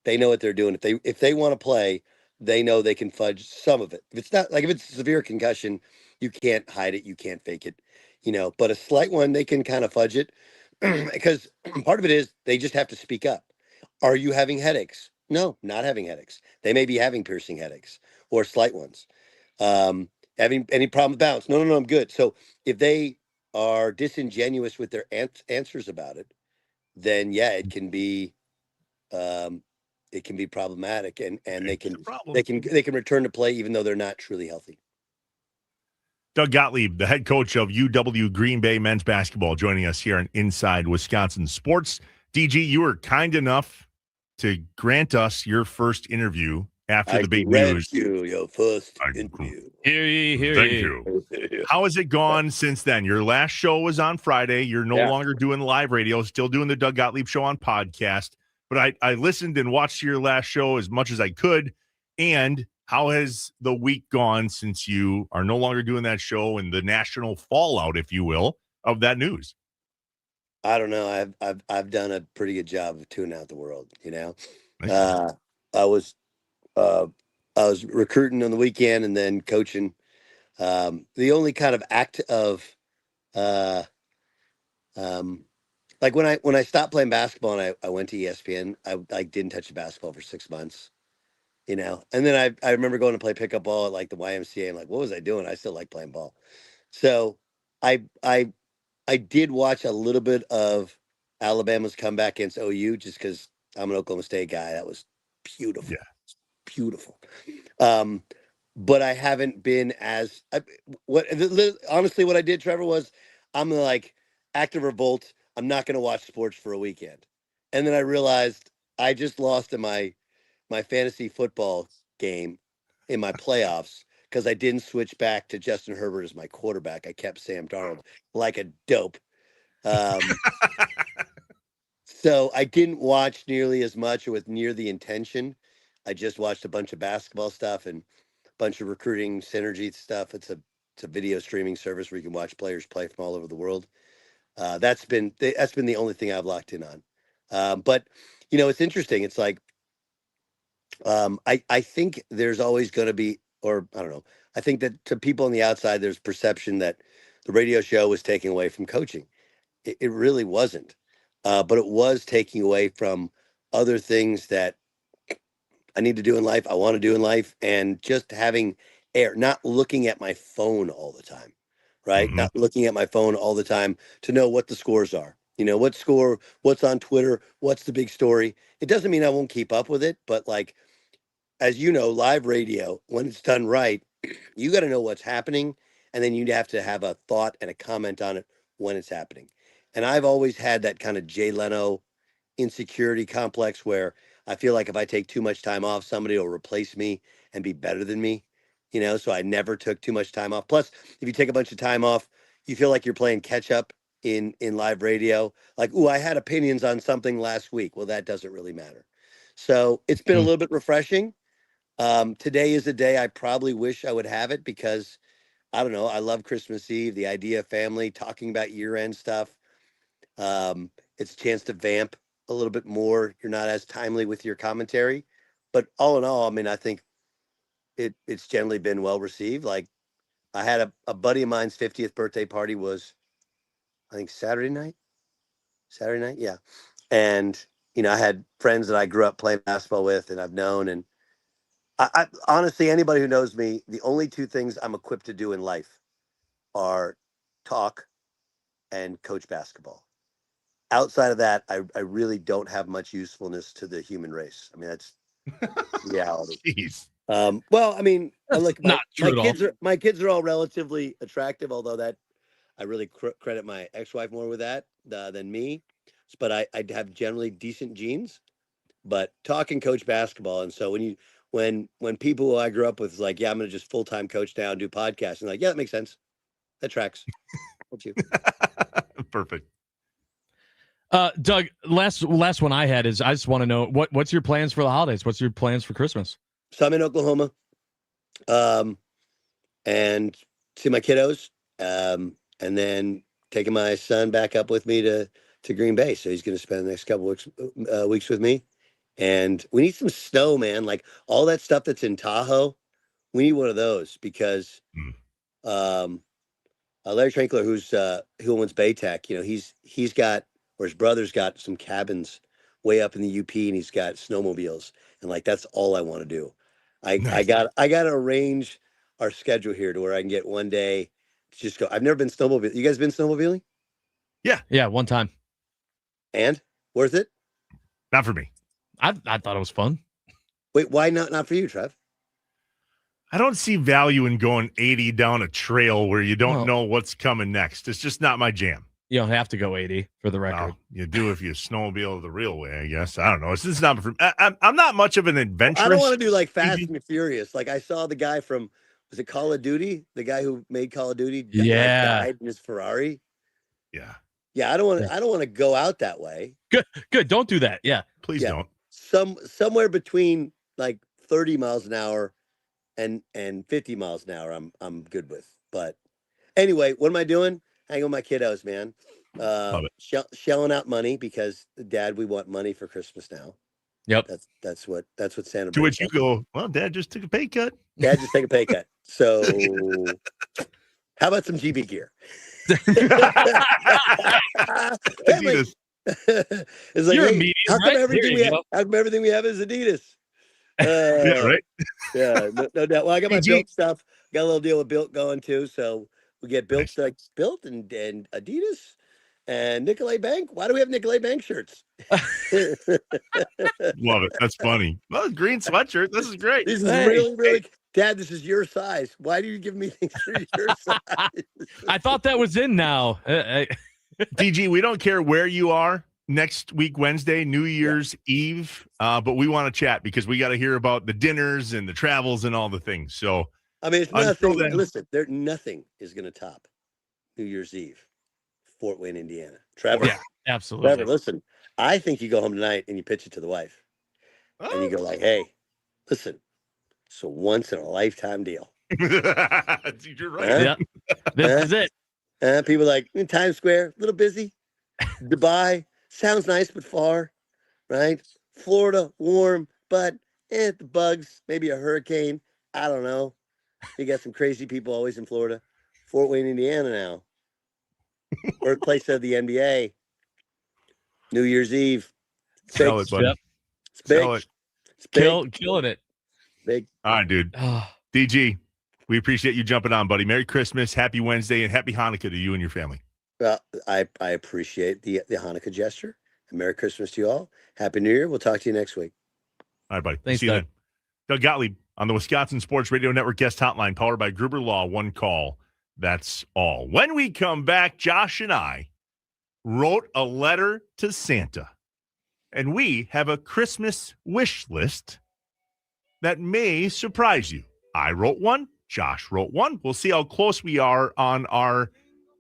they know what they're doing. If they want to play, they know they can fudge some of it. If it's not, like, if it's a severe concussion, you can't hide it, you can't fake it, but a slight one, they can kind of fudge it. Because part of it is they just have to speak up. Are you having headaches? No, not having headaches. They may be having piercing headaches or slight ones. Having any problem with balance? No, I'm good. So if they are disingenuous with their answers about it, then yeah, it can be problematic, and they can return to play even though they're not truly healthy. Doug Gottlieb, the head coach of UW Green Bay men's basketball, joining us here on Inside Wisconsin Sports. DG, you were kind enough to grant us your first interview after the big news. Your first interview. Hear ye. Thank you. How has it gone since then? Your last show was on Friday. You're no longer doing live radio, still doing the Doug Gottlieb Show on podcast. But I listened and watched your last show as much as I could. And how has the week gone since you are no longer doing that show and the national fallout, if you will, of that news? I don't know. I've done a pretty good job of tuning out the world. Nice. I was recruiting on the weekend and then coaching. The only kind of act of like when I stopped playing basketball and I went to ESPN, I didn't touch the basketball for 6 months. And then I remember going to play pickup ball at like the YMCA. I'm like, what was I doing? I still like playing ball. So I did watch a little bit of Alabama's comeback against OU just because I'm an Oklahoma State guy. That was beautiful. Yeah. Beautiful. But I haven't been as honestly, what I did, Trevor, was I'm like act of revolt. I'm not going to watch sports for a weekend. And then I realized I just lost in my fantasy football game in my playoffs because I didn't switch back to Justin Herbert as my quarterback. I kept Sam Darnold like a dope. So I didn't watch nearly as much or with near the intention. I just watched a bunch of basketball stuff and a bunch of recruiting synergy stuff. It's a video streaming service where you can watch players play from all over the world. That's been the only thing I've locked in on. But it's interesting. It's like I think there's always going to be, or I don't know. I think that to people on the outside, there's perception that the radio show was taking away from coaching. It really wasn't, but it was taking away from other things that I need to do in life, I want to do in life, and just having air, not looking at my phone all the time, right? Mm-hmm. Not looking at my phone all the time to know what the scores are. What score, what's on Twitter, what's the big story. It doesn't mean I won't keep up with it, but like, as you know, live radio, when it's done right, you got to know what's happening, and then you'd have to have a thought and a comment on it when it's happening. And I've always had that kind of Jay Leno insecurity complex where I feel like if I take too much time off, somebody will replace me and be better than me, so I never took too much time off. Plus, if you take a bunch of time off, you feel like you're playing catch up in live radio. Like, ooh, I had opinions on something last week. Well, that doesn't really matter. So it's been a little bit refreshing. Today is a day I probably wish I would have it because I don't know. I love Christmas Eve, the idea of family, talking about year-end stuff. It's a chance to vamp a little bit more. You're not as timely with your commentary, but all in all, I mean, I think it's generally been well received. Like I had a buddy of mine's 50th birthday party was, I think Saturday night. Yeah. And, I had friends that I grew up playing basketball with and I've known, and I honestly, anybody who knows me, the only two things I'm equipped to do in life are talk and coach basketball. outside of that, I really don't have much usefulness to the human race. I mean, that's reality. Jeez. Well, I mean, That's look, not true at all. my kids are all relatively attractive, although that I really credit my ex-wife more with that than me. But I have generally decent genes. But talking coach basketball, and so when people who I grew up with is like, yeah, I'm gonna just full-time coach now and do podcasts, and like, yeah, that makes sense. That tracks. What's you? Perfect. Doug, last one I had is I just want to know what's your plans for the holidays? What's your plans for Christmas? So I'm in Oklahoma, and see my kiddos, and then taking my son back up with me to Green Bay. So he's going to spend the next couple weeks with me, and we need some snow, man. Like all that stuff that's in Tahoe, we need one of those because Larry Trankler, who owns Baytech, he's got, or his brother's got some cabins way up in the UP, and he's got snowmobiles, and like that's all I want to do. I Nice. got to arrange our schedule here to where I can get one day to just go. I've never been snowmobiling. You guys been snowmobiling? Yeah, one time. And worth it? Not for me. I thought it was fun. Wait, why not for you, Trev? I don't see value in going 80 down a trail where you don't know what's coming next. It's just not my jam. You don't have to go 80 for the record. Well, you do if you snowmobile the real way, I guess. I don't know. It's just not for I'm not much of an adventurous. I don't want to do like Fast and Furious. Like I saw the guy from, was it Call of Duty? The guy who made Call of Duty died in his Ferrari. Yeah. Yeah, I don't want to go out that way. Good. Don't do that. Yeah. Please don't. Somewhere between like 30 miles an hour and 50 miles an hour, I'm good with. But anyway, what am I doing? Hanging with my kiddos, man. Shelling out money because Dad, we want money for Christmas now. Yep. That's what Santa. To which you go, well, Dad just took a pay cut. Dad just take a pay cut. So how about some GB gear? Adidas. It's like, You're hey, a medium, how come right? everything we have is Adidas? Yeah, right. Yeah, no doubt. Well, I got my Built stuff. Got a little deal with Built going too, so we get Built like Built and Adidas and Nicolay Bank. Why do we have Nicolay Bank shirts? Love it. That's funny. Well, green sweatshirt. This is great. This is really. Dad, this is your size. Why do you give me things for your size? I thought that was in now. DG, we don't care where you are next week, Wednesday, New Year's Eve, but we want to chat because we got to hear about the dinners and the travels and all the things. So, I mean, it's nothing. Listen, nothing is going to top New Year's Eve, Fort Wayne, Indiana. Trevor, yeah, absolutely. Trevor, listen, I think you go home tonight and you pitch it to the wife, and you go like, "Hey, listen, it's a once in a lifetime deal." You're right. Yeah, this is it. People like in Times Square, a little busy. Dubai sounds nice but far, right? Florida, warm, but the bugs, maybe a hurricane. I don't know. You got some crazy people always in Florida. Fort Wayne, Indiana now. Birthplace of the NBA. New Year's Eve. Sell it, buddy. Yep. It's big. Sell it. It's big. Killing it. Big. All right, dude. DG, we appreciate you jumping on, buddy. Merry Christmas, Happy Wednesday, and Happy Hanukkah to you and your family. Well, I appreciate the Hanukkah gesture. And Merry Christmas to you all. Happy New Year. We'll talk to you next week. All right, buddy. Thanks, see you Doug. then. Doug Gottlieb on the Wisconsin Sports Radio Network guest hotline, powered by Gruber Law. One call. That's all. When we come back, Josh and I wrote a letter to Santa, and we have a Christmas wish list that may surprise you. I wrote one. Josh wrote one. We'll see how close we are on our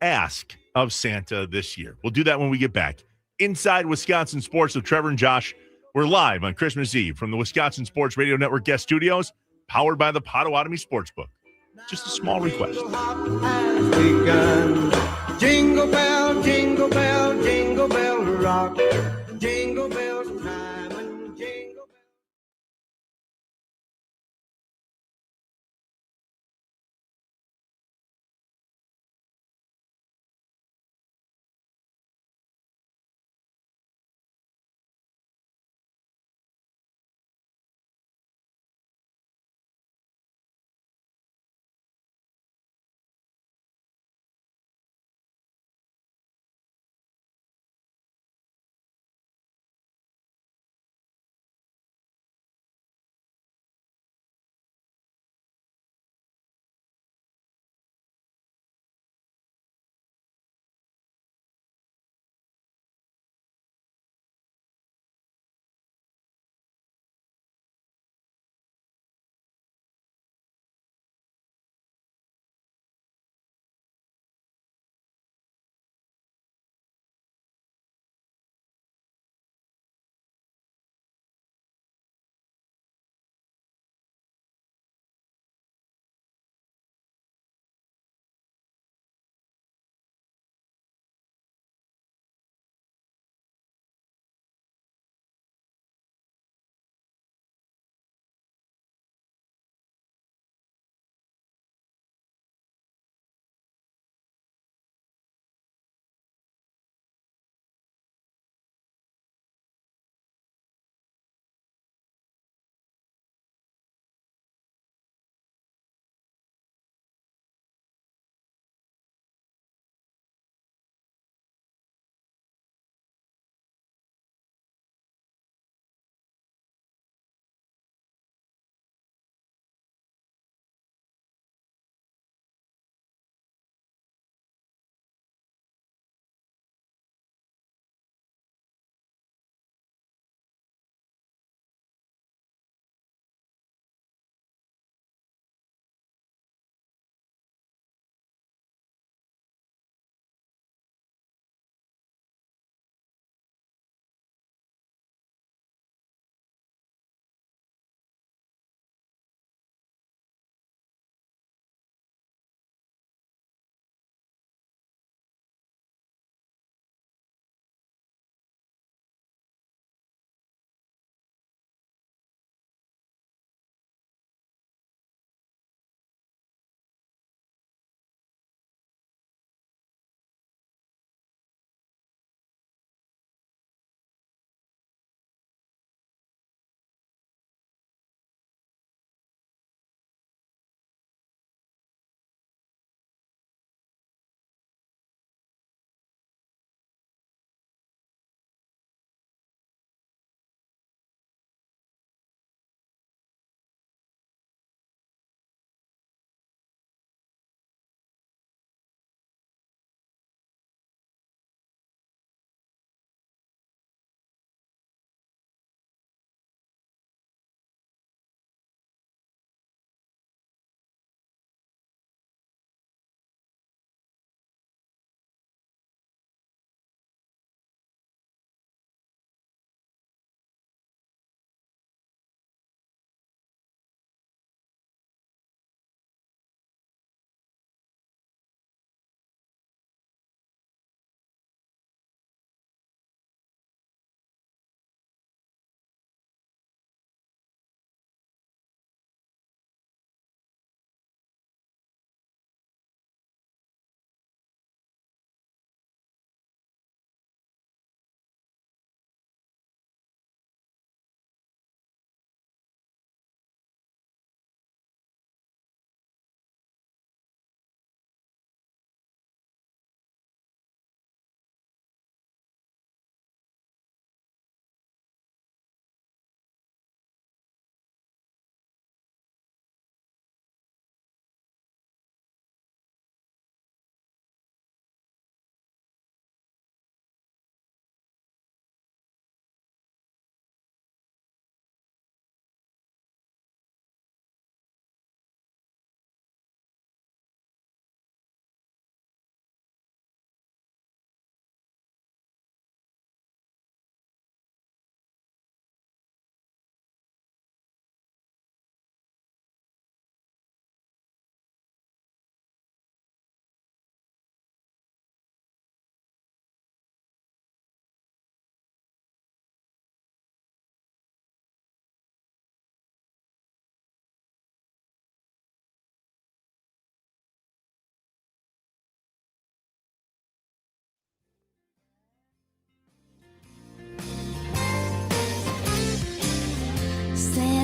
ask of Santa this year. We'll do that when we get back. Inside Wisconsin Sports with Trevor and Josh. We're live on Christmas Eve from the Wisconsin Sports Radio Network guest studios, powered by the Potawatomi Sportsbook. Just a small request. Jingle bell, jingle bell, jingle bell rock. Jingle bells time and jingle bell.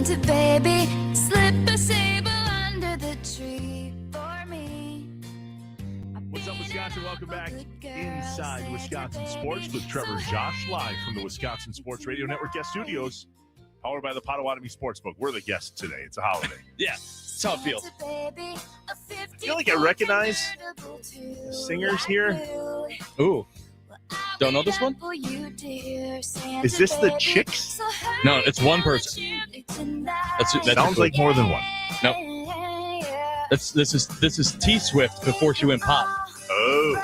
Santa baby, slip a sable under the tree for me. What's up, Wisconsin? Welcome back inside Wisconsin Sports with Trevor and Josh, live from the Wisconsin Sports Radio Network guest studios, powered by the Potawatomi Sportsbook. We're the guests today. It's a holiday. Yeah, that's how it feels. I feel like I recognize singers here. Ooh. Don't know this one? Is this the Chicks? No, it's one person. That sounds like more than one. Nope. This is T Swift before she went pop. Oh.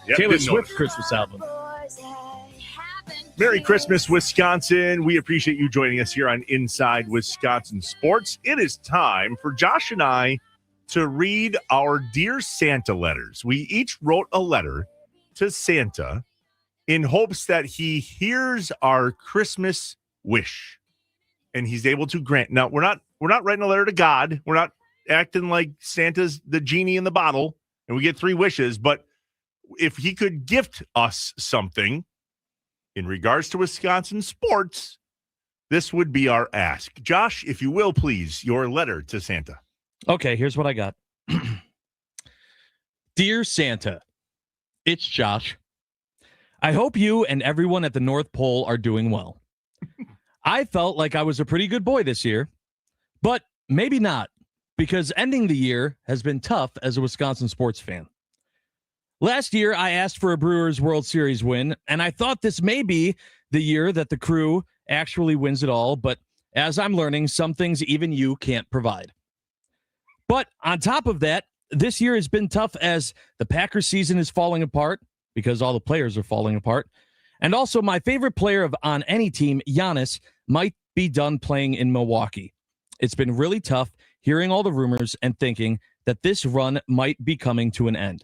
Yep, Taylor Swift Christmas album. Merry Christmas, Wisconsin. We appreciate you joining us here on Inside Wisconsin Sports. It is time for Josh and I to read our Dear Santa letters. We each wrote a letter to Santa in hopes that he hears our Christmas wish and he's able to grant. Now, we're not writing a letter to God. We're not acting like Santa's the genie in the bottle and we get 3 wishes, but if he could gift us something in regards to Wisconsin sports, this would be our ask. Josh, if you will, please, your letter to Santa. Okay, here's what I got. Dear Santa, it's Josh. I hope you and everyone at the North Pole are doing well. I felt like I was a pretty good boy this year, but maybe not, because ending the year has been tough as a Wisconsin sports fan. Last year, I asked for a Brewers World Series win, and I thought this may be the year that the crew actually wins it all, but as I'm learning, some things even you can't provide. But on top of that, this year has been tough as the Packers season is falling apart because all the players are falling apart. And also my favorite player on any team, Giannis, might be done playing in Milwaukee. It's been really tough hearing all the rumors and thinking that this run might be coming to an end.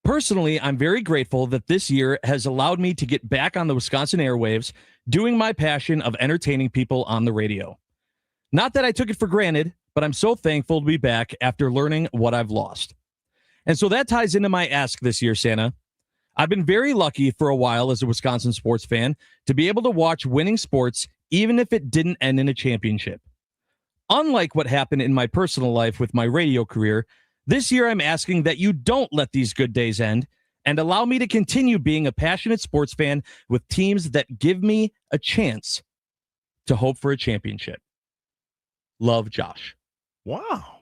Personally, I'm very grateful that this year has allowed me to get back on the Wisconsin airwaves, doing my passion of entertaining people on the radio. Not that I took it for granted, but I'm so thankful to be back after learning what I've lost. And so that ties into my ask this year, Santa. I've been very lucky for a while as a Wisconsin sports fan to be able to watch winning sports, even if it didn't end in a championship. Unlike what happened in my personal life with my radio career, this year I'm asking that you don't let these good days end and allow me to continue being a passionate sports fan with teams that give me a chance to hope for a championship. Love, Josh. Wow.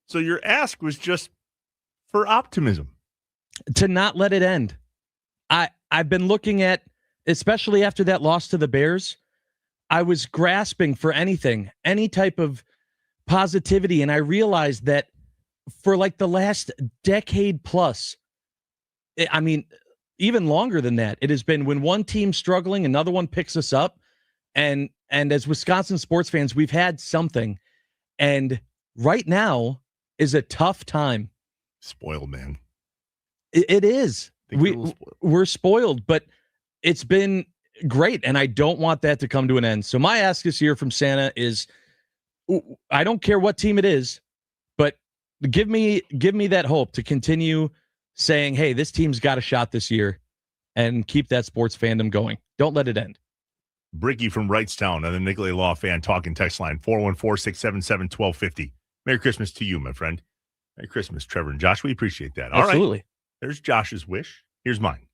So your ask was just for optimism. To not let it end. I've been looking at, especially after that loss to the Bears, I was grasping for anything, any type of positivity. And I realized that for like the last decade plus, I mean, even longer than that, it has been when one team's struggling, another one picks us up. And as Wisconsin sports fans, we've had something. And right now is a tough time. Spoiled, man. It is. We're spoiled, but it's been great. And I don't want that to come to an end. So my ask this year from Santa is, I don't care what team it is, but give me that hope to continue saying, hey, this team's got a shot this year, and keep that sports fandom going. Don't let it end. Bricky from Wrightstown on the Nicolay Law Fan Talking text line, 414-677-1250. Merry Christmas to you, my friend. Merry Christmas, Trevor and Josh. We appreciate that. All Absolutely. Right. There's Josh's wish. Here's mine.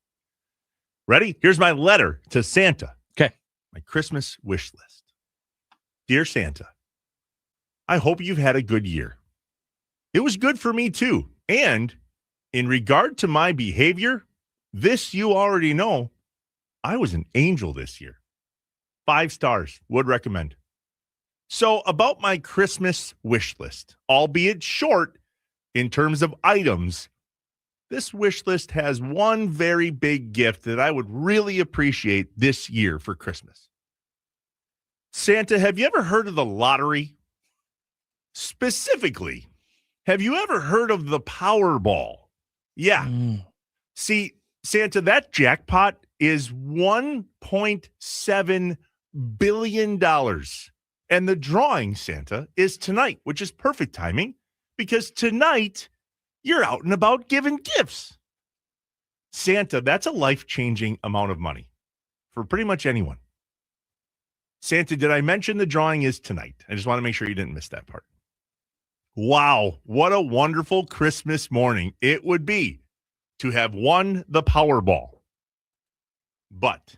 Ready? Here's my letter to Santa. Okay. My Christmas wish list. Dear Santa, I hope you've had a good year. It was good for me, too. And in regard to my behavior, this you already know, I was an angel this year. 5 stars. Would recommend. So about my Christmas wish list, albeit short in terms of items, this wish list has one very big gift that I would really appreciate this year for Christmas. Santa, have you ever heard of the lottery? Specifically, have you ever heard of the Powerball? Yeah. See, Santa, that jackpot is $1.7 billion. And the drawing, Santa, is tonight, which is perfect timing because tonight you're out and about giving gifts. Santa, that's a life-changing amount of money for pretty much anyone. Santa, did I mention the drawing is tonight? I just want to make sure you didn't miss that part. Wow, what a wonderful Christmas morning it would be to have won the Powerball. But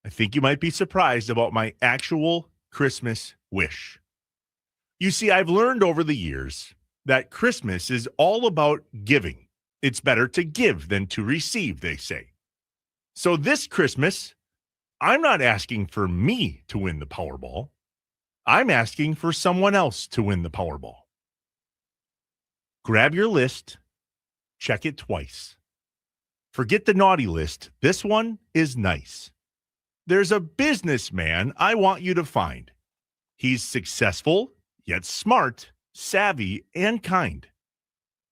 I think you might be surprised about my actual Christmas wish. You see, I've learned over the years that Christmas is all about giving. It's better to give than to receive, they say. So this Christmas, I'm not asking for me to win the Powerball. I'm asking for someone else to win the Powerball. Grab your list, check it twice. Forget the naughty list. This one is nice. There's a businessman I want you to find. He's successful, yet smart, savvy, and kind.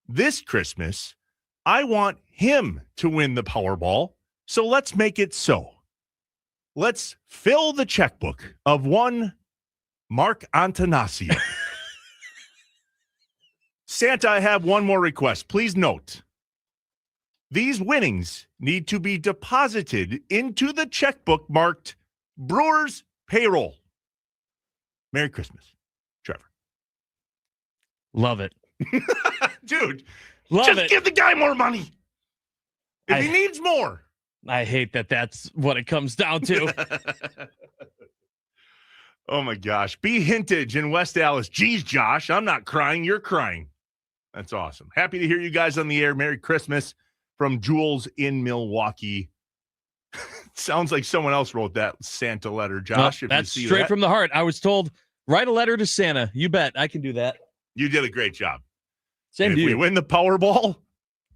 This Christmas, I want him to win the Powerball, so let's make it so. Let's fill the checkbook of one Mark Antanasio. Santa, I have one more request. Please note, these winnings need to be deposited into the checkbook marked Brewers Payroll. Merry Christmas, Trevor. Love it. Dude, Love just it. give the guy more money. If he needs more. I hate that that's what it comes down to. Oh, my gosh. B. Hintage in West Allis. Geez, Josh, I'm not crying. You're crying. That's awesome. Happy to hear you guys on the air. Merry Christmas from Jules in Milwaukee. Sounds like someone else wrote that Santa letter, Josh. No, that's straight from the heart. I was told, write a letter to Santa. You bet. I can do that. You did a great job. Same and to if you. we win the Powerball,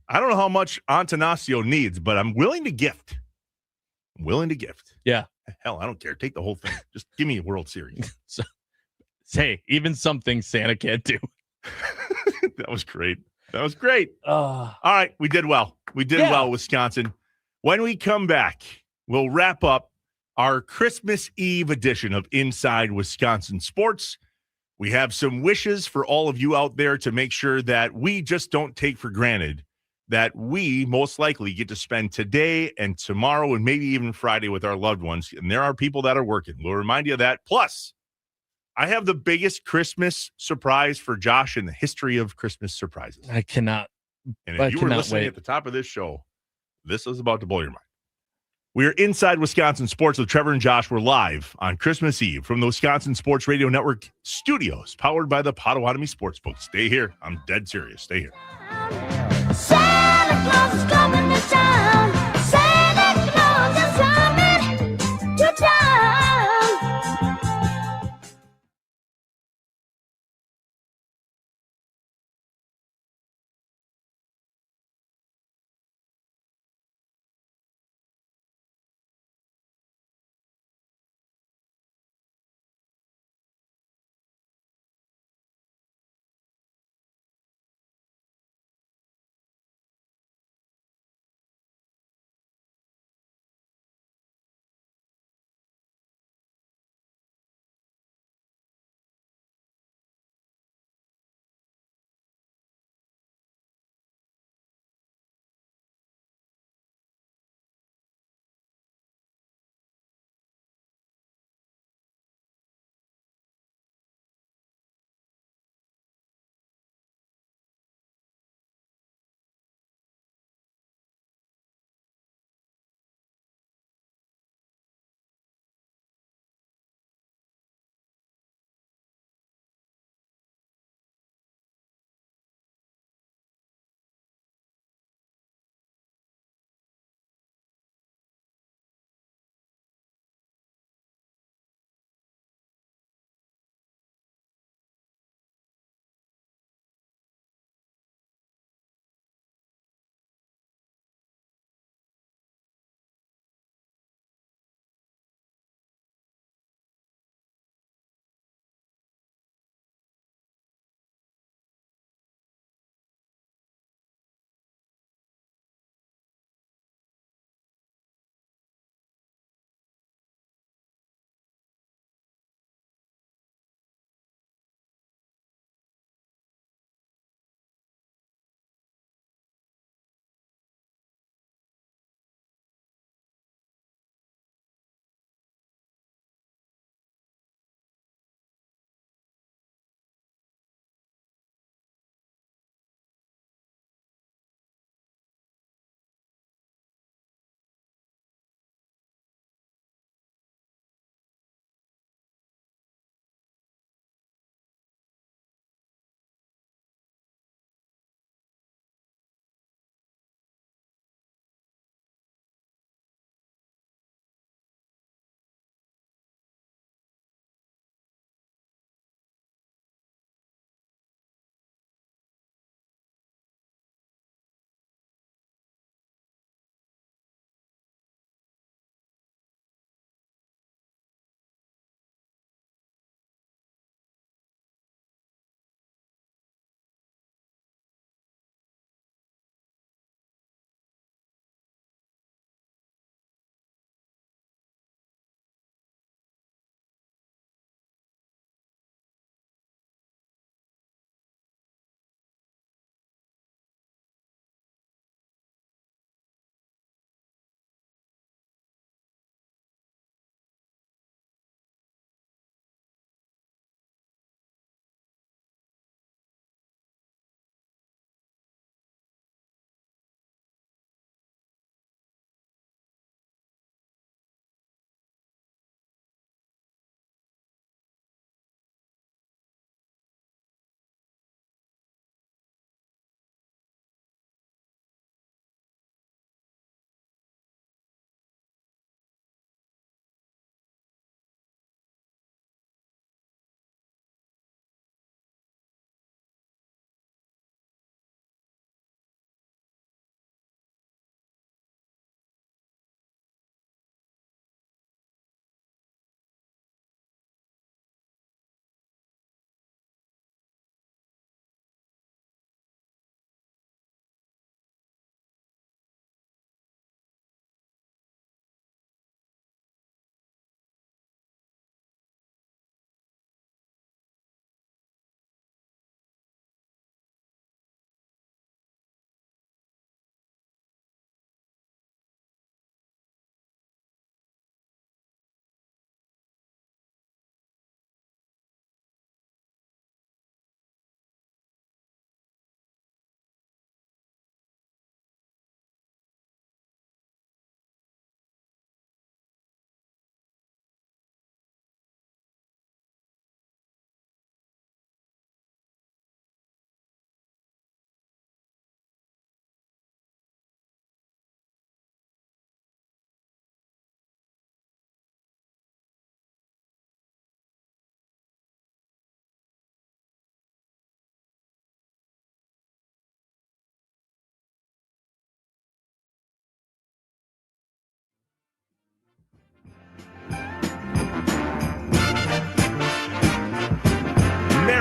I don't know how much Antanasio needs, but I'm willing to gift. Yeah. Hell, I don't care. Take the whole thing. Just give me a World Series. So, hey, even something Santa can't do. That was great. All right, we did well. Well, Wisconsin. When we come back, we'll wrap up our Christmas Eve edition of Inside Wisconsin Sports. We have some wishes for all of you out there to make sure that we just don't take for granted that we most likely get to spend today and tomorrow and maybe even Friday with our loved ones. And there are people that are working. We'll remind you of that. Plus, I have the biggest Christmas surprise for Josh in the history of Christmas surprises. I cannot. And if you were listening at the top of this show, this is about to blow your mind. We are Inside Wisconsin Sports with Trevor and Josh. We're live on Christmas Eve from the Wisconsin Sports Radio Network studios, powered by the Potawatomi Sportsbook. Stay here. I'm dead serious. Stay here. Santa Claus is coming to town. Santa Claus is coming to town.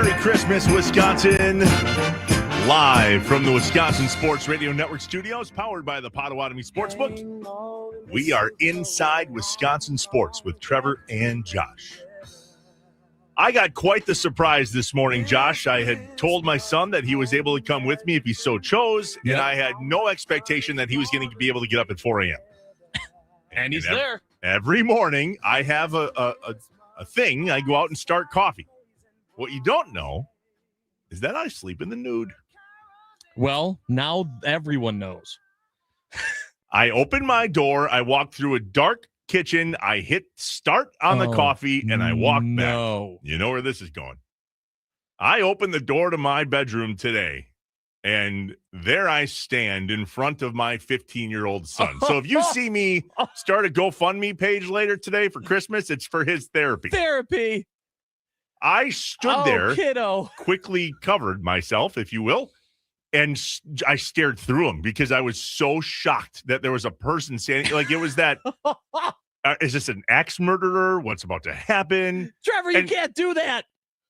Merry Christmas, Wisconsin. Live from the Wisconsin Sports Radio Network studios, powered by the Potawatomi Sportsbook. We are inside Wisconsin sports with Trevor and Josh. I got quite the surprise this morning, Josh. I had told my son that he was able to come with me if he so chose, and I had no expectation that he was going to be able to get up at 4 a.m. And he's there. Every morning, I have a thing. I go out and start coffee. What you don't know is that I sleep in the nude. Well, now everyone knows. I open my door. I walk through a dark kitchen. I hit start on the coffee, and I walk back. You know where this is going. I open the door to my bedroom today, and there I stand in front of my 15-year-old son. So if you see me start a GoFundMe page later today for Christmas, it's for his therapy. Therapy. I stood there, kiddo. quickly covered myself, if you will, and I stared through him because I was so shocked that there was a person standing. Like, it was that, is this an axe murderer? What's about to happen? Trevor, you can't do that.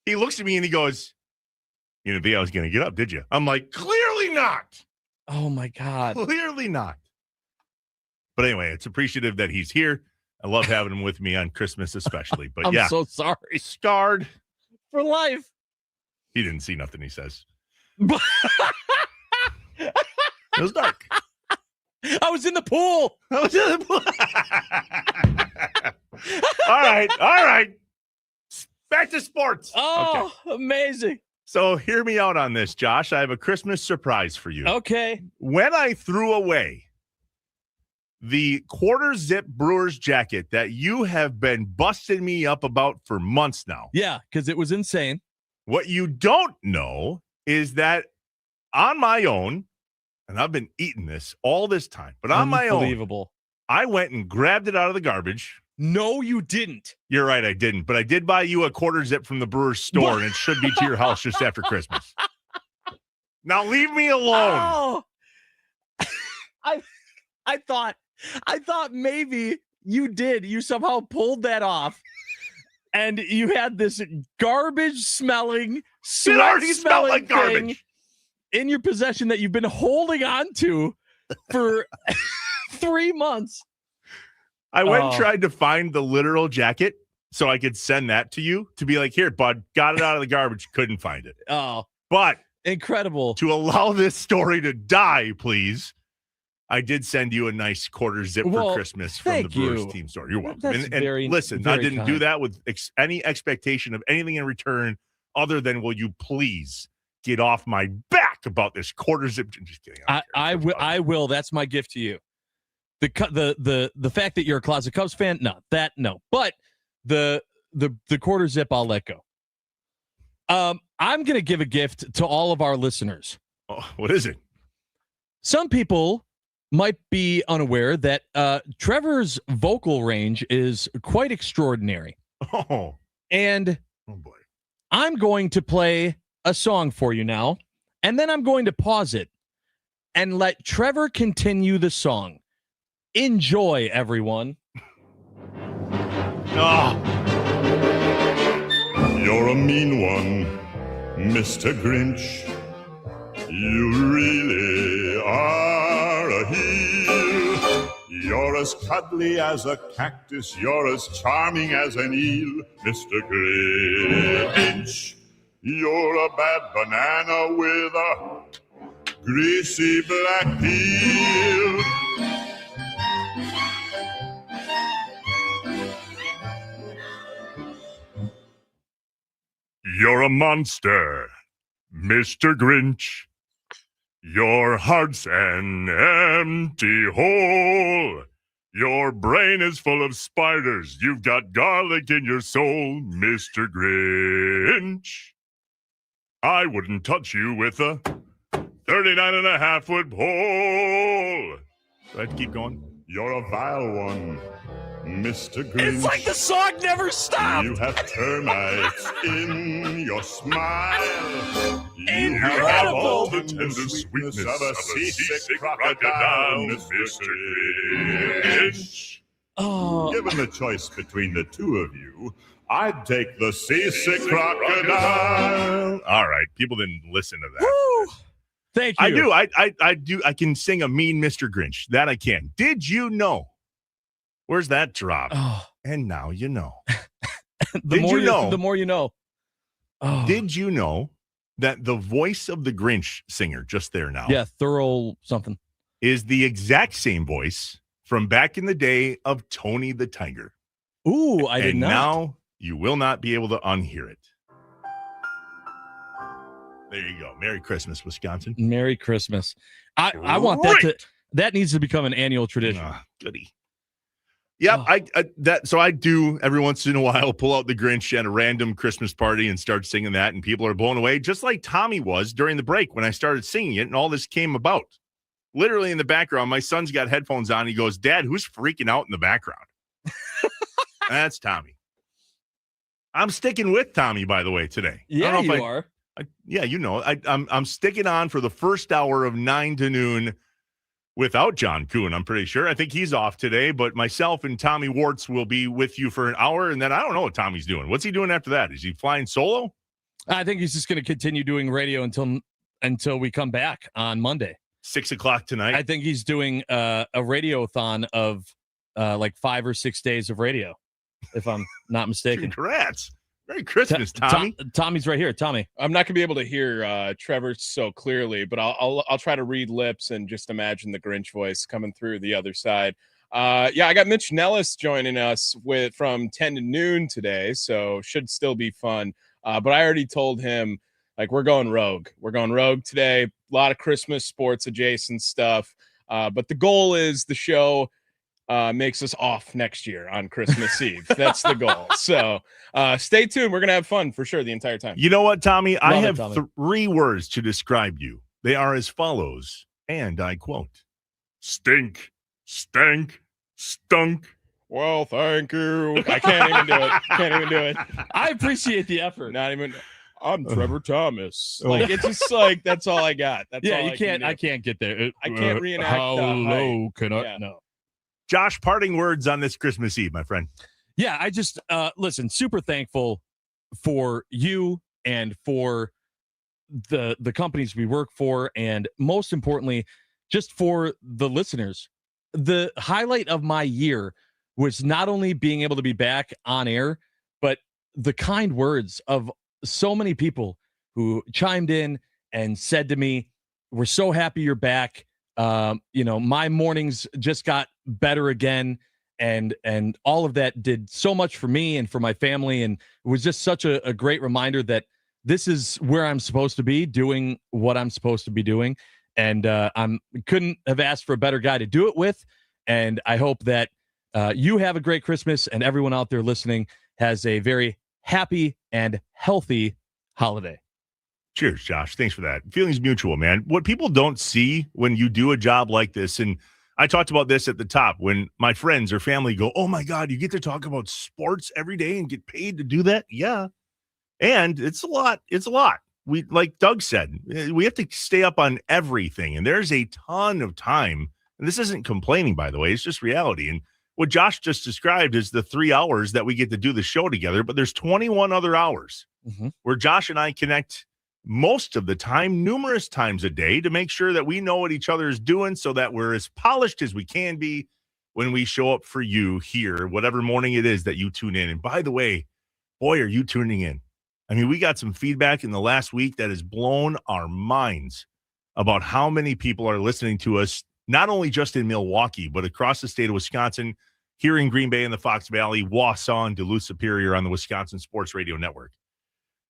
He looks at me and he goes, you didn't think I was going to get up, did you? I'm like, clearly not. Oh, my God. Clearly not. But anyway, it's appreciative that he's here. I love having him with me on Christmas especially. But I'm so sorry. Scarred. For life. He didn't see nothing, he says. It was dark. I was in the pool. All right. Back to sports. Oh, okay. Amazing. So hear me out on this, Josh. I have a Christmas surprise for you. Okay. When I threw away the quarter zip Brewers jacket that you have been busting me up about for months now. Yeah, because it was insane. What you don't know is that on my own, and I've been eating this all this time, but on my own, I went and grabbed it out of the garbage. No, you didn't. You're right, I didn't. But I did buy you a quarter zip from the Brewers store, and it should be to your house just after Christmas. Now leave me alone. Oh. I thought maybe you did. You somehow pulled that off. And you had this garbage smelling, sweat-smelling thing in your possession that you've been holding on to for 3 months. I went and tried to find the literal jacket so I could send that to you to be like, here, bud, got it out of the garbage. Couldn't find it. Oh, but incredible. To allow this story to die, please, I did send you a nice quarter zip for Christmas from the Brewers team store. You're welcome. And listen, I didn't do that with any expectation of anything in return other than, will you please get off my back about this quarter zip? Just kidding. I will. That's my gift to you. The fact that you're a closet Cubs fan, no. But the quarter zip, I'll let go. I'm gonna give a gift to all of our listeners. Oh, what is it? Some people might be unaware that Trevor's vocal range is quite extraordinary. Oh. And oh boy. I'm going to play a song for you now, and then I'm going to pause it and let Trevor continue the song. Enjoy, everyone. Oh. You're a mean one, Mr. Grinch. You really are a heel. You're as cuddly as a cactus. You're as charming as an eel, Mr. Grinch. You're a bad banana with a greasy black peel. You're a monster, Mr. Grinch. Your heart's an empty hole. Your brain is full of spiders. You've got garlic in your soul, Mr. Grinch. I wouldn't touch you with a 39.5-foot pole. Do I have to keep going? You're a vile one, Mr. Grinch. It's like the song never stopped. You have termites in your smile. You Incredible. have all the tender sweetness of a seasick crocodile, Mr. Grinch. Oh. Given the choice between the two of you, I'd take the seasick crocodile. All right. People didn't listen to that. Woo! Thank you. I do. I do. I can sing a mean Mr. Grinch. That I can. Did you know? Where's that drop? Oh. And now you know. The more you know. Oh. Did you know that the voice of the Grinch singer just there now? Yeah, thorough something. Is the exact same voice from back in the day of Tony the Tiger. Ooh, I did not. And now you will not be able to unhear it. There you go. Merry Christmas, Wisconsin. Merry Christmas. I want that needs to become an annual tradition. Goody. Yep, so I do every once in a while pull out the Grinch at a random Christmas party and start singing that, and people are blown away, just like Tommy was during the break when I started singing it, and all this came about. Literally in the background, my son's got headphones on. He goes, "Dad, who's freaking out in the background?" That's Tommy. I'm sticking with Tommy, by the way, today. Yeah, you are. Yeah, you know, I'm sticking on for the first hour of 9 to noon. Without John Kuhn, I'm pretty sure. I think he's off today, but myself and Tommy Wartz will be with you for an hour, and then I don't know what Tommy's doing. What's he doing after that? Is he flying solo? I think he's just going to continue doing radio until we come back on Monday. 6 o'clock tonight? I think he's doing a radiothon of like 5 or 6 days of radio, if I'm not mistaken. Congrats. Merry Christmas, Tommy. Tommy's right here. Tommy. I'm not gonna be able to hear Trevor so clearly, but I'll try to read lips and just imagine the Grinch voice coming through the other side. Yeah, I got Mitch Nellis joining us from 10 to noon today, so should still be fun. But I already told him, like, we're going rogue. We're going rogue today. A lot of Christmas sports adjacent stuff. But the goal is the show makes us off next year on Christmas Eve. That's the goal. So stay tuned. We're going to have fun for sure the entire time. You know what, Tommy? I have 3 words to describe you. They are as follows, and I quote: stink, stank, stunk. Well, thank you. I can't even do it. I appreciate the effort. Not even. I'm Trevor Thomas. Like, it's just like, that's all I got. That's all you can't. I can't get there. I can't reenact. How low can I? Yeah. No. Josh, parting words on this Christmas Eve, my friend. Yeah, I just listen, super thankful for you and for the companies we work for, and most importantly, just for the listeners. The highlight of my year was not only being able to be back on air, but the kind words of so many people who chimed in and said to me, "We're so happy you're back. My mornings just got better again." And all of that did so much for me and for my family. And it was just such a great reminder that this is where I'm supposed to be, doing what I'm supposed to be doing. And couldn't have asked for a better guy to do it with. And I hope that you have a great Christmas, and everyone out there listening has a very happy and healthy holiday. Cheers, Josh. Thanks for that. Feelings mutual, man. What people don't see when you do a job like this, and I talked about this at the top, when my friends or family go, "Oh my God, you get to talk about sports every day and get paid to do that?" Yeah. And it's a lot. It's a lot. We, like Doug said, we have to stay up on everything. And there's a ton of time. And this isn't complaining, by the way. It's just reality. And what Josh just described is the 3 hours that we get to do the show together. But there's 21 other hours where Josh and I connect most of the time, numerous times a day, to make sure that we know what each other is doing, so that we're as polished as we can be when we show up for you here, whatever morning it is that you tune in. And by the way, boy, are you tuning in. I mean, we got some feedback in the last week that has blown our minds about how many people are listening to us, not only just in Milwaukee, but across the state of Wisconsin, here in Green Bay and the Fox Valley, Wausau, and Duluth Superior on the Wisconsin Sports Radio Network.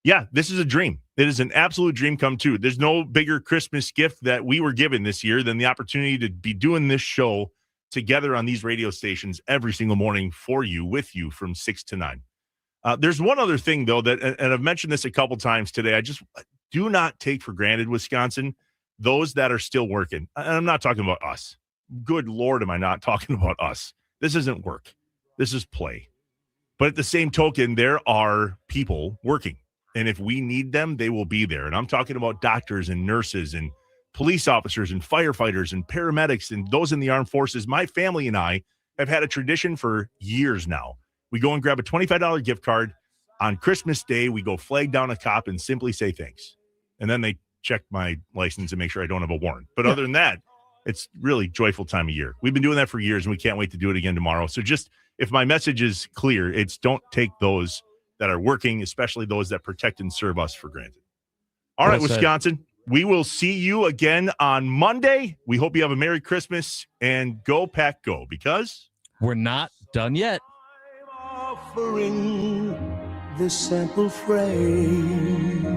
Yeah, this is a dream. It is an absolute dream come true. There's no bigger Christmas gift that we were given this year than the opportunity to be doing this show together on these radio stations every single morning for you, with you from 6 to 9. There's one other thing, though, that, and I've mentioned this a couple times today, I just do not take for granted, Wisconsin, those that are still working. And I'm not talking about us. Good Lord, am I not talking about us? This isn't work. This is play. But at the same token, there are people working. And if we need them, they will be there. And I'm talking about doctors and nurses and police officers and firefighters and paramedics and those in the armed forces. My family and I have had a tradition for years now. We go and grab a $25 gift card On Christmas Day, we go flag down a cop and simply say thanks. And then they check my license and make sure I don't have a warrant. But other than that, it's really joyful time of year. We've been doing that for years, and we can't wait to do it again tomorrow. So just, if my message is clear, it's don't take those that are working, especially those that protect and serve us, for granted. All right, Wisconsin, we will see you again on Monday. We hope you have a Merry Christmas, and go Pack Go, because we're not done yet. Offering this simple phrase.